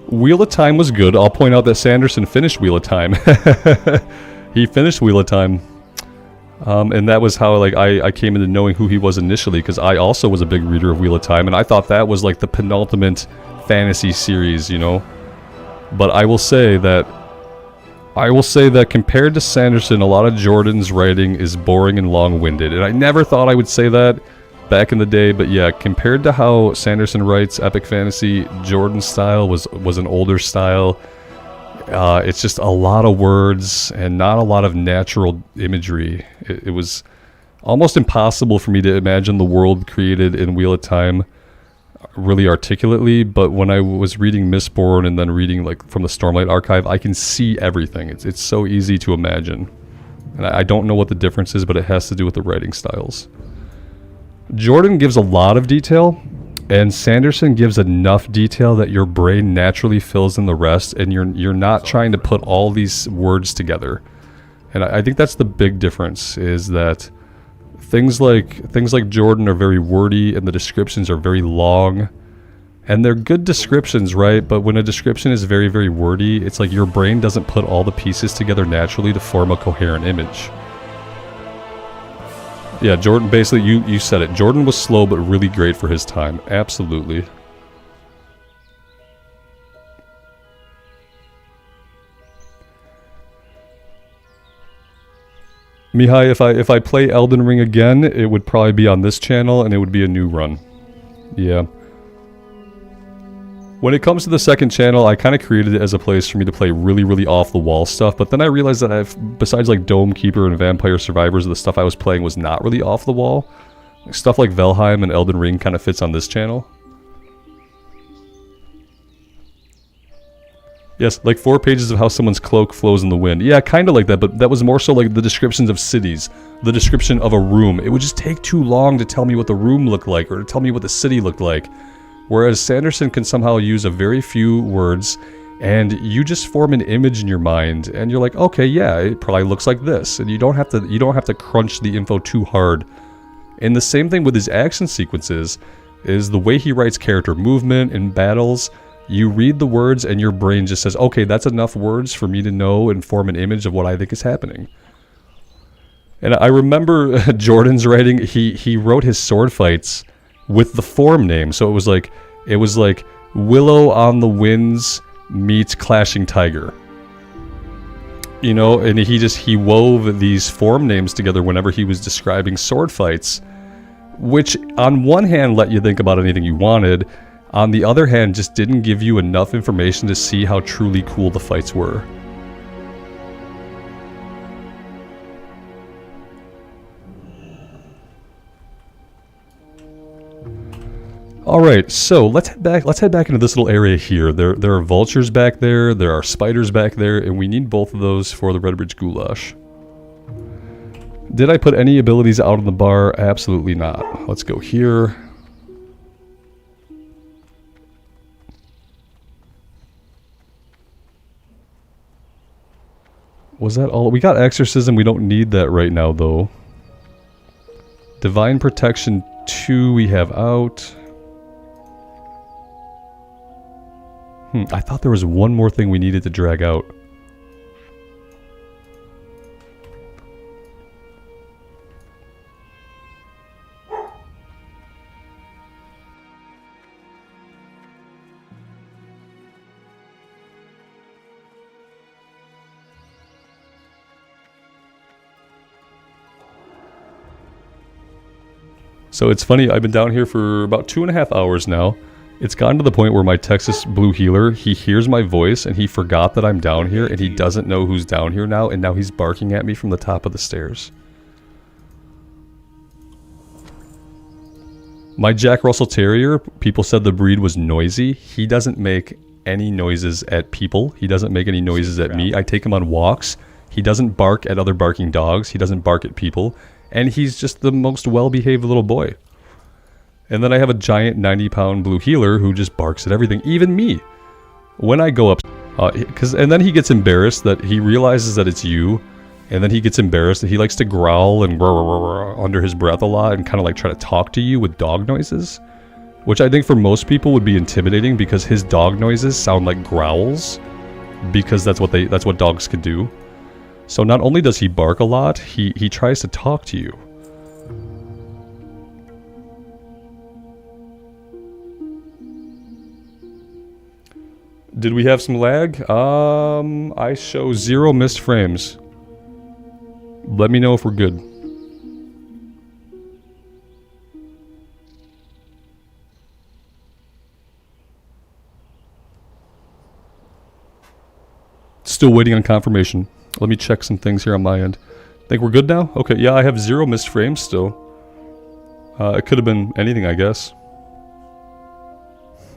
Wheel of Time was good. I'll point out that Sanderson finished Wheel of Time. He finished Wheel of Time. And that was how like I came into knowing who he was initially, because I also was a big reader of Wheel of Time, and I thought that was like the penultimate fantasy series, you know. But I will say that compared to Sanderson, a lot of Jordan's writing is boring and long-winded, and I never thought I would say that back in the day, but yeah, compared to how Sanderson writes epic fantasy, Jordan's style was an older style. It's just a lot of words and not a lot of natural imagery. It was almost impossible for me to imagine the world created in Wheel of Time really articulately, but when I was reading Mistborn and then reading like from the Stormlight Archive, I can see everything. It's so easy to imagine. And I don't know what the difference is, but it has to do with the writing styles. Jordan gives a lot of detail, and Sanderson gives enough detail that your brain naturally fills in the rest, and you're not trying to put all these words together. And I think that's the big difference, is that things like Jordan are very wordy, and the descriptions are very long. And they're good descriptions, right? But when a description is very, very wordy, it's like your brain doesn't put all the pieces together naturally to form a coherent image. Yeah, Jordan, basically, you said it. Jordan was slow, but really great for his time. Absolutely. Mihai, if I play Elden Ring again, it would probably be on this channel, and it would be a new run. Yeah. When it comes to the second channel, I kind of created it as a place for me to play really, really off-the-wall stuff, but then I realized that besides like Dome Keeper and Vampire Survivors, the stuff I was playing was not really off-the-wall. Stuff like Valheim and Elden Ring kind of fits on this channel. Yes, like 4 pages of how someone's cloak flows in the wind. Yeah, kind of like that, but that was more so like the descriptions of cities, the description of a room. It would just take too long to tell me what the room looked like or to tell me what the city looked like. Whereas Sanderson can somehow use a very few words, and you just form an image in your mind, and you're like, okay, yeah, it probably looks like this, and you don't have to crunch the info too hard. And the same thing with his action sequences is the way he writes character movement in battles. You read the words, and your brain just says, okay, that's enough words for me to know and form an image of what I think is happening. And I remember Jordan's writing. He wrote his sword fights with the form name, so it was like Willow on the Winds meets Clashing Tiger, you know. And he wove these form names together whenever he was describing sword fights, which on one hand let you think about anything you wanted, on the other hand just didn't give you enough information to see how truly cool the fights were. Alright, so let's head back into this little area here. There are vultures back there, there are spiders back there, and we need both of those for the Redbridge Goulash. Did I put any abilities out on the bar? Absolutely not. Let's go here. Was that all? We got Exorcism, we don't need that right now though. Divine Protection 2 we have out. I thought there was one more thing we needed to drag out. So it's funny, I've been down here for about 2.5 hours now. It's gotten to the point where my Texas Blue Healer, he hears my voice and he forgot that I'm down here and he doesn't know who's down here now, and now he's barking at me from the top of the stairs. My Jack Russell Terrier, people said the breed was noisy. He doesn't make any noises at people. He doesn't make any noises at me. I take him on walks. He doesn't bark at other barking dogs. He doesn't bark at people. And he's just the most well-behaved little boy. And then I have a giant 90-pound Blue Healer who just barks at everything, even me. When I go up, and then he gets embarrassed that he realizes that it's you, and then he gets embarrassed that he likes to growl and under his breath a lot and kind of like try to talk to you with dog noises, which I think for most people would be intimidating because his dog noises sound like growls, because that's what dogs can do. So not only does he bark a lot, he tries to talk to you. Did we have some lag? I show 0 missed frames. Let me know if we're good. Still waiting on confirmation. Let me check some things here on my end. Think we're good now? Okay, yeah, I have 0 missed frames still. It could have been anything, I guess.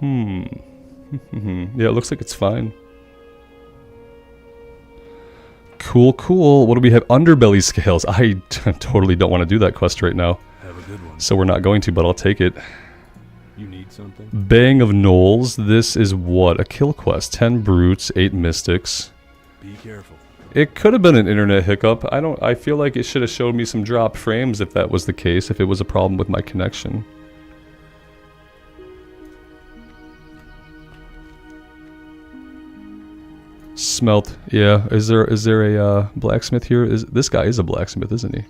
Yeah, it looks like it's fine. Cool, cool. What do we have? Underbelly scales. I totally don't want to do that quest right now. Have a good one. So we're not going to, but I'll take it. You need something? Bang of Knolls. This is what? A kill quest. 10 brutes, 8 mystics. Be careful. It could have been an internet hiccup. I feel like it should have showed me some dropped frames if that was the case, if it was a problem with my connection. Smelt. Yeah. Is there a blacksmith here? This guy is a blacksmith, isn't he?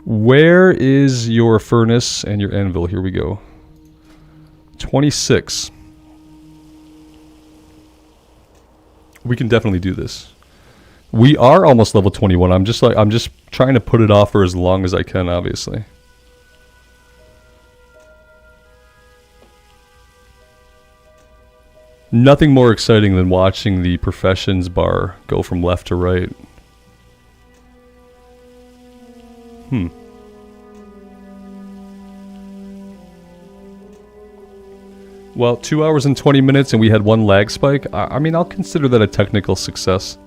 Where is your furnace and your anvil? Here we go. 26. We can definitely do this. We are almost level 21. I'm just trying to put it off for as long as I can, obviously. Nothing more exciting than watching the professions bar go from left to right. Well, 2 hours and 20 minutes and we had 1 lag spike. I mean, I'll consider that a technical success.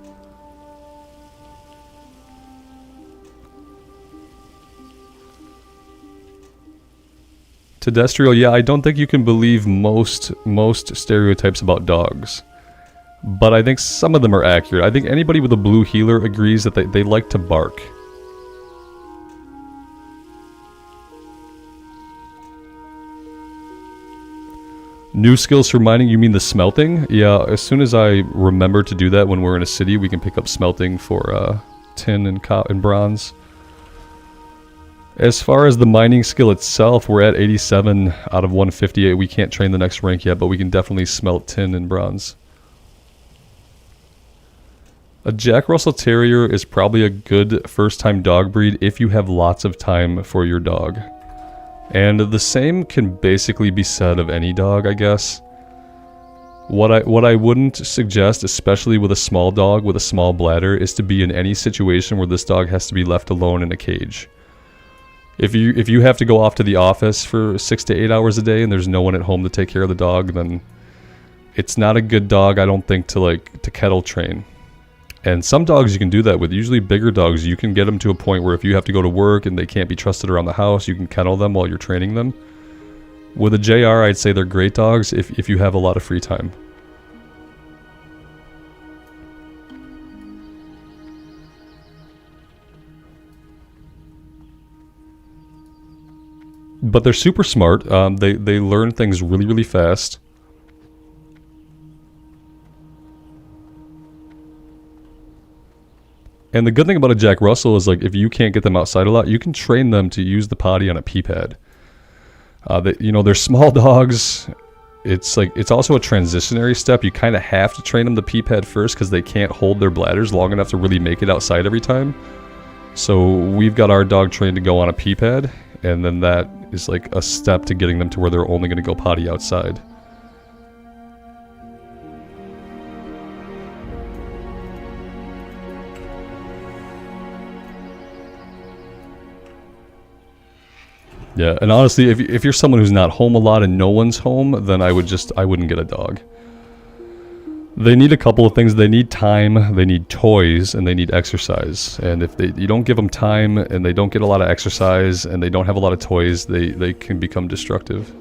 Tedestrial, yeah, I don't think you can believe most stereotypes about dogs. But I think some of them are accurate. I think anybody with a blue healer agrees that they like to bark. New skills for mining, you mean the smelting? Yeah, as soon as I remember to do that when we're in a city, we can pick up smelting for tin and bronze. As far as the mining skill itself, we're at 87 out of 158. We can't train the next rank yet, but we can definitely smelt tin and bronze. A Jack Russell Terrier is probably a good first-time dog breed if you have lots of time for your dog. And the same can basically be said of any dog, I guess. What I wouldn't suggest, especially with a small dog with a small bladder, is to be in any situation where this dog has to be left alone in a cage. If you have to go off to the office for 6 to 8 hours a day and there's no one at home to take care of the dog, then it's not a good dog, I don't think, to kettle train. And some dogs you can do that with. Usually bigger dogs, you can get them to a point where if you have to go to work and they can't be trusted around the house, you can kennel them while you're training them. With a JR, I'd say they're great dogs if you have a lot of free time. But they're super smart. They learn things really, really fast. And the good thing about a Jack Russell is, like, if you can't get them outside a lot, you can train them to use the potty on a pee pad. They're small dogs. It's also a transitionary step. You kind of have to train them to pee pad first because they can't hold their bladders long enough to really make it outside every time. So we've got our dog trained to go on a pee pad, and then that is like a step to getting them to where they're only going to go potty outside. Yeah, and honestly, if you're someone who's not home a lot and no one's home, then I wouldn't get a dog. They need a couple of things. They need time, they need toys, and they need exercise. And if you don't give them time, and they don't get a lot of exercise, and they don't have a lot of toys, they can become destructive.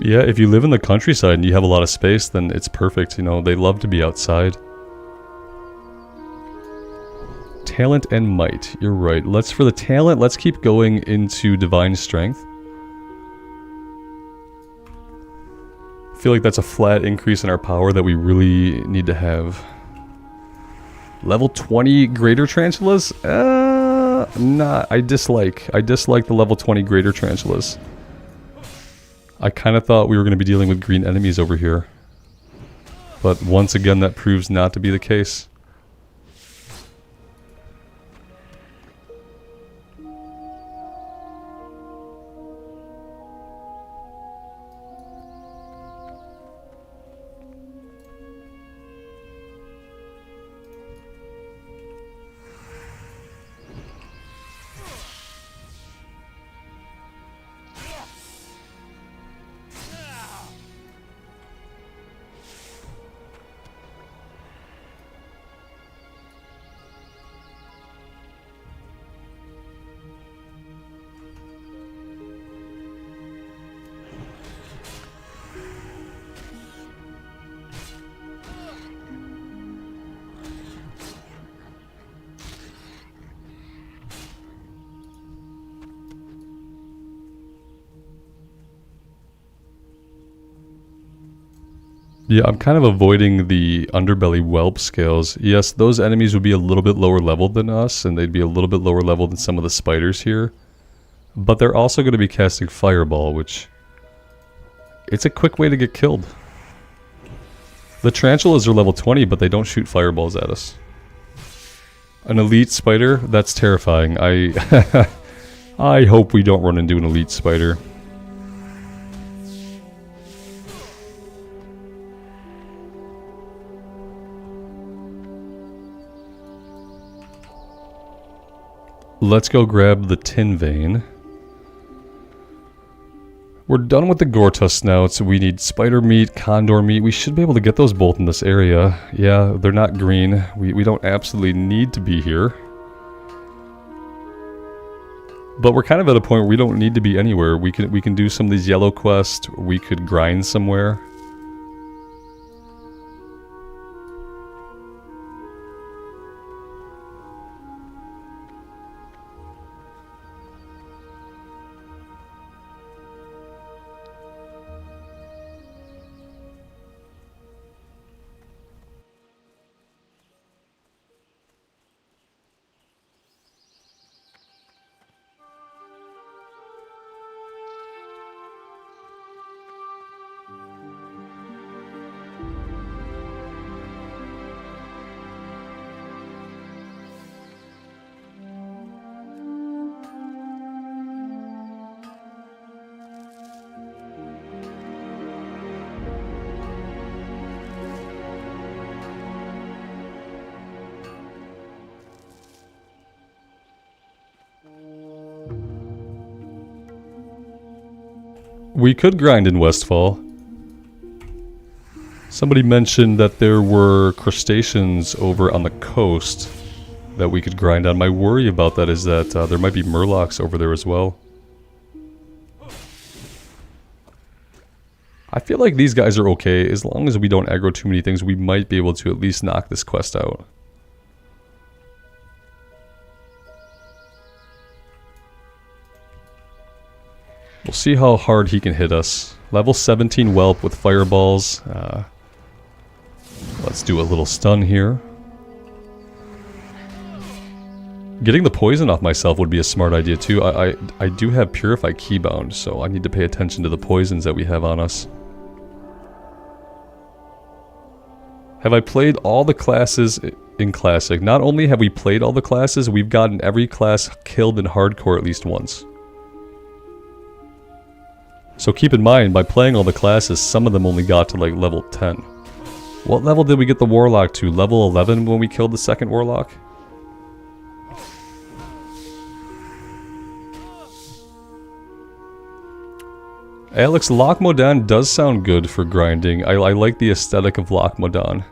Yeah, if you live in the countryside and you have a lot of space, then it's perfect. You know, they love to be outside. Talent and might. You're right. For the talent, let's keep going into divine strength. I feel like that's a flat increase in our power that we really need to have. Level 20 greater tarantulas? Nah, I dislike the level 20 greater tarantulas. I kind of thought we were going to be dealing with green enemies over here. But once again, that proves not to be the case. Yeah, I'm kind of avoiding the underbelly whelp scales. Yes, those enemies would be a little bit lower level than us, and they'd be a little bit lower level than some of the spiders here. But they're also going to be casting Fireball, which... it's a quick way to get killed. The tarantulas are level 20, but they don't shoot fireballs at us. An elite spider? That's terrifying. I hope we don't run into an elite spider. Let's go grab the tin vein. We're done with the Gorta snouts. We need spider meat, condor meat. We should be able to get those both in this area. Yeah, they're not green. We don't absolutely need to be here. But we're kind of at a point where we don't need to be anywhere. We can do some of these yellow quests. We could grind somewhere. We could grind in Westfall. Somebody mentioned that there were crustaceans over on the coast that we could grind on. My worry about that is that there might be murlocs over there as well. I feel like these guys are okay. As long as we don't aggro too many things, we might be able to at least knock this quest out. We'll see how hard he can hit us. Level 17 whelp with fireballs. Let's do a little stun here. Getting the poison off myself would be a smart idea too. I do have Purify Keybound, so I need to pay attention to the poisons that we have on us. Have I played all the classes in Classic? Not only have we played all the classes, we've gotten every class killed in Hardcore at least once. So keep in mind, by playing all the classes, some of them only got to like level 10. What level did we get the Warlock to? Level 11 when we killed the second Warlock? Alex, Loch Modan does sound good for grinding. I like the aesthetic of Loch Modan.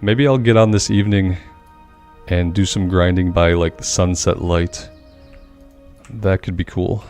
Maybe I'll get on this evening and do some grinding by like the sunset light. That could be cool.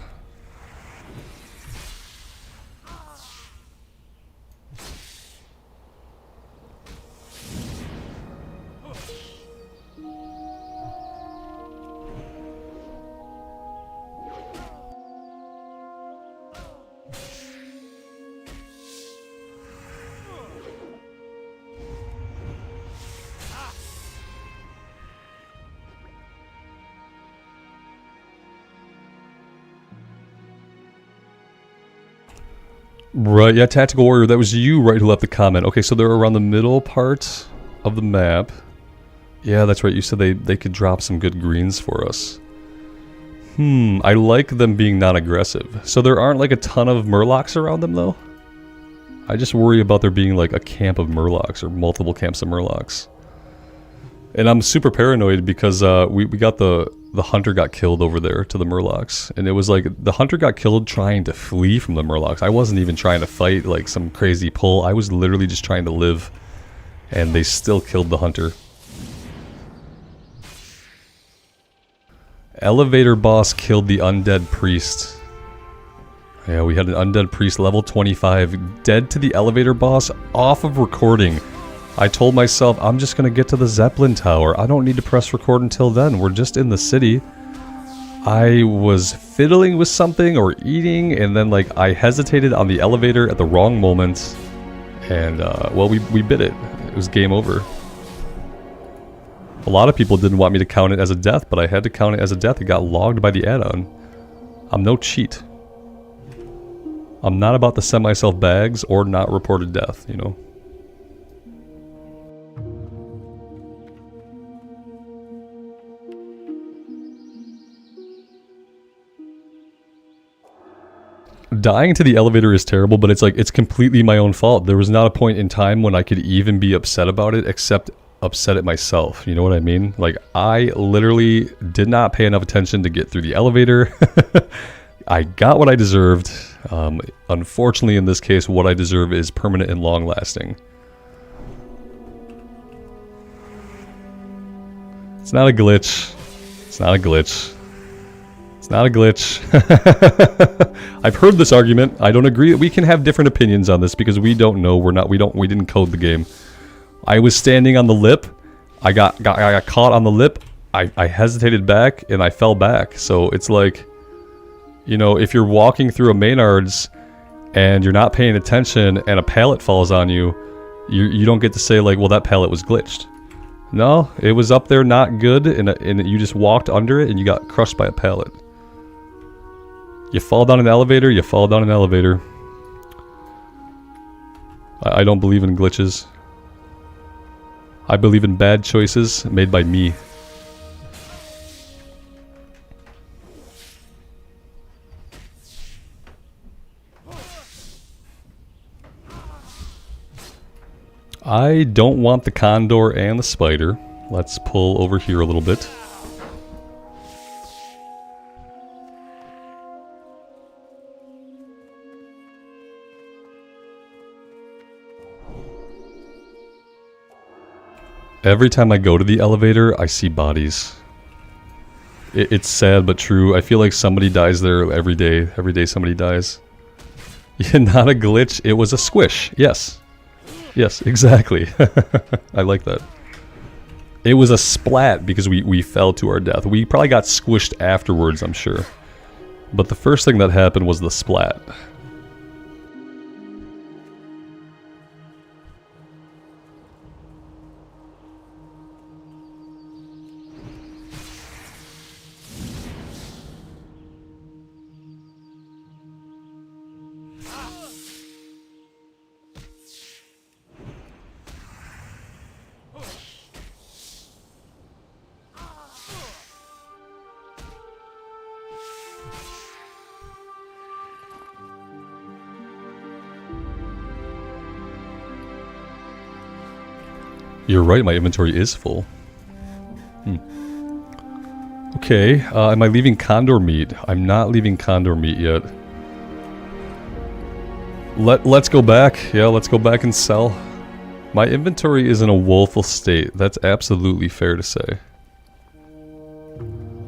Right, yeah, Tactical Warrior, that was you, right, who left the comment. Okay, so they're around the middle part of the map. Yeah, that's right, you said they could drop some good greens for us. I like them being non-aggressive. So there aren't like a ton of murlocs around them, though? I just worry about there being like a camp of murlocs or multiple camps of murlocs. And I'm super paranoid because we got the hunter got killed over there to the murlocs. And it was like the hunter got killed trying to flee from the murlocs. I wasn't even trying to fight like some crazy pull. I was literally just trying to live. And they still killed the hunter. Elevator boss killed the undead priest. Yeah, we had an undead priest level 25 dead to the elevator boss off of recording. I told myself, I'm just gonna get to the Zeppelin tower. I don't need to press record until then. We're just in the city. I was fiddling with something or eating, and then like I hesitated on the elevator at the wrong moment. And well, we bit it. It was game over. A lot of people didn't want me to count it as a death, but I had to count it as a death. It got logged by the add-on. I'm no cheat. I'm not about to send myself bags or not reported death, you know? Dying to the elevator is terrible, but it's like, it's completely my own fault. There was not a point in time when I could even be upset about it, except upset at myself. You know what I mean? Like, I literally did not pay enough attention to get through the elevator. I got what I deserved. Unfortunately, in this case, what I deserve is permanent and long-lasting. It's not a glitch. It's not a glitch. It's not a glitch. I've heard this argument. I don't agree. We can have different opinions on this because we don't know. We didn't code the game. I was standing on the lip. I got caught on the lip. I hesitated back and I fell back. So it's like, you know, if you're walking through a Maynard's and you're not paying attention and a pallet falls on you, you don't get to say like, well, that pallet was glitched. No, it was up there not good, and you just walked under it and you got crushed by a pallet. You fall down an elevator, you fall down an elevator. I don't believe in glitches. I believe in bad choices made by me. I don't want the condor and the spider. Let's pull over here a little bit. Every time I go to the elevator, I see bodies. It's sad but true. I feel like somebody dies there every day. Every day somebody dies. Yeah, not a glitch. It was a squish. Yes. Yes, exactly. I like that. It was a splat because we fell to our death. We probably got squished afterwards, I'm sure. But the first thing that happened was the splat. You're right, my inventory is full. Okay, am I leaving condor meat? I'm not leaving condor meat yet. Let's go back. Yeah, let's go back and sell. My inventory is in a woeful state. That's absolutely fair to say.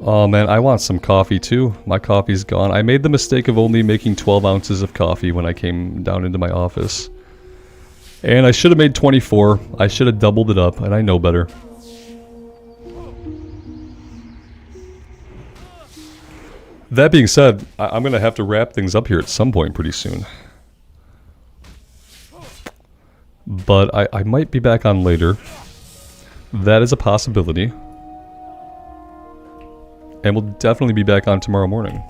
Oh man, I want some coffee too. My coffee's gone. I made the mistake of only making 12 ounces of coffee when I came down into my office. And I should have made 24. I should have doubled it up, and I know better. That being said, I'm going to have to wrap things up here at some point pretty soon. But I might be back on later. That is a possibility. And we'll definitely be back on tomorrow morning.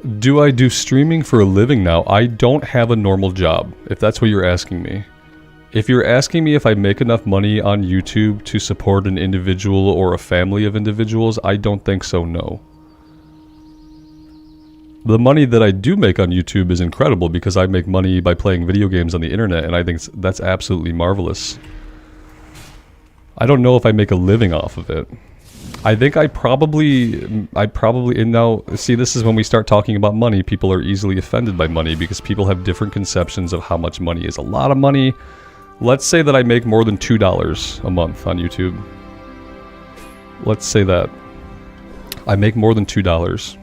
Do I do streaming for a living now? I don't have a normal job, if that's what you're asking me. If you're asking me if I make enough money on YouTube to support an individual or a family of individuals, I don't think so, no. The money that I do make on YouTube is incredible because I make money by playing video games on the internet, and I think that's absolutely marvelous. I don't know if I make a living off of it. I think I probably, and now, see, this is when we start talking about money, people are easily offended by money because people have different conceptions of how much money is a lot of money. Let's say that I make more than $2 a month on YouTube. Let's say that. I make more than $2.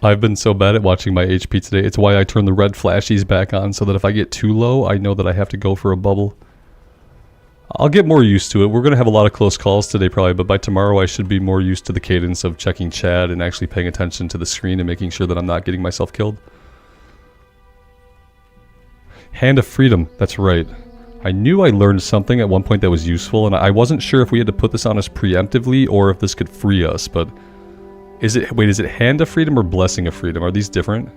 I've been so bad at watching my HP today. It's why I turn the red flashies back on so that if I get too low, I know that I have to go for a bubble. I'll get more used to it. We're going to have a lot of close calls today probably, but by tomorrow I should be more used to the cadence of checking chat and actually paying attention to the screen and making sure that I'm not getting myself killed. Hand of Freedom, that's right. I knew I learned something at one point that was useful, and I wasn't sure if we had to put this on us preemptively or if this could free us, but... is it Hand of Freedom or Blessing of Freedom? Are these different?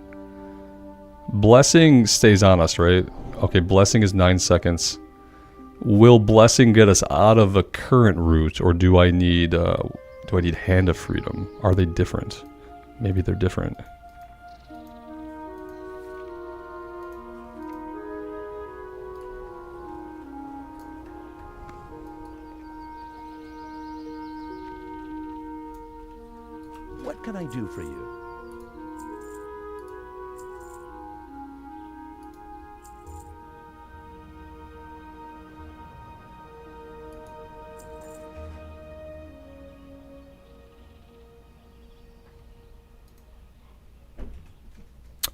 Blessing stays on us, right? Okay, Blessing is 9 seconds. Will Blessing get us out of a current route, or do I need Hand of Freedom? Are they different? Maybe they're different. What can I do for you?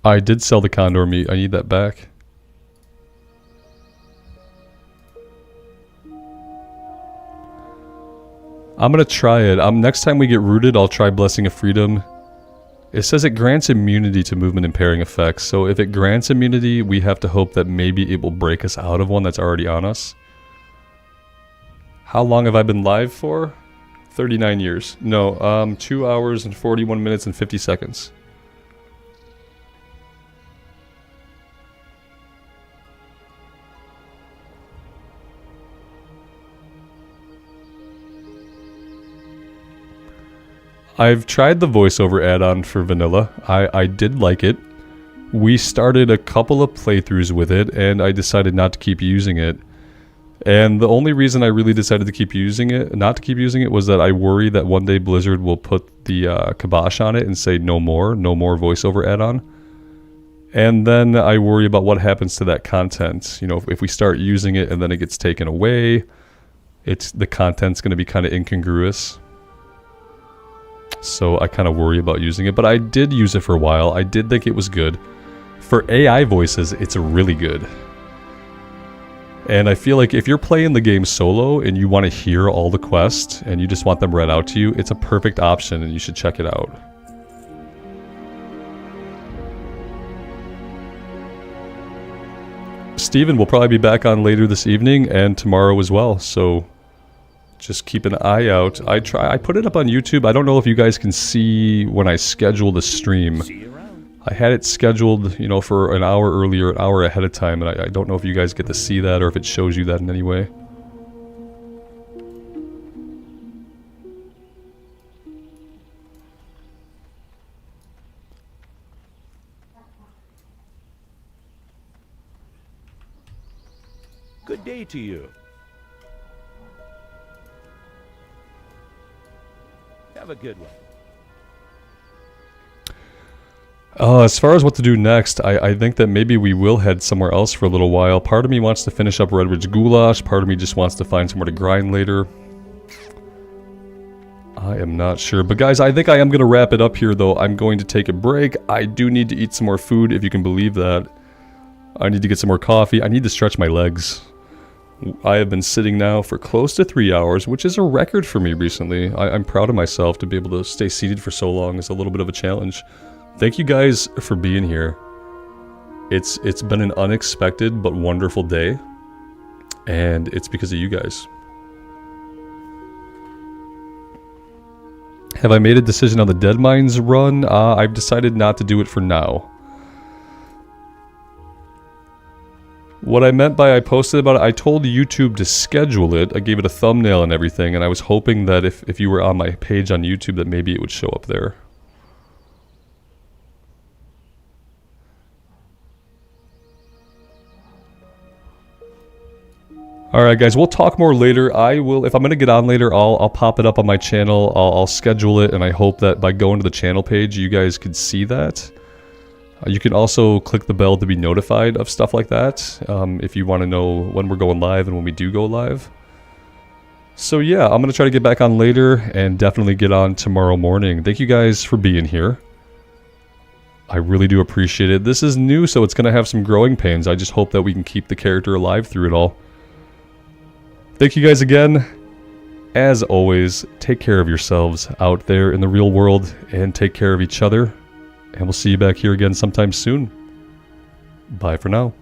I did sell the condor meat. I need that back. I'm gonna try it. Next time we get rooted, I'll try Blessing of Freedom. It says it grants immunity to movement impairing effects. So if it grants immunity, we have to hope that maybe it will break us out of one that's already on us. How long have I been live for? 39 years. No, 2 hours and 41 minutes and 50 seconds. I've tried the voiceover add-on for vanilla. I did like it. We started a couple of playthroughs with it, and I decided not to keep using it. And the only reason I really decided to keep using it, not to keep using it, was that I worry that one day Blizzard will put the kibosh on it and say no more voiceover add-on. And then I worry about what happens to that content. You know, if we start using it and then it gets taken away, the content's going to be kind of incongruous. So I kind of worry about using it, but I did use it for a while. I did think it was good. For AI voices, it's really good. And I feel like if you're playing the game solo and you want to hear all the quests and you just want them read out to you, it's a perfect option and you should check it out. Steven will probably be back on later this evening and tomorrow as well, so just keep an eye out. I put it up on YouTube. I don't know if you guys can see when I schedule the stream. I had it scheduled, you know, for an hour earlier, an hour ahead of time, and I don't know if you guys get to see that or if it shows you that in any way. Good day to you. Have a good one. As far as what to do next, I think that maybe we will head somewhere else for a little while. Part of me wants to finish up Red Ridge Goulash. Part of me just wants to find somewhere to grind later. I am not sure. But guys, I think I am going to wrap it up here, though. I'm going to take a break. I do need to eat some more food, if you can believe that. I need to get some more coffee. I need to stretch my legs. I have been sitting now for close to 3 hours, which is a record for me recently. I'm proud of myself to be able to stay seated for so long. It's a little bit of a challenge. Thank you guys for being here. It's been an unexpected but wonderful day. And it's because of you guys. Have I made a decision on the Dead Mines run? I've decided not to do it for now. What I meant by I posted about it, I told YouTube to schedule it. I gave it a thumbnail and everything, and I was hoping that if you were on my page on YouTube that maybe it would show up there. Alright guys, we'll talk more later. I will, if I'm going to get on later, I'll pop it up on my channel. I'll schedule it, and I hope that by going to the channel page, you guys can see that. You can also click the bell to be notified of stuff like that, if you want to know when we're going live and when we do go live. So yeah, I'm going to try to get back on later, and definitely get on tomorrow morning. Thank you guys for being here. I really do appreciate it. This is new, so it's going to have some growing pains. I just hope that we can keep the character alive through it all. Thank you guys again. As always, take care of yourselves out there in the real world, and take care of each other. And we'll see you back here again sometime soon. Bye for now.